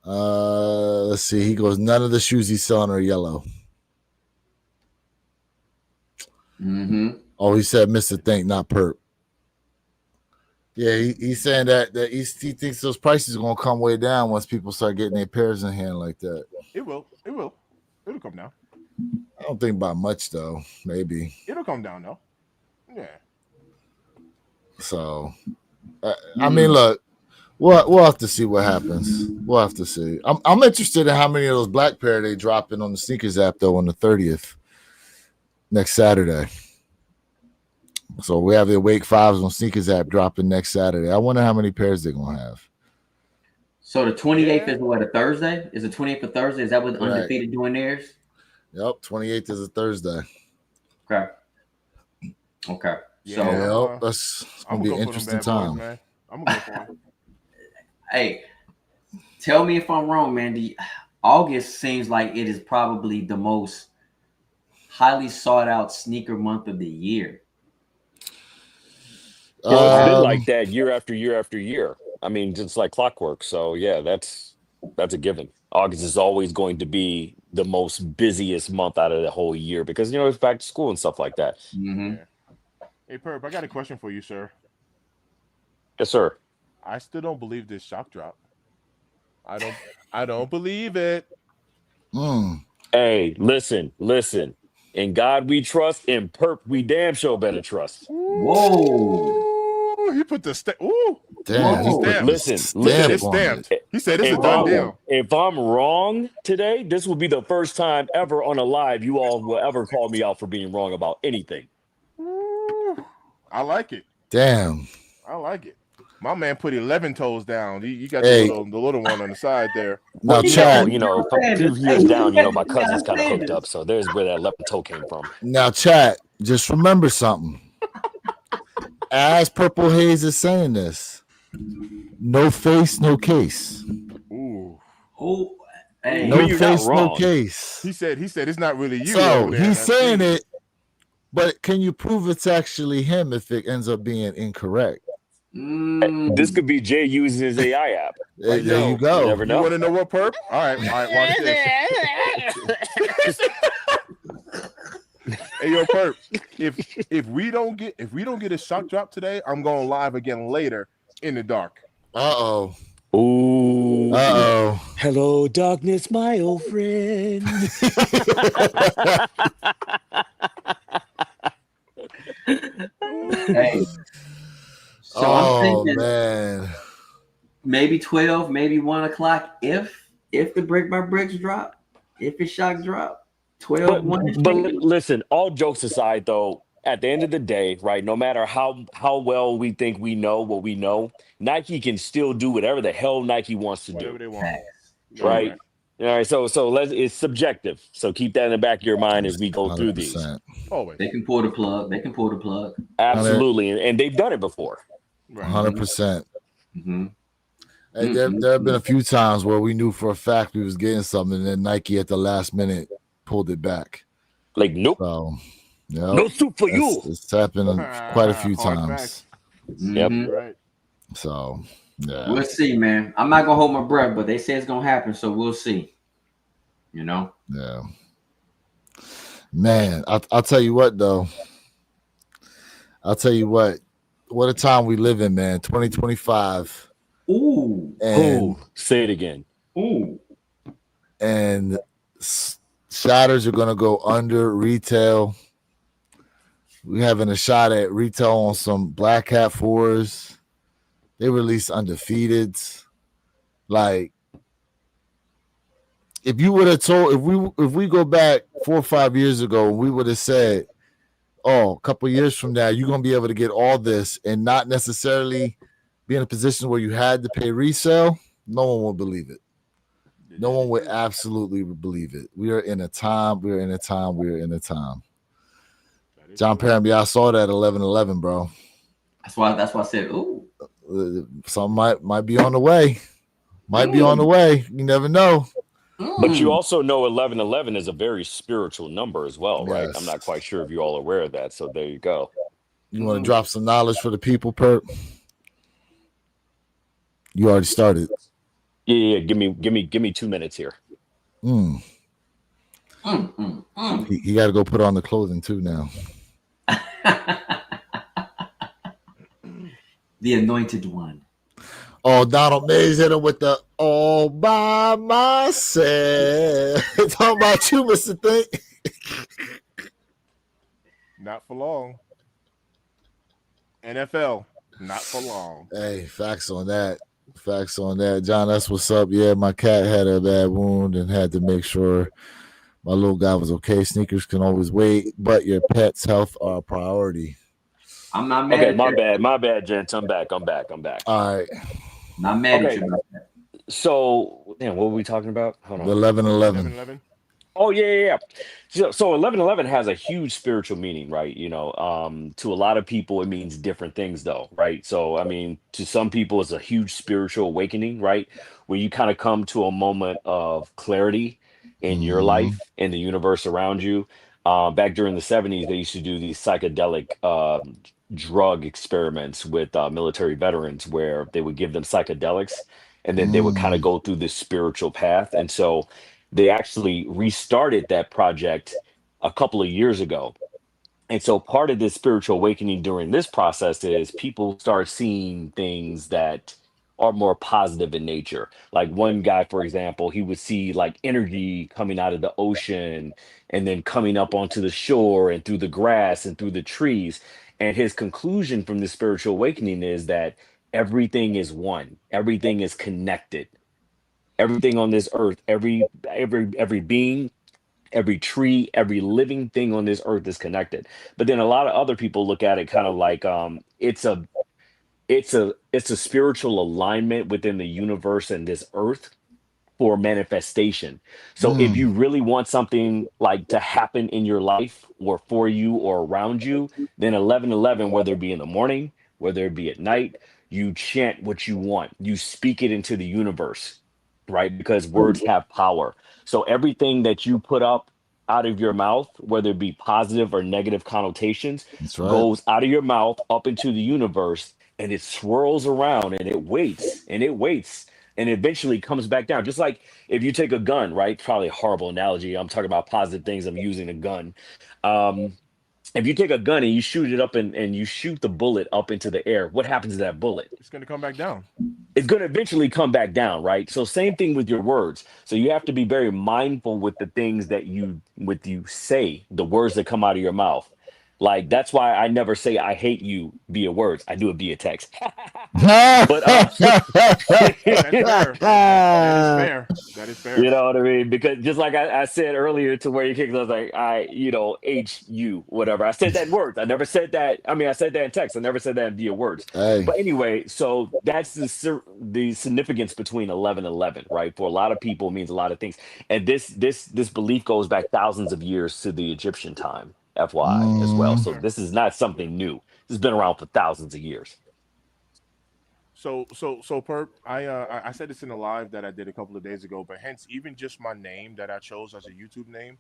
Let's see. He goes, none of the shoes he's selling are yellow. Oh, he said Mr. Think, not Perp. Yeah, he's saying that he thinks those prices are gonna come way down once people start getting their pairs in hand like that. It will. It'll come down. I don't think by much though. Maybe it'll come down though. Yeah. So, I mean, look, we'll have to see what happens. We'll have to see. I'm interested in how many of those black pair they dropping on the sneakers app though on the 30th next Saturday. So we have the Awake 5s on sneakers app dropping next Saturday. I wonder how many pairs they're gonna have. So the 28th is what, a Thursday? Is the 28th a Thursday? Is that what Undefeated doing theirs? Yep, 28th is a Thursday. Okay. So that's gonna be an interesting time. Boys, man. I'm gonna go for them. Hey, tell me if I'm wrong, man. August seems like it is probably the most highly sought out sneaker month of the year. Well, it's been like that year after year after year. I mean, it's like clockwork. So yeah, that's a given. August is always going to be the most busiest month out of the whole year because it's back to school and stuff like that. Yeah. Hey, Perp, I got a question for you, sir. Yes, sir. I still don't believe this shock drop. I don't believe it. Hey, listen. In God we trust, in Perp we damn sure better trust. Whoa. He put the stamp. Ooh. Damn. Listen. It's stamped. He said it's a done deal. If I'm wrong today, this will be the first time ever on a live you all will ever call me out for being wrong about anything. I like it. Damn. I like it. My man put 11 toes down. You got Hey. the little one on the side there. Now, Well, Chad. from a few years down, my cousin's kind of hooked up, so there's where that 11 toe came from. Now, Chad, just remember something. As Purple Haze is saying this, no face, no case. Ooh. Oh, hey. No you're not face, no wrong. case. He said it's not really you. So over there, he's saying screen. it, but can you prove it's actually him if it ends up being incorrect? This could be Jay using his AI app. There you go. You never know. You want to know what perp? All right, watch this. Hey, yo, perp. If we don't get a shock drop today, I'm going live again later in the dark. Uh-oh. Ooh. Uh-oh. Hello, darkness, my old friend. Hey. So I'm thinking man. maybe 12, maybe 1 o'clock if the brick by bricks drop, if it shock drop, 12, 1. But listen, all jokes aside, though, at the end of the day, right, no matter how well we think we know what we know, Nike can still do whatever the hell Nike wants to Whatever do. they want. Right? All right, so it's subjective. So keep that in the back of your mind as we go through these. Always. They can pull the plug. Absolutely, and they've done it before. 100%. Mm-hmm. Hey, there have been a few times where we knew for a fact we was getting something, and then Nike at the last minute pulled it back. Like, nope. So, no soup for you. It's happened quite a few times. Yep. Right. So, yeah. We'll see, man. I'm not gonna hold my breath, but they say it's gonna happen, so we'll see. Yeah. Man, I'll tell you what, though. What a time we live in, man. 2025. Ooh. And say it again. Ooh. And shatters are going to go under retail. We're having a shot at retail on some Black Hat 4s. They released undefeateds. Like, if you would have told, if we go back 4 or 5 years ago, we would have said, oh, a couple of years from now, you're going to be able to get all this and not necessarily be in a position where you had to pay resale, no one will believe it. No one would absolutely believe it. We are in a time. John Paramby, I saw that 11/11, bro. That's why I said, ooh. Something might be on the way. Be on the way. You never know. But you also know 11/11 is a very spiritual number as well, right? Yes. I'm not quite sure if you're all aware of that. So there you go. You want to drop some knowledge for the people, Perp? You already started. Yeah. Give me 2 minutes here. He got to go put on the clothing too now. The anointed one. Oh, Donald Mays hit him with the all by myself. Talking about you, Mr. Think. Not for long. NFL, not for long. Hey, facts on that. John, that's what's up. Yeah, my cat had a bad wound and had to make sure my little guy was okay. Sneakers can always wait, but your pet's health are a priority. I'm not mad. Okay, my bad, gents. I'm back. All right. Not mad at you. So, what were we talking about? Hold on. 11/11. Oh, yeah. So 11/11 has a huge spiritual meaning, right? To a lot of people, it means different things, though, right? So, I mean, to some people, it's a huge spiritual awakening, right? Where you kind of come to a moment of clarity in your life and the universe around you. Back during the 70s, they used to do these psychedelic drug experiments with military veterans where they would give them psychedelics and then they would kind of go through this spiritual path. And so they actually restarted that project a couple of years ago. And so part of this spiritual awakening during this process is people start seeing things that are more positive in nature. Like one guy, for example, he would see like energy coming out of the ocean and then coming up onto the shore and through the grass and through the trees. And his conclusion from the spiritual awakening is that everything is one, everything is connected. Everything on this earth, every being, every tree, every living thing on this earth is connected. But then a lot of other people look at it kind of like it's it's a spiritual alignment within the universe and this earth for manifestation. So if you really want something like to happen in your life or for you or around you, then 11:11, whether it be in the morning, whether it be at night, you chant what you want. You speak it into the universe, right? Because words have power. So everything that you put up out of your mouth, whether it be positive or negative connotations, That's right. goes out of your mouth up into the universe and it swirls around and it waits and it waits and eventually comes back down. Just like if you take a gun, right? Probably a horrible analogy. I'm talking about positive things. I'm using a gun. If you take a gun and you shoot it up and you shoot the bullet up into the air, what happens to that bullet? It's going to come back down. It's going to eventually come back down, right? So same thing with your words. So you have to be very mindful with the things that you say, the words that come out of your mouth. Like that's why I never say I hate you via words. I do it via text. But That's fair. That is fair. That is fair. you know what I mean? Because just like I said earlier to where you kicked, I was like, HU, whatever. I said that in words. I never said that. I mean, I said that in text. I never said that via words. Hey. But anyway, so that's the significance between 11:11, right? For a lot of people, it means a lot of things. And this belief goes back thousands of years to the Egyptian time, FYI, as well. So this is not something new. This has been around for thousands of years. So Perp, I said this in a live that I did a couple of days ago, but hence even just my name that I chose as a YouTube name,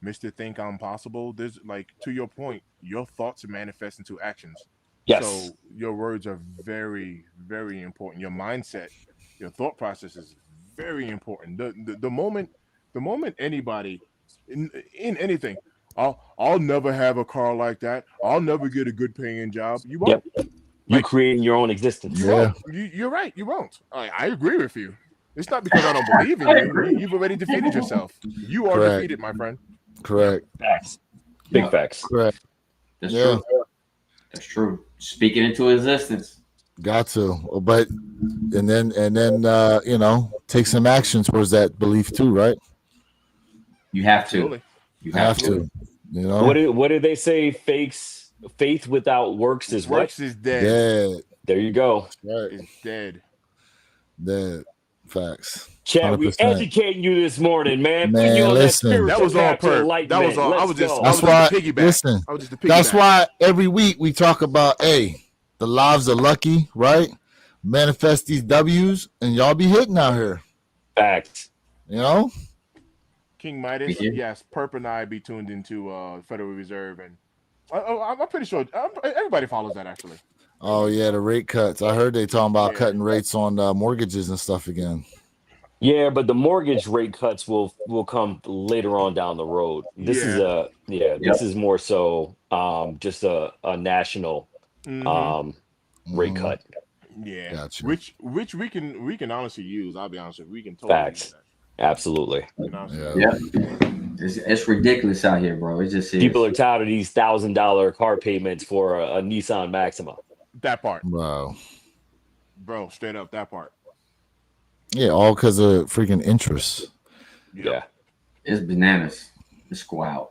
Mr. Think I'm Possible. There's like to your point, your thoughts manifest into actions. Yes. So your words are very, very important. Your mindset, your thought process is very important. The moment anybody in anything, I'll never have a car like that. I'll never get a good paying job. You won't. Yep. You're creating your own existence. Yeah. You're right. You won't. I agree with you. It's not because I don't believe in you. You've already defeated yourself. You are Correct. defeated, my friend. Correct. Facts. Big facts. Correct. That's true. That's true. Speaking into existence. Got to. But and then take some action towards that belief too, right? You have to. Absolutely. You have to. You know. What did they say? Faith without works is Works what? is dead. Dead. There you go. Right. It's dead. Dead. Facts. Chat, we 100%. educating you this morning, man. Man, Putting you on listen. That was all Perp. That was all. I was just the piggyback. Listen. I was just the piggyback. That's why every week we talk about, the lives are lucky, right? Manifest these W's, and y'all be hitting out here. Facts. You know? King Midas, yes, Perp and I be tuned into Federal Reserve, and I'm pretty sure everybody follows that actually. Oh yeah, the rate cuts. I heard they talking about cutting rates on mortgages and stuff again. Yeah, but the mortgage rate cuts will come later on down the road. This is this is more so just a national rate cut. Yeah, gotcha. Which we can honestly use. I'll be honest with you, we can totally Facts. use that. Absolutely. Yeah. It's ridiculous out here, bro. It's just people are tired of these $1,000 car payments for a Nissan Maxima. That part, Wow. bro, straight up that part. Yeah, all because of freaking interest. Yeah. It's bananas. It's wild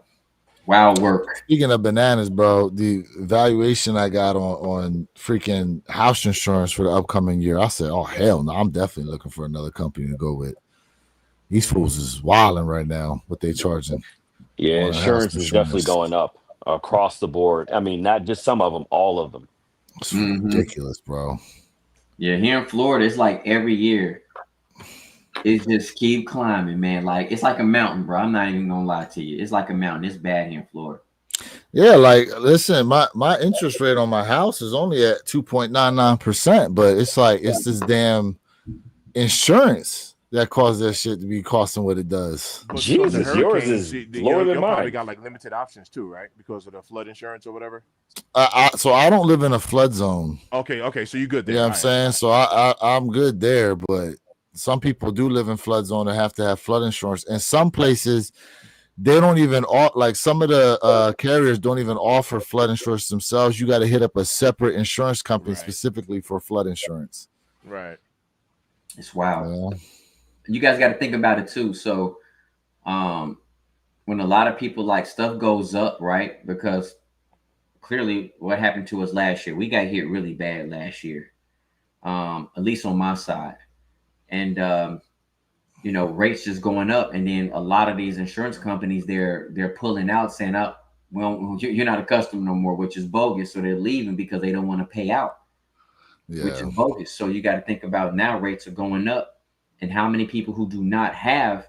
work. Speaking of bananas, bro, the valuation I got on freaking house insurance for the upcoming year, I said, oh hell no, I'm definitely looking for another company to go with. These fools is wilding right now, what they charging. Yeah, insurance is definitely going up across the board. I mean, not just some of them, all of them. It's ridiculous, bro. Yeah, here in Florida, it's like every year, it just keep climbing, man. Like it's like a mountain, bro. I'm not even gonna lie to you. It's like a mountain. It's bad here in Florida. Yeah, like listen, my interest rate on my house is only at 2.99%, but it's like it's this damn insurance that caused that shit to be costing what it does. But Jesus, yours is lower than mine. Probably got like limited options too, right? Because of the flood insurance or whatever. So I don't live in a flood zone. Okay, so you good there? You know what I'm saying? So I'm good there, but some people do live in flood zone and have to have flood insurance. And some places they don't even like some of the carriers don't even offer flood insurance themselves. You got to hit up a separate insurance company specifically for flood insurance. Right. It's wild. Yeah. You guys got to think about it too. So, when a lot of people like stuff goes up, right? Because clearly, what happened to us last year, we got hit really bad last year. at least on my side. And rates just going up, and then a lot of these insurance companies they're pulling out, saying, "Oh, well, you're not a customer no more," which is bogus. So they're leaving because they don't want to pay out, which is bogus. So you got to think about now rates are going up, and how many people who do not have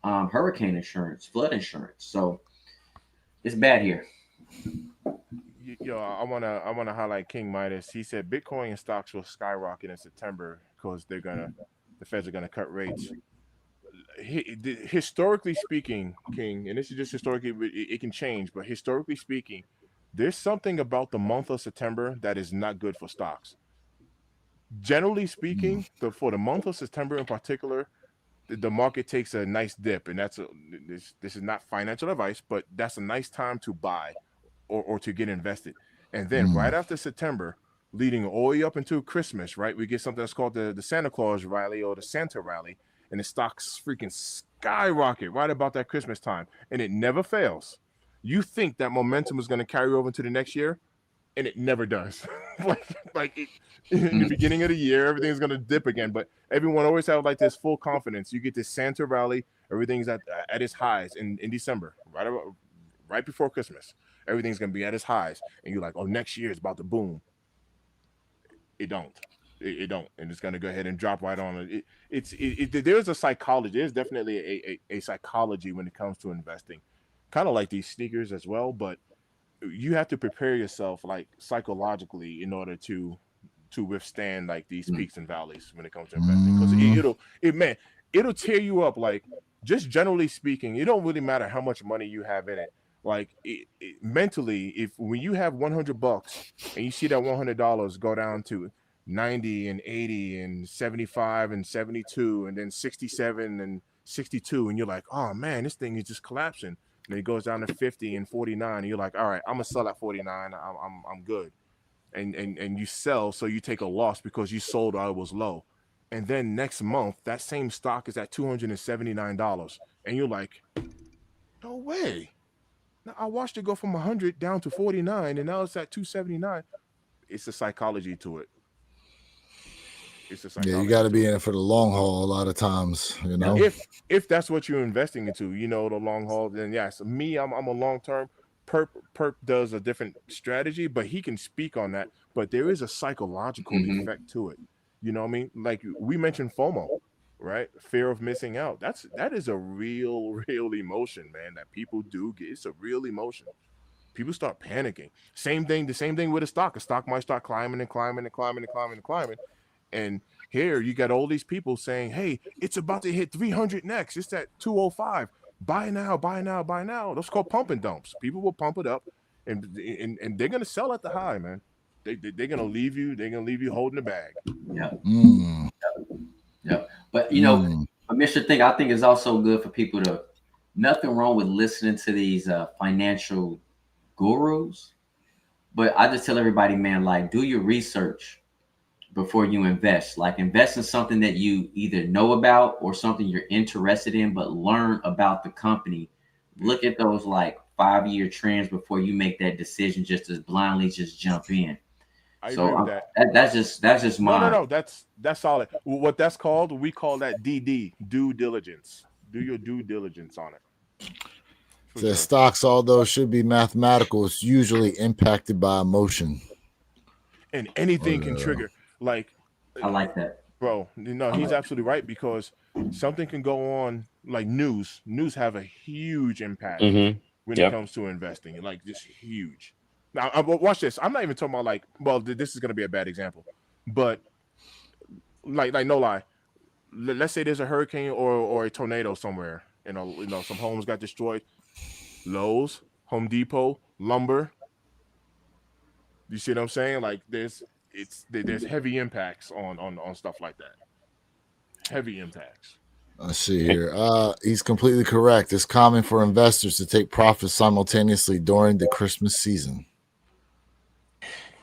hurricane insurance, flood insurance. So it's bad here. Yo, I wanna highlight King Midas. He said Bitcoin and stocks will skyrocket in September because the Feds are gonna cut rates. Historically speaking, King, and this is just historically, it can change, but historically speaking, there's something about the month of September that is not good for stocks. Generally speaking, for the month of September in particular, the market takes a nice dip, and this is not financial advice, but that's a nice time to buy or to get invested. And then right after September, leading all the way up until Christmas, right, we get something that's called the Santa Claus rally or the Santa rally, and the stocks freaking skyrocket right about that Christmas time, and it never fails. You think that momentum is going to carry over into the next year, and it never does. In the beginning of the year, everything's going to dip again, but everyone always have like this full confidence. You get this Santa rally, everything's at its highs in December, right before Christmas. Everything's going to be at its highs, and you're like, oh, next year is about to boom. It don't. It don't, and it's going to go ahead and drop right on it. There's a psychology. There's definitely a psychology when it comes to investing, kind of like these sneakers as well. But you have to prepare yourself like psychologically in order to withstand like these peaks and valleys when it comes to investing, because it'll tear you up. Like, just generally speaking, it don't really matter how much money you have in it. Like mentally, when you have $100 and you see that $100 go down to 90 and 80 and 75 and 72 and then 67 and 62, and you're like, oh man, this thing is just collapsing. And it goes down to 50 and 49, and you're like, all right, I'm gonna sell at 49. I'm good. And you sell, so you take a loss because you sold while it was low. And then next month, that same stock is at $279, and you're like, no way. Now, I watched it go from 100 down to 49, and now it's at 279. It's a psychology to it. Yeah, you got to be in it for the long haul a lot of times, If that's what you're investing into, the long haul, then yes. Me, I'm a long term. Perp does a different strategy, but he can speak on that. But there is a psychological effect to it. You know what I mean? Like we mentioned FOMO, right? Fear of missing out. That is a real emotion, man, that people do get. It's a real emotion. People start panicking. The same thing with a stock. A stock might start climbing and climbing and climbing and climbing and climbing. And here you got all these people saying, hey, it's about to hit 300 next. It's at 205. Buy now, buy now, buy now. Those called pump and dumps. People will pump it up, and they're going to sell at the high, man. They're going to leave you. They're going to leave you holding the bag. Yeah. Yeah. But, Mr. Thing, I think it's also good for people to, nothing wrong with listening to these financial gurus. But I just tell everybody, man, like, do your research before you invest. Like, invest in something that you either know about or something you're interested in, but learn about the company. Look at those like 5-year trends before you make that decision just to blindly just jump in. I agree with that. That's just mine. No, that's solid. What that's called, we call that DD, due diligence. Do your due diligence on it. The stocks, although should be mathematical, it's usually impacted by emotion. And anything can trigger. Like, I like that, bro. He's absolutely right, because something can go on, like news. News have a huge impact when it comes to investing. Like, just huge. Now, watch this. I'm not even talking about like. Well, this is going to be a bad example, but like no lie. Let's say there's a hurricane or a tornado somewhere. Some homes got destroyed. Lowe's, Home Depot, lumber. You see what I'm saying? Like, there's heavy impacts on stuff like that. Heavy impacts. Let's see here. He's completely correct. It's common for investors to take profits simultaneously during the Christmas season.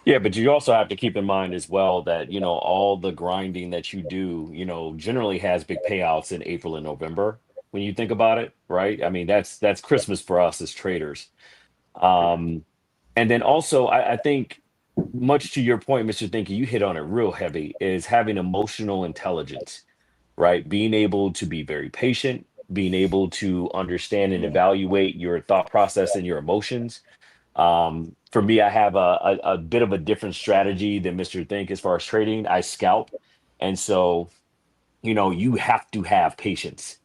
Yeah, but you also have to keep in mind as well that, all the grinding that you do, generally has big payouts in April and November when you think about it, right? I mean, that's Christmas for us as traders. And then also, I think much to your point, Mr. Thinker, you hit on it real heavy, is having emotional intelligence, right? Being able to be very patient, being able to understand and evaluate your thought process and your emotions. For me, I have a bit of a different strategy than Mr. Think as far as trading. I scalp. And so, you have to have patience.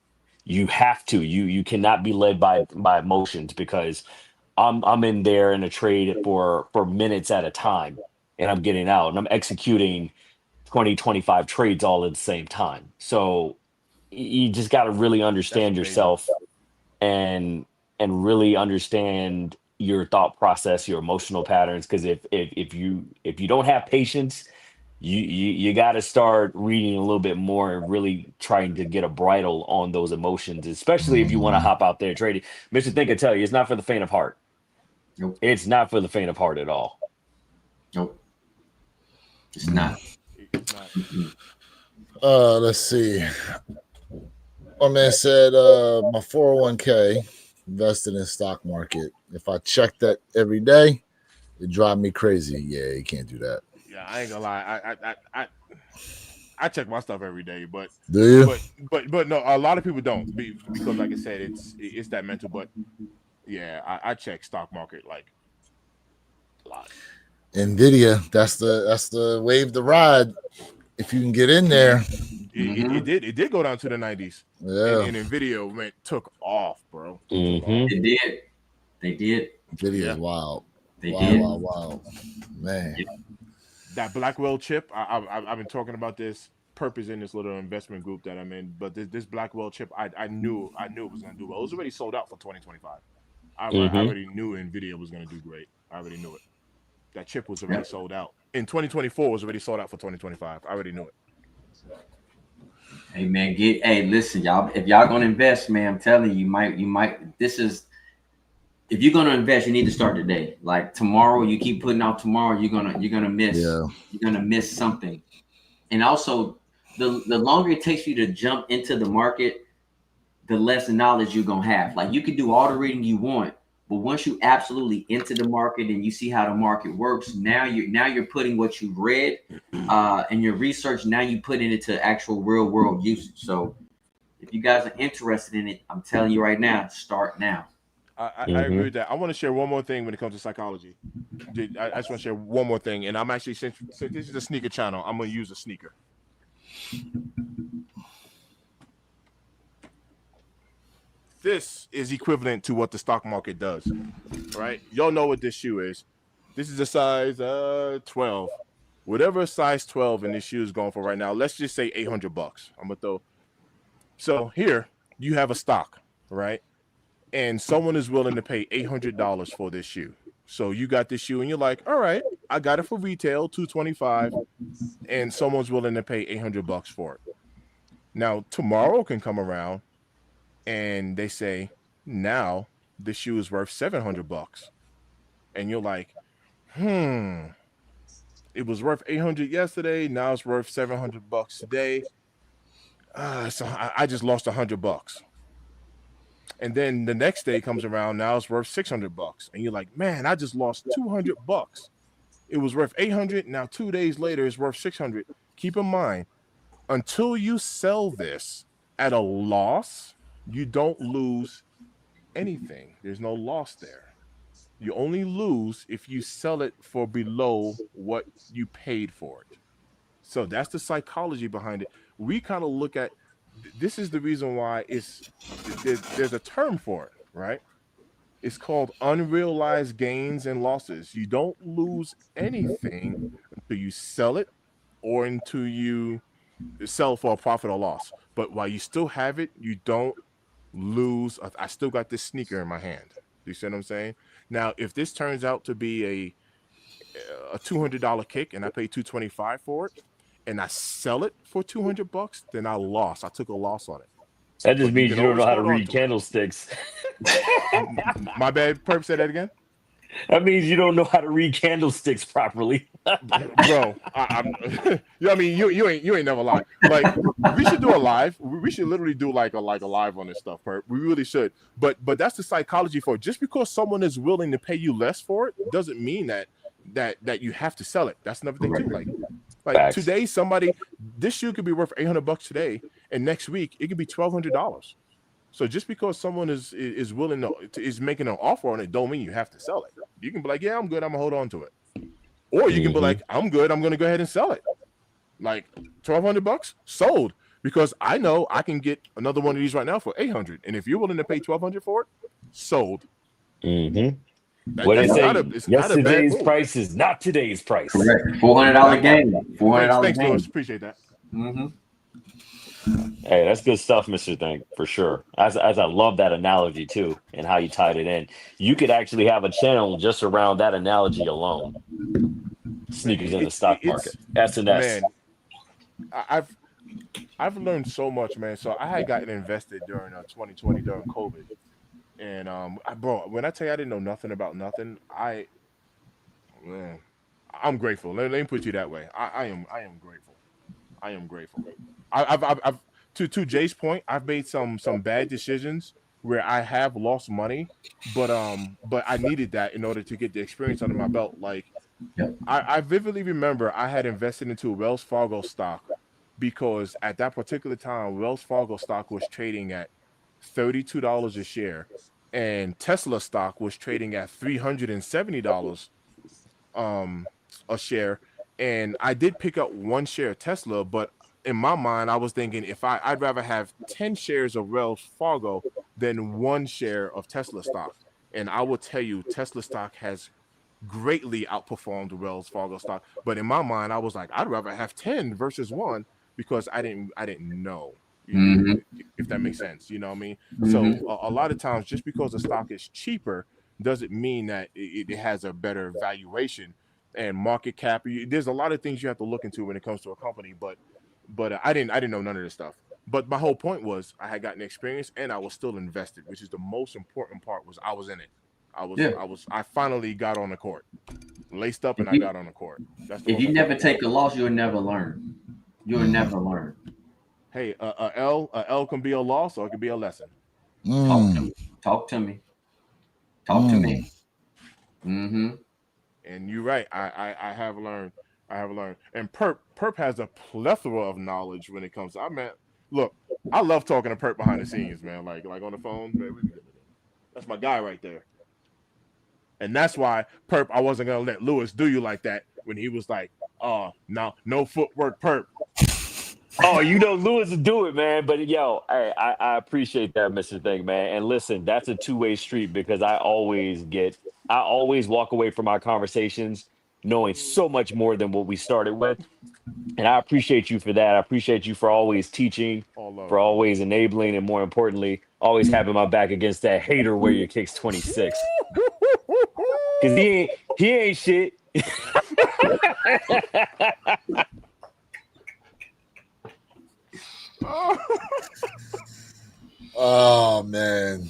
You have to. You cannot be led by emotions, because I'm in there in a trade for minutes at a time, and I'm getting out and I'm executing 20, 25 trades all at the same time. So you just got to really That's understand amazing. yourself and really understand your thought process, your emotional patterns. Because if you don't have patience, you got to start reading a little bit more and really trying to get a bridle on those emotions, especially if you want to hop out there trading. Mr. Think can tell you, it's not for the faint of heart. Nope. It's not for the faint of heart at all. Nope. It's not. It's not. Let's see. My man said my 401k invested in stock market. If I check that every day, it drive me crazy. Yeah, you can't do that. Yeah, I ain't gonna lie. I check my stuff every day, but Do you? but no, a lot of people don't because, like I said, it's that mental. But yeah, I check stock market like a lot. Nvidia, that's the wave to ride. If you can get in there, It did go down to the 90s. yeah. And Nvidia took off, bro. Mhm. They did. Nvidia Yeah. is wild. They did. Wild. Man. Yeah. That Blackwell chip, I've been talking about this purpose in this little investment group that I'm in. But this Blackwell chip, I knew it was gonna do well. It was already sold out for 2025. I already knew Nvidia was gonna do great. I already knew it. That chip was already sold out. In 2024 was already sold out for 2025. I already knew it. Hey man, listen, y'all. If y'all gonna invest, man, I'm telling you, you might. This is, if you're gonna invest, you need to start today. Like tomorrow, you keep putting out tomorrow, you're gonna miss. Yeah. You're gonna miss something. And also, the longer it takes you to jump into the market, the less knowledge you're gonna have. Like you can do all the reading you want, but once you absolutely into the market and you see how the market works, now you're putting what you've read and your research, now you put it into actual real world usage. So if you guys are interested in it, I'm telling you right now, start now. I agree with that. I want to share one more thing when it comes to psychology. I just want to share one more thing, and I'm actually, since this is a sneaker channel, I'm gonna use a sneaker. This is equivalent to what the stock market does, right? Y'all know what this shoe is. This is a size 12. Whatever size 12 in this shoe is going for right now, let's just say $800. I'm gonna throw. So here you have a stock, right? And someone is willing to pay $800 for this shoe. So you got this shoe and you're like, all right, I got it for retail, $225, and someone's willing to pay $800 for it. Now tomorrow can come around and they say, now the shoe is worth $700. And you're like, it was worth 800 yesterday, now it's worth $700 today. So I just lost $100. And then the next day comes around, now it's worth $600. And you're like, man, I just lost $200. It was worth 800. Now 2 days later, it's worth 600. Keep in mind, until you sell this at a loss, you don't lose anything. There's no loss there. You only lose if you sell it for below what you paid for it. So that's the psychology behind it. We kind of look at, this is the reason why there's a term for it, right? It's called unrealized gains and losses. You don't lose anything until you sell it or until you sell for a profit or loss. But while you still have it, you don't lose. I still got this sneaker in my hand. Do you see what I'm saying? Now, if this turns out to be a $200 kick and I pay $225 for it, and I sell it for $200, then I lost. I took a loss on it. That just But means you don't know how to hold on read to it. candlesticks. My bad. Perp, say that again. That means you don't know how to read candlesticks properly. Bro, I mean, you ain't never lied. Like, we should do a live. We should literally do like a live on this stuff, Perp. We really should. But that's the psychology for it. Just because someone is willing to pay you less for it doesn't mean that that you have to sell it. That's another thing too. Like Facts. today, this shoe could be worth $800 today, and next week it could be $1,200. So just because someone is willing to is making an offer on it, don't mean you have to sell it. You can be like, yeah, I'm good, I'm gonna hold on to it, or you can be like, I'm good, I'm gonna go ahead and sell it. Like $1,200 sold, because I know I can get another one of these right now for $800, and if you're willing to pay $1,200 for it, sold. What they say, yesterday's price is not today's price. Correct. $400 game. $400 Thanks, game. Lewis. Appreciate that. Hey, that's good stuff, Mr. Thing, for sure. As I love that analogy too, and how you tied it in. You could actually have a channel just around that analogy alone. Sneakers in the stock market. S&S. Man, I've learned so much, man. So I had gotten invested during 2020 during COVID. And bro, when I tell you I didn't know nothing about nothing, I'm grateful. Let me put you that way. I am grateful. I am grateful. I've to Jay's point, I've made some bad decisions where I have lost money, but I needed that in order to get the experience under my belt. Like, I vividly remember I had invested into a Wells Fargo stock because at that particular time, Wells Fargo stock was trading at $32 a share, and Tesla stock was trading at $370 a share. And I did pick up one share of Tesla, but in my mind, I was thinking I'd rather have 10 shares of Wells Fargo than one share of Tesla stock. And I will tell you, Tesla stock has greatly outperformed the Wells Fargo stock. But in my mind, I was like, I'd rather have 10 versus one, because I didn't know. If that makes sense, you know what I mean? So a lot of times, just because the stock is cheaper doesn't mean that it has a better valuation and market cap. There's a lot of things you have to look into when it comes to a company, but I didn't know none of this stuff. But my whole point was I had gotten experience and I was still invested, which is the most important part. Was I was in it. I finally got on the court, laced up, and I got on the court. If you never take a loss, you'll never learn. You'll never learn. Hey, a L can be a loss or it can be a lesson. Talk to me. And you're right. I have learned. And Perp has a plethora of knowledge when it comes to. Look, I love talking to Perp behind the scenes, man. Like on the phone, man. That's my guy right there. And that's why Perp, I wasn't gonna let Lewis do you like that when he was like, no footwork, Perp. Oh, Lewis will do it, man. But yo, I appreciate that, Mr. Thing, man. And listen, that's a two-way street, because I always walk away from our conversations knowing so much more than what we started with. And I appreciate you for that. I appreciate you for always teaching, for always enabling, and more importantly, always having my back against that hater where your kicks 26. Because he ain't shit. Oh man.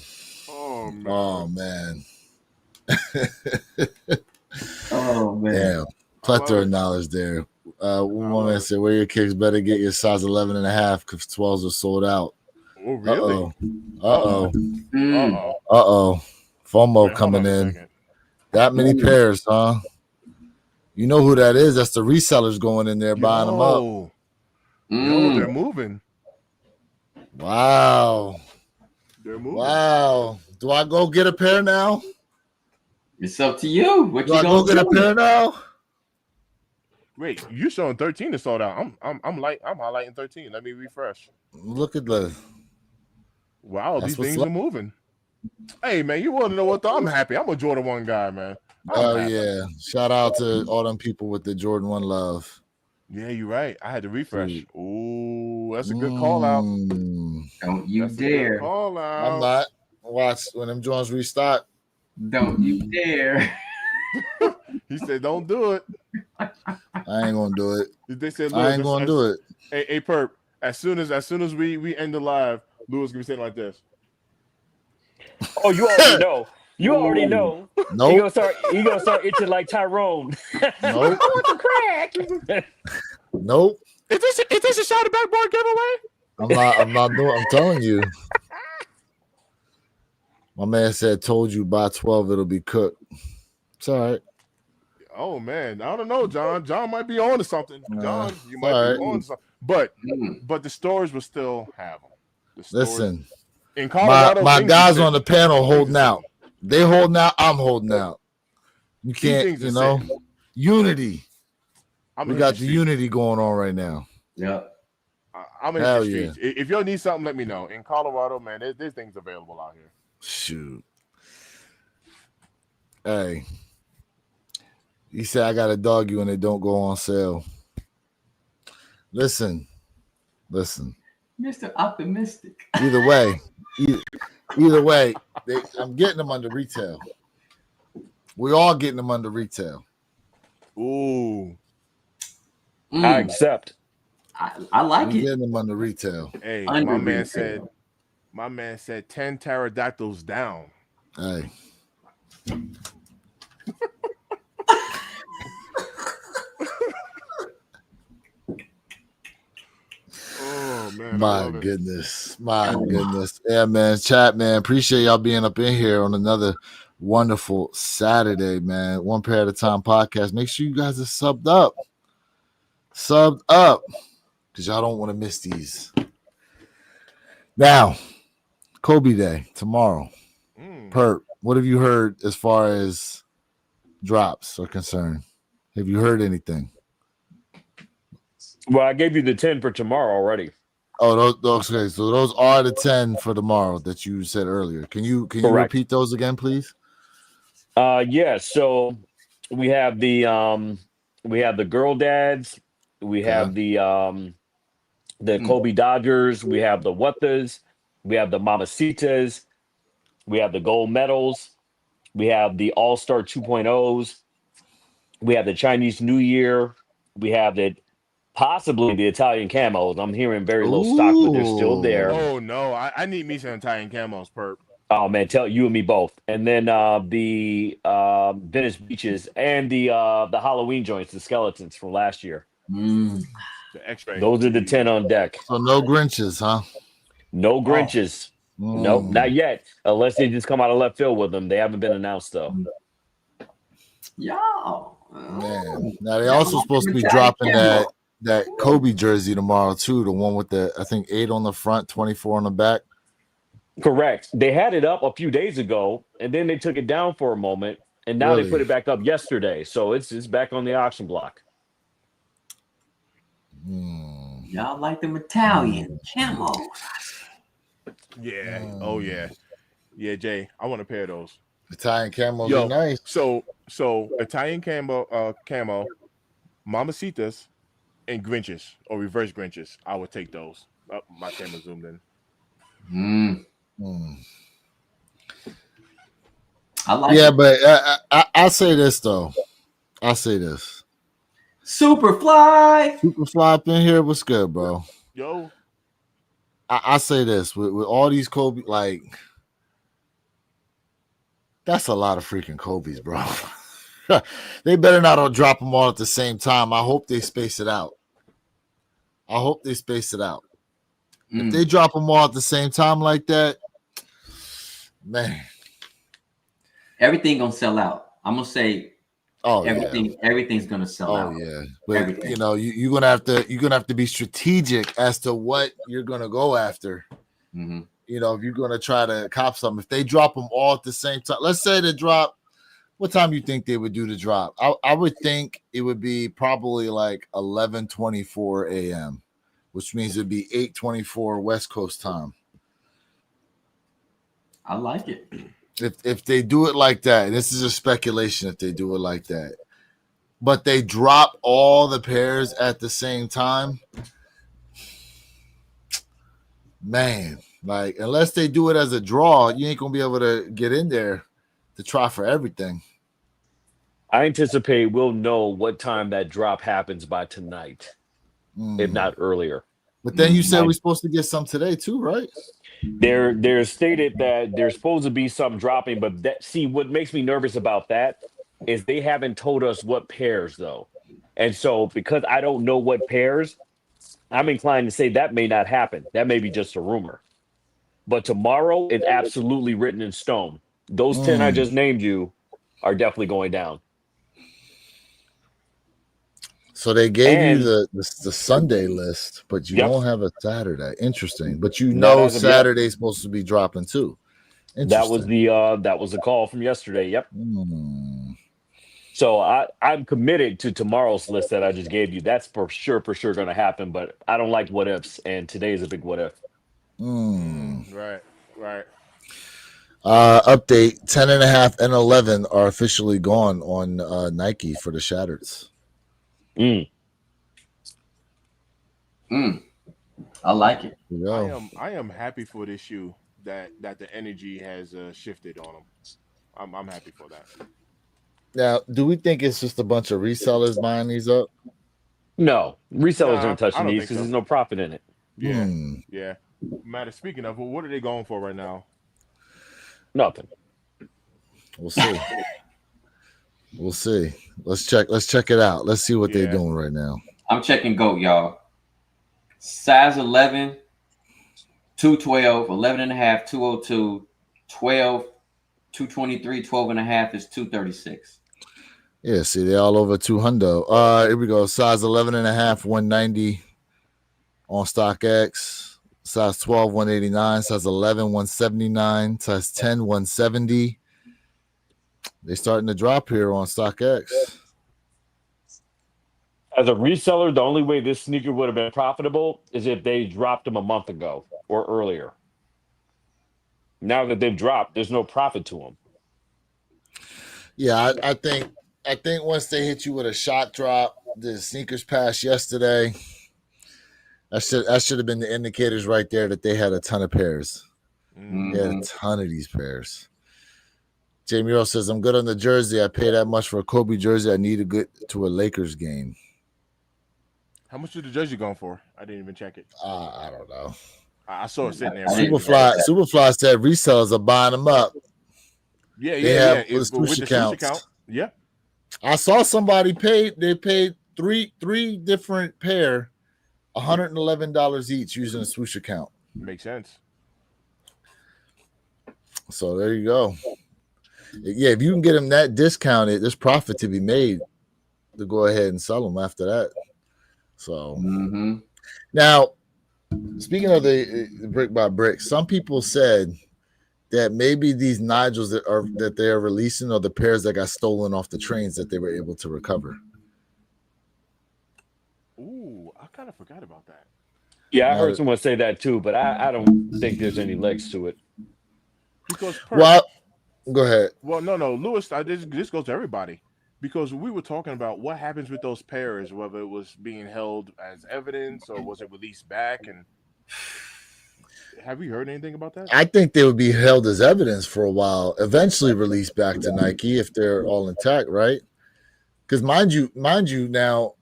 Damn. Plethora of knowledge there. One woman said, "Where your kicks better get your size 11.5 because 12s are sold out." Oh, really? FOMO coming in. That many pairs, huh? You know who that is? That's the resellers going in there buying them up. Yo, they're moving. Wow. They're moving. Wow. Do I go get a pair now? It's up to you. What do you I go get a pair now? Wait, you showing 13 is sold out. I'm highlighting 13. Let me refresh. Look at the. Wow, these things are moving. Hey man, you want to know what? I'm happy. I'm a Jordan 1 guy, man. Yeah. Shout out to all them people with the Jordan 1 love. Yeah, you're right. I had to refresh. Ooh, that's a good call out. Don't you dare. Call out. I'm not. Watch when them joints restock. Don't you dare. He said, "Don't do it." I ain't gonna do it. They said, I ain't gonna do it. Hey, Perp. As soon as we end the live, Lewis gonna be sitting like this. Oh, you already know. You already know. Nope. He gonna start itching like Tyrone. Nope. I want the crack. Nope. Is this a shot of backboard giveaway? I'm not doing. I'm telling you. My man said, "Told you by 12 it'll be cooked." It's all right. Oh man, I don't know, John. John might be on to something. John, you might be on to something. But the stores will still have them. The stores, Listen, in Colorado, my guys on the panel things holding out. They holding out. I'm holding out. You can't, unity. We got the unity going on right now. Yeah. I'm in the streets. Yeah. If y'all need something, let me know. In Colorado, man, there's things available out here. Shoot. Hey. You say I got to dog you and they don't go on sale. Listen. Mr. Optimistic. Either way, I'm getting them under retail. We're all getting them under retail. Ooh. I accept. I like it. Getting them under retail. Hey, under my man said 10 pterodactyls down. Hey. Oh man. My goodness. Yeah, man. Chat, man. Appreciate y'all being up in here on another wonderful Saturday, man. One Pair at a Time podcast. Make sure you guys are subbed up. Because y'all don't want to miss these. Now, Kobe Day tomorrow. Perp, what have you heard as far as drops are concerned? Have you heard anything? Well, I gave you the 10 for tomorrow already. Oh, those okay. So those are the 10 for tomorrow that you said earlier. Can you repeat those again, please? Yeah. So we have the girl dads. We have the Kobe Dodgers. We have the Whatas. We have the Mamacitas. We have the gold medals. We have the All-Star 2.0s. We have the Chinese New Year. We have possibly the Italian camos. I'm hearing very low stock, but they're still there. Oh no, I need me some Italian camos, Perp. Oh man, tell you and me both. And then the Venice Beaches and the Halloween joints, the skeletons from last year. The X-ray. Those are the 10 on deck. So no Grinches, huh? No Grinches. Nope, not yet. Unless they just come out of left field with them. They haven't been announced though. Yo. Man. Now they also supposed to be dropping that Kobe jersey tomorrow too. The one with I think 8 on the front, 24 on the back. Correct. They had it up a few days ago, and then they took it down for a moment, and now they put it back up yesterday. So it's back on the auction block. Y'all like them Italian camos. Yeah. Oh yeah. Yeah, Jay. I want a pair of those. Italian camos are nice. So Italian camo, Mamacitas, and Grinches or reverse Grinches. I would take those. Oh, my camera zoomed in. I like it. But I'll say this though. Superfly up in here. What's good, bro? Yo. I say this with all these Kobe, like that's a lot of freaking Kobe's, bro. They better not drop them all at the same time. I hope they space it out. If they drop them all at the same time like that, man, everything gonna sell out. I'm gonna say, everything's gonna sell out. Oh yeah, but you're gonna have to be strategic as to what you're gonna go after. Mm-hmm. If you're gonna try to cop something, if they drop them all at the same time, let's say they drop. What time you think they would do the drop? I would think it would be probably like 11:24 a.m., which means it'd be 8:24 West Coast time. I like it. If they do it like that, and this is a speculation if they do it like that, but they drop all the pairs at the same time, man, like unless they do it as a draw, you ain't gonna be able to get in there to try for everything. I anticipate we'll know what time that drop happens by tonight, if not earlier. But then you said we're supposed to get some today too, right? They're stated that there's supposed to be some dropping, but what makes me nervous about that is they haven't told us what pairs though. And so because I don't know what pairs, I'm inclined to say that may not happen. That may be just a rumor. But tomorrow it's absolutely written in stone. Those 10 I just named you are definitely going down. So they gave you the Sunday list, but you don't have a Saturday. Interesting. But Saturday's supposed to be dropping too. That was the call from yesterday. Yep. So I'm committed to tomorrow's list that I just gave you. That's for sure going to happen. But I don't like what ifs, and today is a big what if. Right. Update: 10.5 and 11 are officially gone on Nike for the Shattereds. I like it. I am happy for this shoe that the energy has shifted on them. I'm happy for that. Now, do we think it's just a bunch of resellers buying these up? No, resellers aren't touching these because there's no profit in it. Yeah. Matter, speaking of, what are they going for right now? Nothing. We'll see. Let's check it out. Let's see what they're doing right now. I'm checking GOAT, y'all. Size 11, 212, 11 and a half, 202, 12, 223, 12 and a half is 236. Yeah, see, they're all over 200. Here we go. Size 11 and a half, 190 on StockX. Size 12, 189. Size 11, 179. Size 10, 170. They're starting to drop here on StockX. As a reseller, the only way this sneaker would have been profitable is if they dropped them a month ago or earlier. Now that they've dropped, there's no profit to them. Yeah, I think once they hit you with a shot drop, the sneakers passed yesterday. That should have been the indicators right there that they had a ton of pairs. They had a ton of these pairs. Jamie Earl says, I'm good on the jersey. I pay that much for a Kobe jersey. I need to get to a Lakers game. How much is the jersey going for? I didn't even check it. I don't know. I saw it sitting there. Superfly said resellers are buying them up. Yeah. With the swoosh account. Yeah. I saw somebody paid three different pair, $111 each using a swoosh account. Makes sense. So there you go. Yeah, if you can get them that discounted, there's profit to be made to go ahead and sell them after that. So now, speaking of the brick by brick, some people said that maybe these Nigels that they're releasing are the pairs that got stolen off the trains that they were able to recover. Ooh, I kind of forgot about that. Yeah, I heard someone say that too, but I don't think there's any legs to it. Because go ahead. Well, no, Lewis. This goes to everybody because we were talking about what happens with those pairs, whether it was being held as evidence or was it released back. And have we heard anything about that? I think they would be held as evidence for a while, eventually released back to Nike if they're all intact, right? Because mind you, now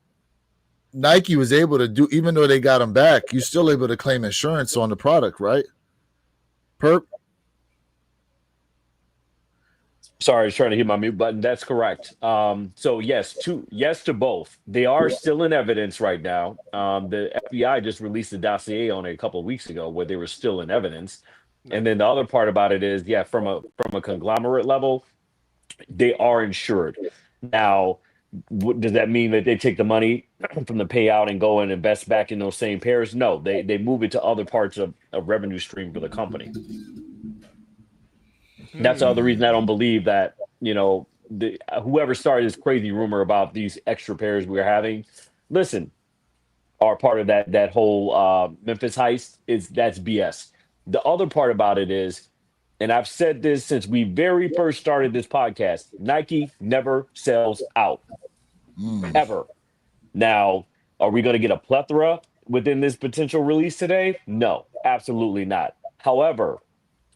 Nike was able to do, even though they got them back, you're still able to claim insurance on the product, right? Perp. Sorry, I was trying to hit my mute button. That's correct. So yes to both. They are still in evidence right now. The FBI just released a dossier on it a couple of weeks ago where they were still in evidence. And then the other part about it is, from a conglomerate level, they are insured. Now, does that mean that they take the money from the payout and go and invest back in those same pairs? No, they move it to other parts of revenue stream for the company. That's the other reason I don't believe that, whoever started this crazy rumor about these extra pairs we're having, are part of that whole Memphis heist. That's BS. The other part about it is, and I've said this since we very first started this podcast, Nike never sells out. Ever. Now, are we going to get a plethora within this potential release today? No, absolutely not. However,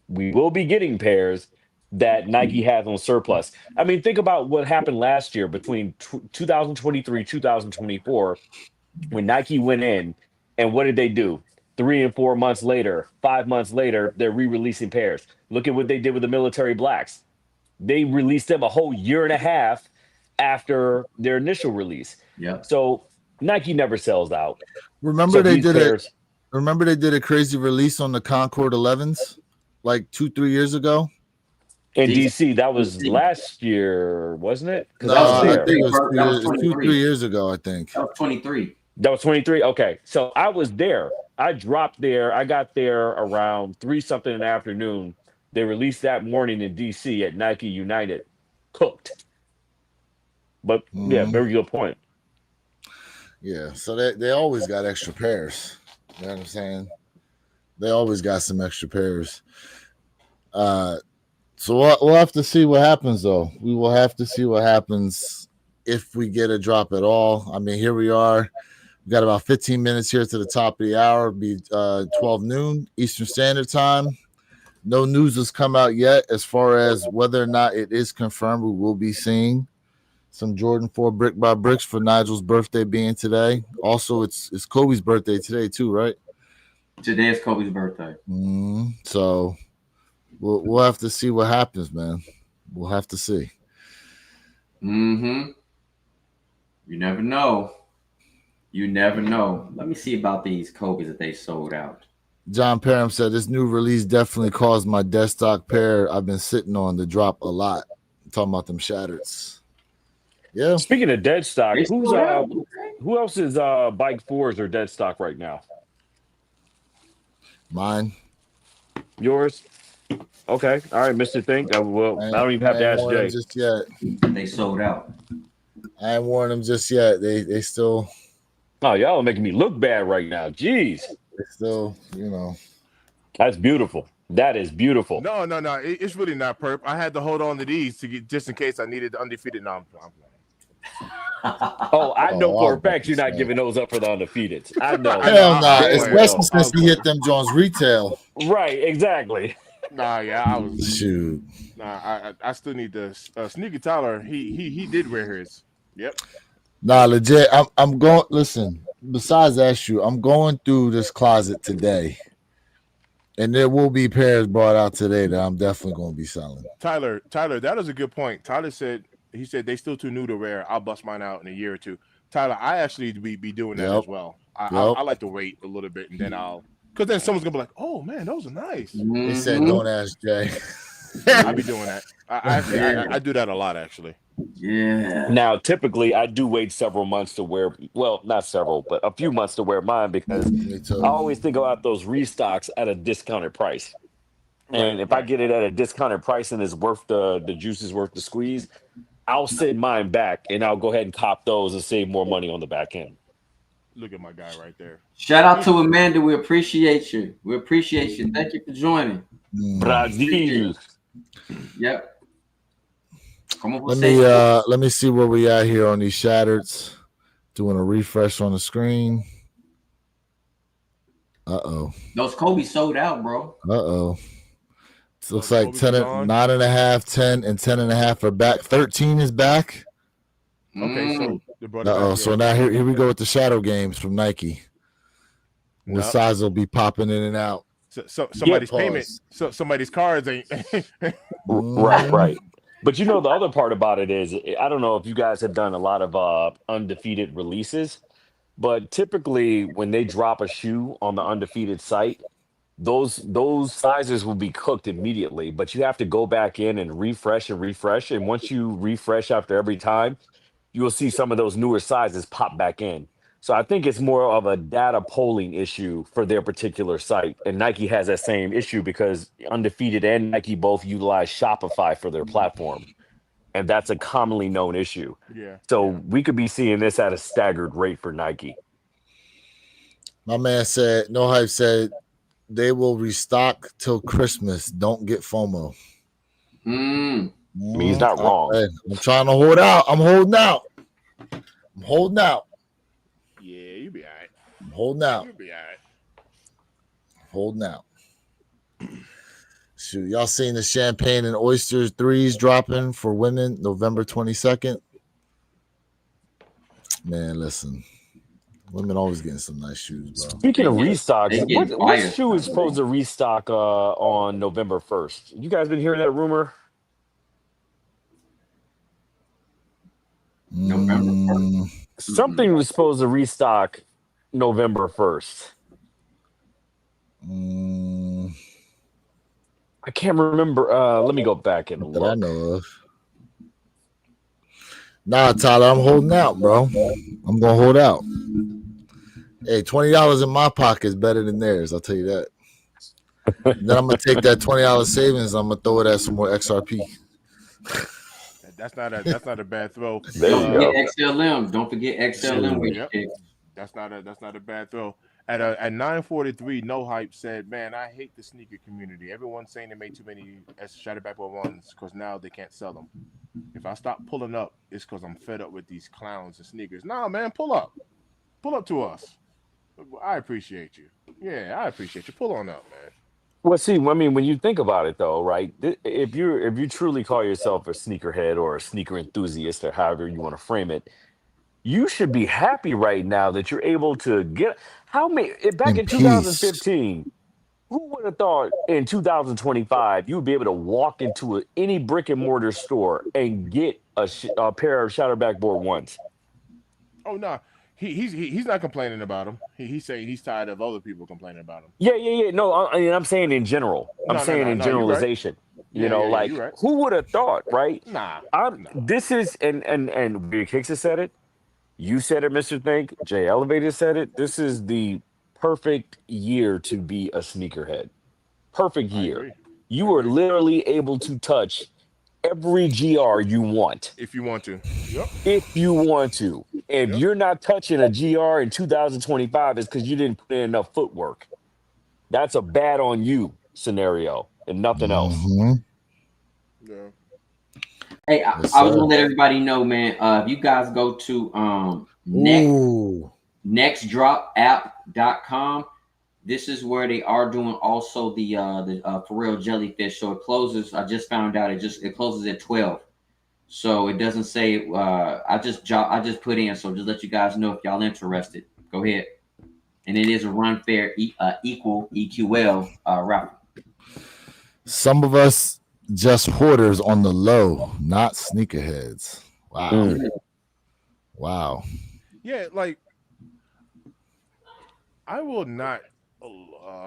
we will be getting pairs that Nike has on surplus. I mean, think about what happened last year between 2023, 2024, when Nike went in, and what did they do? 3 and 4 months later, 5 months later, they're re-releasing pairs. Look at what they did with the military blacks. They released them a whole year and a half after their initial release. Yeah. So Nike never sells out. Remember they did a crazy release on the Concord 11s like 2-3 years ago? In DC, that was last year, wasn't it? Because No, I was I there. think it was That was 2, 3 years ago, I think. That was 23. That was 23. Okay. So I was there. I dropped there. I got there around 3-something in the afternoon. They released that morning in DC at Nike United. Cooked. But yeah, very good point. Yeah. So they always got extra pairs. You know what I'm saying? They always got some extra pairs. So we'll have to see what happens, though. We will have to see what happens if we get a drop at all. I mean, here we are. We got about 15 minutes here to the top of the hour. It'll be 12 noon Eastern Standard Time. No news has come out yet as far as whether or not it is confirmed. We will be seeing some Jordan 4 brick by bricks for Nigel's birthday being today. Also, it's Kobe's birthday today too, right? Today is Kobe's birthday. So we'll have to see what happens, man. We'll have to see. You never know. You never know. Let me see about these Kobe's that they sold out. John Parham said this new release definitely caused my dead stock pair I've been sitting on to drop a lot. I'm talking about them shattereds. Yeah. Speaking of dead stock, who else is bike 4s or dead stock right now? Mine. Yours? Okay. All right, Mr. Think. I don't even have to ask Jay. Just yet. They sold out. I ain't worn them just yet. They still. Oh, y'all are making me look bad right now. Jeez. They still, you know. That's beautiful. That is beautiful. No. It's really not perp. I had to hold on to these to get just in case I needed the undefeated. No, I'm playing. I know for a fact you're not giving those up for the undefeated. I know. Hell nah. Especially since he hit them Jones retail. Right, exactly. Nah, yeah, I was. Shoot. Nah, I still need the Sneaky Tyler. He did wear his. Yep. Nah, legit. I'm going. Listen. Besides that shoe, I'm going through this closet today, and there will be pairs brought out today that I'm definitely going to be selling. Tyler, that is a good point. Tyler said they still too new to wear. I'll bust mine out in a year or two. Tyler, I actually be doing that as well. I like to wait a little bit and then because then someone's gonna be like, "Oh man, those are nice." They said, "Don't ask Jay." I be doing that. I do that a lot actually. Yeah. Now, typically, I do wait several months to wear. Well, not several, but a few months to wear mine because I always think about those restocks at a discounted price. And if I get it at a discounted price and it's worth the juice is worth the squeeze, I'll send mine back and I'll go ahead and cop those and save more money on the back end. Look at my guy right there. Shout out to Amanda. We appreciate you. Thank you for joining. Brazil. Yep. Let me see where we at here on these shattereds. Doing a refresh on the screen. Those Kobe sold out, bro. It looks like 9.5, 10, and 10.5 are back. 13 is back. Okay, so so now here we go with the shadow games from Nike. Where size will be popping in and out. So somebody's payment, somebody's cards ain't. Right. But you know, the other part about it is, I don't know if you guys have done a lot of undefeated releases, but typically when they drop a shoe on the undefeated site, those sizes will be cooked immediately, but you have to go back in and refresh. And once you refresh after every time, you will see some of those newer sizes pop back in. So I think it's more of a data polling issue for their particular site. And Nike has that same issue because Undefeated and Nike both utilize Shopify for their platform. And that's a commonly known issue. Yeah. So we could be seeing this at a staggered rate for Nike. My man said, No Hype said, they will restock till Christmas. Don't get FOMO. I mean, he's not wrong. I'm trying to hold out. I'm holding out. Yeah, you be all right. I'm holding out. You'll be all right. Holding out. Shoot, y'all seen the Champagne and Oysters 3s dropping for women November 22nd? Man, listen. Women always getting some nice shoes, bro. Speaking of restocks, what shoe is supposed to restock on November 1st? You guys been hearing that rumor? November 1st. Something was supposed to restock November 1st. I can't remember. Let me go back and that look. I know of. Nah, Tyler, I'm holding out, bro. I'm gonna hold out. Hey, $20 in my pocket is better than theirs. I'll tell you that. Then I'm gonna take that $20 savings. I'm gonna throw it at some more XRP. That's not a bad throw. There Don't you forget go. XLM. Don't forget XLM. Yep. That's not a bad throw. At 9:43, No Hype said, "Man, I hate the sneaker community. Everyone's saying they made too many Shadow Backboard ones because now they can't sell them. If I stop pulling up, it's because I'm fed up with these clowns and sneakers. Nah, man, pull up to us. I appreciate you. Yeah, I appreciate you. Pull on up, man." Well, see, I mean, when you think about it, though, right? If you truly call yourself a sneakerhead or a sneaker enthusiast, or however you want to frame it, you should be happy right now that you're able to get. How many back In in peace. 2015? Who would have thought in 2025 you would be able to walk into any brick and mortar store and get a pair of Shadow Backboard ones? Oh no, he's not complaining about him. He's saying he's tired of other people complaining about him. Yeah. No, I mean, I'm saying in general. I'm saying in No. You're right. generalization. Yeah. Like You're right. who would have thought, right? Nah. This is and Big Hicks has said it. You said it, Mr. Think. Jay Elevator said it. This is the perfect year to be a sneakerhead. Perfect I year. agree. You are literally able to touch every GR you want. If you want to. Yep. If you want to. If Yep. you're not touching a GR in 2025, it's because you didn't put in enough footwork. That's a bad on you scenario and nothing else. Yeah. Hey, I was gonna let everybody know, man. If you guys go to nextdropapp.com, this is where they are doing also the for real Jellyfish. So it closes. I just found out it closes at 12. So it doesn't say. I just put in. So just let you guys know if y'all interested. Go ahead. And it is a run fair equal EQL raffle. Some of us just hoarders on the low, not sneakerheads. Wow. Wow. Yeah, like I will not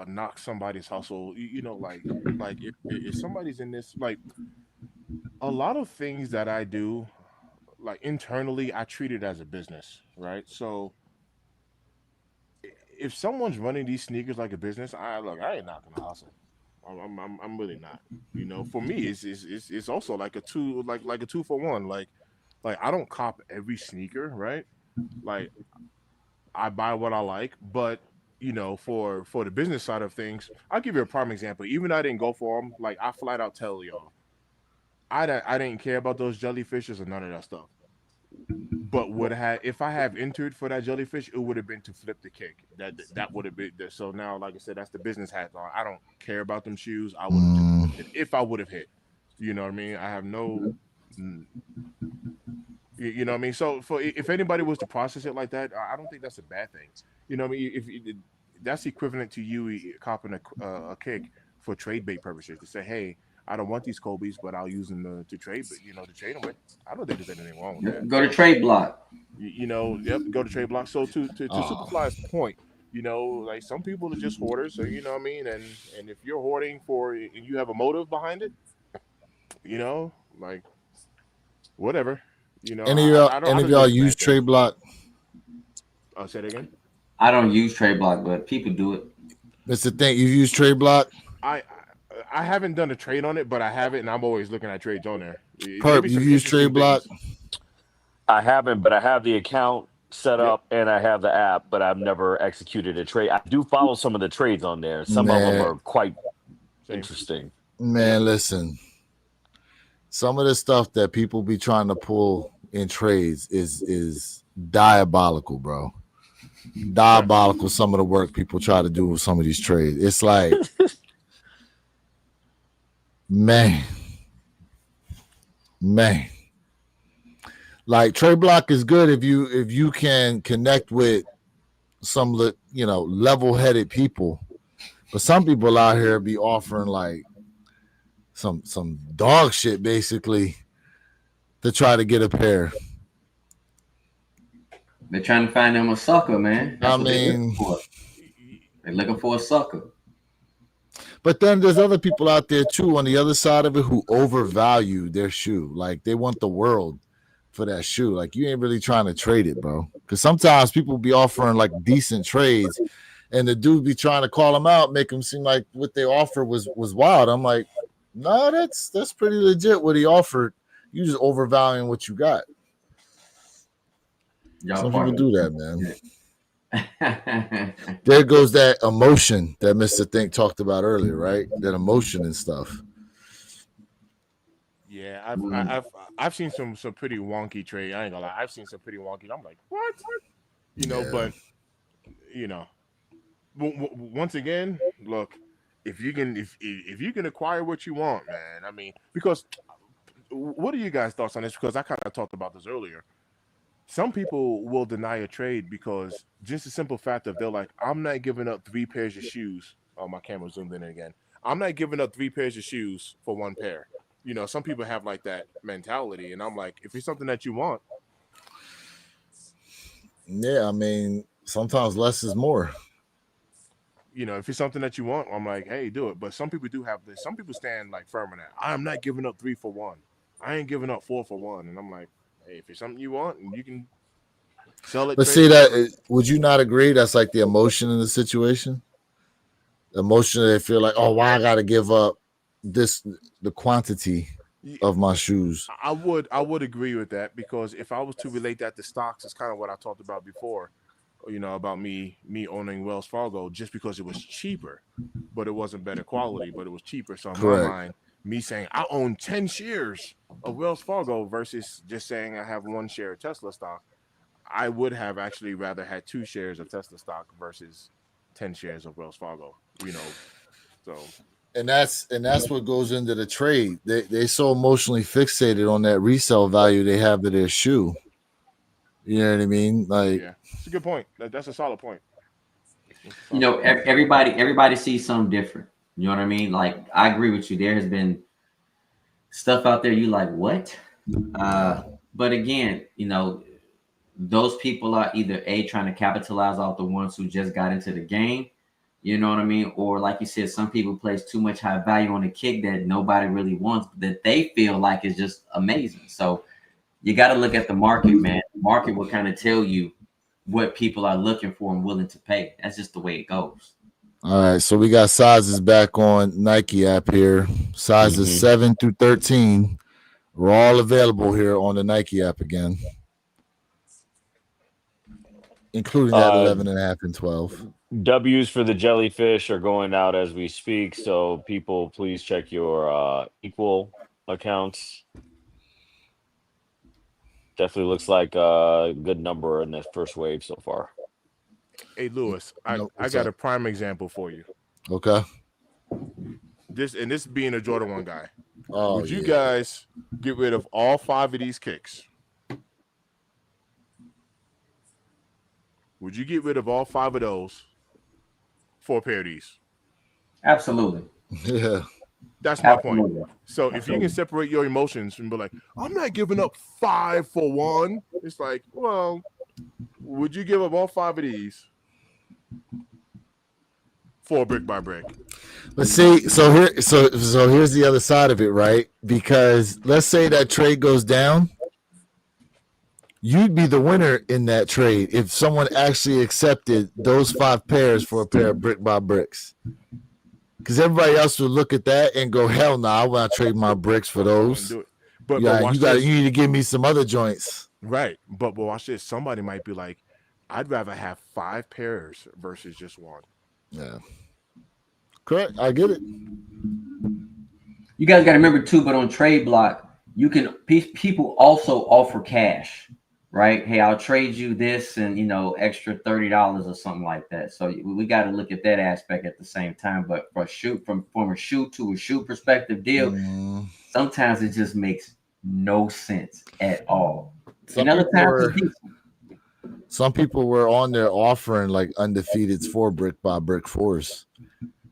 knock somebody's hustle. Like if somebody's in this, like a lot of things that I do, like internally, I treat it as a business, right? So if someone's running these sneakers like a business, I ain't knocking the hustle. I'm really not. For me, it's also like a two like a 2-for-1. Like I don't cop every sneaker, right? Like I buy what I like, but for the business side of things, I'll give you a prime example. Even though I didn't go for them, like I flat out tell y'all, I didn't care about those jellyfishes or none of that stuff. But if I have entered for that jellyfish, it would have been to flip the kick. That would have been. So now, like I said, that's the business hat on. I don't care about them shoes. I would have just flipped it if I would have hit. You know what I mean? I have no. You know what I mean? So if anybody was to process it like that, I don't think that's a bad thing. You know what I mean? If that's equivalent to you copping a kick for trade bait purposes to say, hey, I don't want these Kobe's, but I'll use them to trade, to trade them with. I don't think there's anything wrong with that. Go to Trade Block. Yep, go to Trade Block. So to Superfly's point, like some people are just hoarders. So you know what I mean. And if you're hoarding and you have a motive behind it, like whatever. Any of y'all use Trade Block? I'll say it again. I don't use Trade Block, but people do it. That's the thing. You use Trade Block? I haven't done a trade on it, but I have it, and I'm always looking at trades on there. Perp, you use Trade Block? I haven't, but I have the account set up and I have the app, but I've never executed a trade. I do follow some of the trades on there. Some of them are quite interesting. Man, listen. Some of the stuff that people be trying to pull in trades is diabolical, bro. Diabolical. Some of the work people try to do with some of these trades. It's like, man. Like Trade Block is good if you can connect with some level-headed people, but some people out here be offering like some dog shit basically to try to get a pair. They're trying to find them a sucker, man. That's I mean, they're looking for a sucker. But then there's other people out there too on the other side of it who overvalue their shoe. Like they want the world for that shoe. Like you ain't really trying to trade it, bro. Because sometimes people be offering like decent trades, and the dude be trying to call them out, make them seem like what they offered was wild. I'm like, no, that's pretty legit what he offered. You just overvaluing what you got. Some people do that, man. There goes that emotion that Mr. Think talked about earlier, right? That emotion and stuff. Yeah, I've seen some pretty wonky trade. I ain't gonna lie, I've seen some pretty wonky. I'm like, what? You know, but you know, once again, look, if you can acquire what you want, man. I mean, because what are you guys' thoughts on this? Because I kind of talked about this earlier. Some people will deny a trade because just the simple fact of they're like, I'm not giving up 3 pairs of shoes. Oh, my camera zoomed in again. I'm not giving up 3 pairs of shoes for 1 pair. You know, some people have like that mentality, and I'm like, if it's something that you want. Yeah, I mean, sometimes less is more. You know, if it's something that you want, I'm like, hey, do it. But some people do have this. Some people stand like firm on that. I'm not giving up 3 for 1. I ain't giving up 4 for 1. And I'm like, hey, if it's something you want, and you can sell it. But see that, would you not agree? That's like the emotion in the situation. The emotion they feel like, oh, why I got to give up the quantity of my shoes. I would agree with that, because if I was to relate that to stocks, it's kind of what I talked about before. You know, about me owning Wells Fargo just because it was cheaper, but it wasn't better quality, but it was cheaper. So in my mind, me saying I own 10 shares of Wells Fargo versus just saying I have 1 share of Tesla stock, I would have actually rather had 2 shares of Tesla stock versus 10 shares of Wells Fargo. You know, so. And that's what goes into the trade. They so emotionally fixated on that resale value they have to their shoe. You know what I mean? Like, yeah, it's a good point. That's a solid point. You know, everybody sees something different. You know what I mean? Like, I agree with you. There has been stuff out there you like, what? But again, you know, those people are either trying to capitalize off the ones who just got into the game. You know what I mean? Or like you said, some people place too much high value on a kick that nobody really wants, that they feel like is just amazing. So you got to look at the market, man. The market will kind of tell you what people are looking for and willing to pay. That's just the way it goes. All right, so we got sizes back on Nike app here. Sizes 7 through 13 are all available here on the Nike app again, including that 11.5 and 12. W's for the Jellyfish are going out as we speak, so people, please check your equal accounts. Definitely looks like a good number in the first wave so far. Hey, Lewis, I got a prime example for you. Okay. This being a Jordan 1 guy. Would you guys get rid of all 5 of these kicks? Would you get rid of all 5 of those for a pair of these? Absolutely. Yeah. That's my point. So if you can separate your emotions and be like, I'm not giving up 5 for 1. It's like, well, would you give up all 5 of these for brick by brick? But see, so here's the other side of it, right? Because let's say that trade goes down, you'd be the winner in that trade if someone actually accepted those 5 pairs for a pair of brick by bricks. Because everybody else would look at that and go, hell no, I want to trade my bricks for those. But you need to give me some other joints. Right. But watch this. Somebody might be like, I'd rather have 5 pairs versus just 1. Yeah. Correct. I get it. You guys got to remember too, but on Trade Block, you can people also offer cash, right? Hey, I'll trade you this and, you know, extra $30 or something like that. So we got to look at that aspect at the same time. But from a shoe to a shoe perspective deal, sometimes it just makes no sense at all. Some people were on there offering like undefeateds for brick by brick 4s.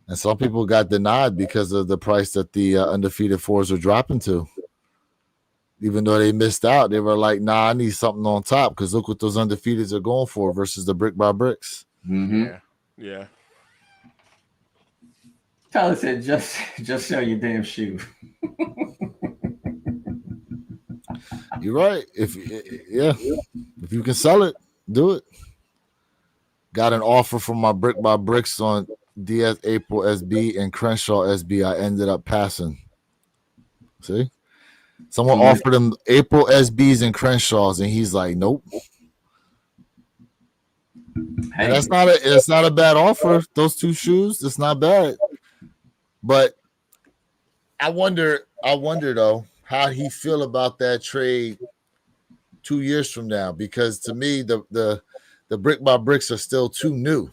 And some people got denied because of the price that the undefeated 4s are dropping to. Even though they missed out, they were like, nah, I need something on top because look what those undefeateds are going for versus the brick by bricks. Mm-hmm. Yeah. Tyler said, just sell your damn shoe. You're right. If you can sell it, do it. Got an offer from my Brick by Bricks on DS April SB and Crenshaw SB. I ended up passing. See? Someone offered him April SBs and Crenshaws, and he's like, nope. Hey. And it's not a bad offer. Those two shoes, it's not bad. But I wonder though, how he feel about that trade 2 years from now, because to me the Brick by Bricks are still too new.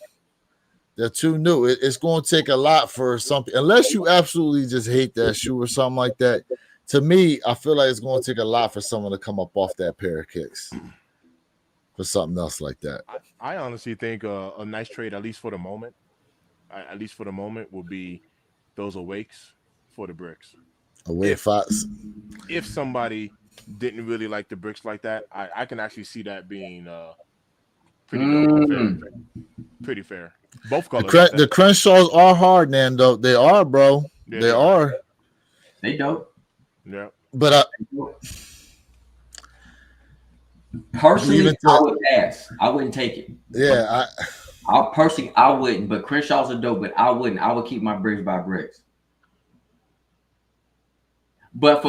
They're too new. It's going to take a lot for something, unless you absolutely just hate that shoe or something like that. To me, I feel like it's going to take a lot for someone to come up off that pair of kicks for something else like that. I honestly think a nice trade, at least for the moment, would be those awakes for the bricks. Awake Fox. If somebody didn't really like the bricks like that, I can actually see that being pretty fair. Both colors. The Crenshaws are hard, Nando. They are, bro. Yeah, they are. They dope. Yeah. But personally, I would pass. I wouldn't take it. Yeah, I wouldn't. But Crenshaws are dope. But I wouldn't. I would keep my bricks by bricks. But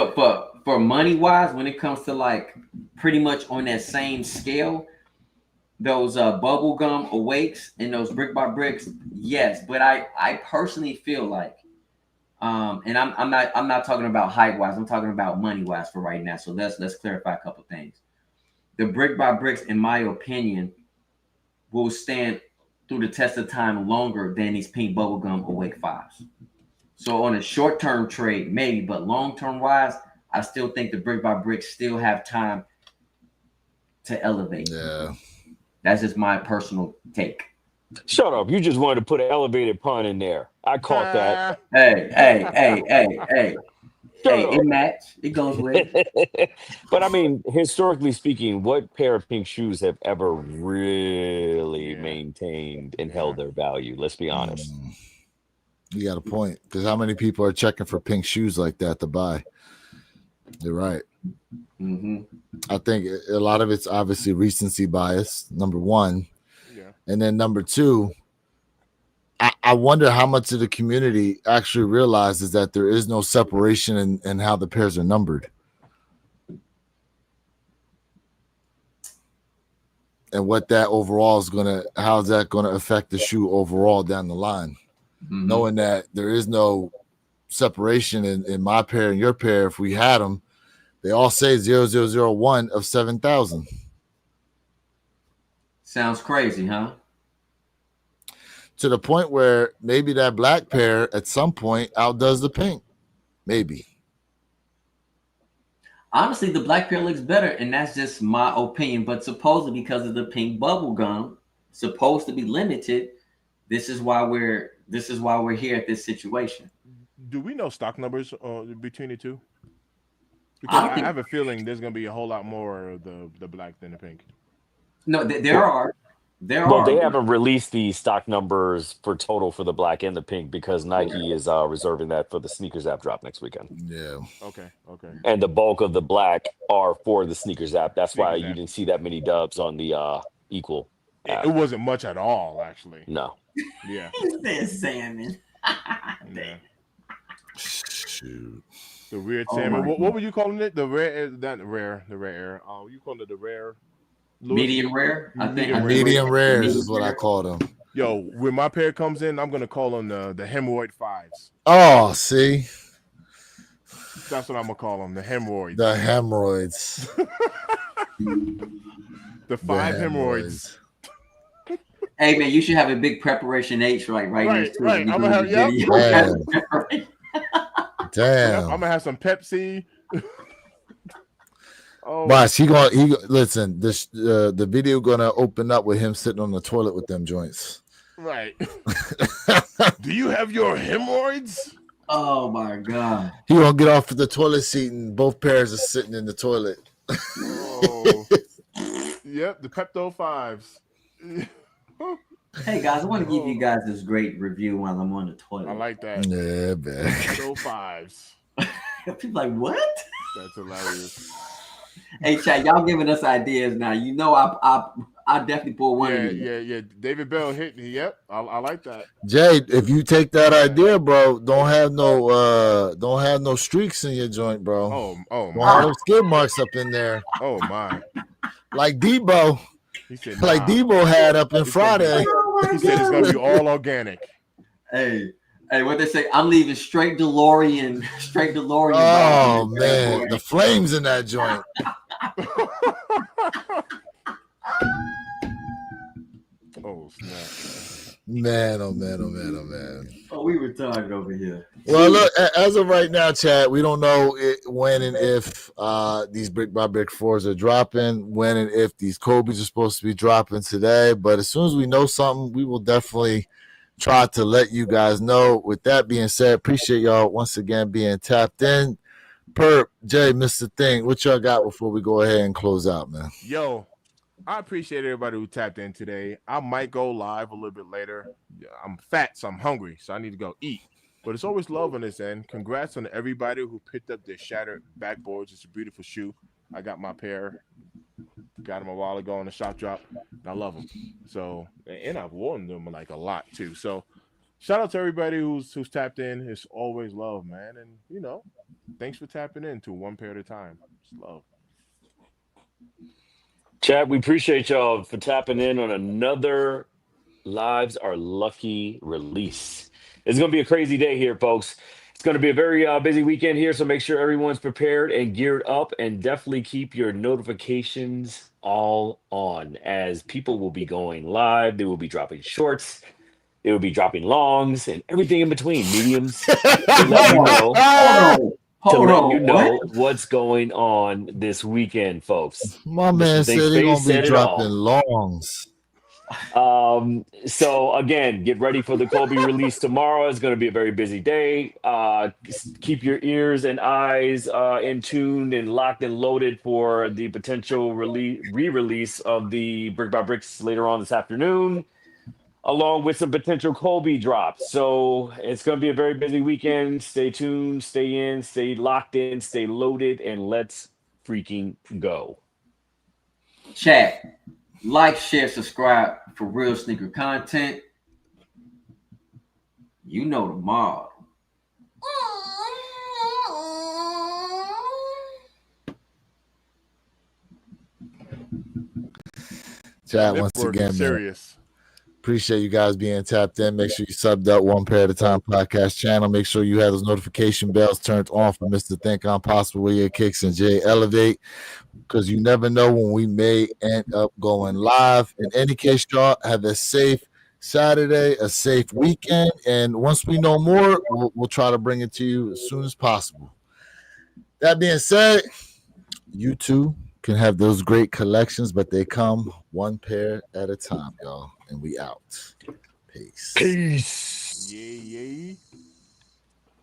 for money wise, when it comes to like pretty much on that same scale, those bubblegum awakes and those brick by bricks, yes. But I personally feel like, and I'm not talking about height wise. I'm talking about money wise for right now. So let's clarify a couple things. The brick by bricks, in my opinion, will stand through the test of time longer than these pink bubblegum awake 5s. So on a short-term trade, maybe, but long-term wise, I still think the brick by bricks still have time to elevate. Yeah. That's just my personal take. Shut up. You just wanted to put an elevated pun in there. I caught that. Hey. It match. It goes with. But I mean, historically speaking, what pair of pink shoes have ever really maintained and held their value? Let's be honest. You got a point. Because how many people are checking for pink shoes like that to buy? You're right. Mm-hmm. I think a lot of it's obviously recency bias, number one. Yeah. And then number two, I wonder how much of the community actually realizes that there is no separation in how the pairs are numbered. And what that overall is how's that going to affect the shoe overall down the line? Mm-hmm. Knowing that there is no separation in my pair and your pair. If we had them, they all say 0001 of 7,000. Sounds crazy, huh? To the point where maybe that black pair at some point outdoes the pink. Maybe. Honestly, the black pair looks better, and that's just my opinion. But supposedly because of the pink bubble gum, supposed to be limited, this is why we're here at this situation. Do we know stock numbers between the two? Because I have a feeling there's going to be a whole lot more of the black than the pink. No, there are. Well, they haven't released the stock numbers for total for the black and the pink because Nike is reserving that for the sneakers app drop next weekend. Yeah. Okay. And the bulk of the black are for the sneakers app. That's why you didn't see that many dubs on the Equal app. It wasn't much at all, actually. No. Yeah. There's salmon. Yeah. Shoot. The weird salmon. What were you calling it? The rare. Oh, you calling it the rare? Medium rare? I think medium rare is what I call them. Yo, when my pair comes in, I'm gonna call them the hemorrhoid 5s. Oh, see, that's what I'm gonna call them. The hemorrhoids. The hemorrhoids. The 5 hemorrhoids. Hey man, you should have a big preparation H right. Right. I'm gonna have Damn. I'm gonna have some Pepsi. Boss, he listen. The video gonna open up with him sitting on the toilet with them joints. Right. Do you have your hemorrhoids? Oh my god. He gonna get off of the toilet seat and both pairs are sitting in the toilet. Oh. Yep, the Pepto 5s. Hey guys, I want to give you guys this great review while I'm on the toilet. I like that. Yeah, man. So fives. People like, what? That's hilarious. Hey, chat, y'all giving us ideas now. You know, I definitely pull one of these. Yeah. David Bell hit. Yep, I like that. Jay, if you take that idea, bro, don't have no streaks in your joint, bro. Oh don't my. have those skid marks up in there. Oh my. Like Debo. He said, like Debo had up in Friday. He said it's gonna be all organic. Hey, what they say? I'm leaving straight DeLorean. Oh man, the flames in that joint. Oh snap! Man. Oh, we retarded over here. Well, look, as of right now, Chad, we don't know when and if these brick by brick 4s are dropping, when and if these Kobe's are supposed to be dropping today. But as soon as we know something, we will definitely try to let you guys know. With that being said, appreciate y'all once again being tapped in. Perp, Jay, Mr. Thing, what y'all got before we go ahead and close out, man? Yo, I appreciate everybody who tapped in today. I might go live a little bit later. I'm fat, so I'm hungry, so I need to go eat. But it's always love on this end. Congrats on everybody who picked up their shattered backboards. It's a beautiful shoe. I got my pair. Got them a while ago on the shop drop. I love them. So, and I've worn them like a lot too. So, shout out to everybody who's tapped in. It's always love, man. And thanks for tapping in to one pair at a time. It's love. Chad, we appreciate y'all for tapping in on another Lives Are Lucky release. It's going to be a crazy day here, folks. It's going to be a very busy weekend here, so make sure everyone's prepared and geared up, and definitely keep your notifications all on, as people will be going live. They will be dropping shorts. They will be dropping longs and everything in between, mediums, to let you know what's going on this weekend, folks. My man said they're going to be dropping longs. So again, get ready for the Kobe release tomorrow. It's going to be a very busy day. Keep your ears and eyes in tune and locked and loaded for the potential re-release of the Brick by Bricks later on this afternoon, along with some potential Kobe drops. So it's going to be a very busy weekend. Stay tuned, stay in, stay locked in, stay loaded, and let's freaking go. Chat. Like, share, subscribe for real sneaker content. You know the mob. Chat, once again, serious. Appreciate you guys being tapped in. Make sure you subbed up One Pair at a Time podcast channel. Make sure you have those notification bells turned on for Mr. Think I'm Possible with your kicks and Jay Elevate, because you never know when we may end up going live. In any case, y'all have a safe Saturday, a safe weekend, and once we know more, we'll try to bring it to you as soon as possible. That being said, you too can have those great collections, but they come one pair at a time, y'all. And we out. Peace. Peace. Yeah.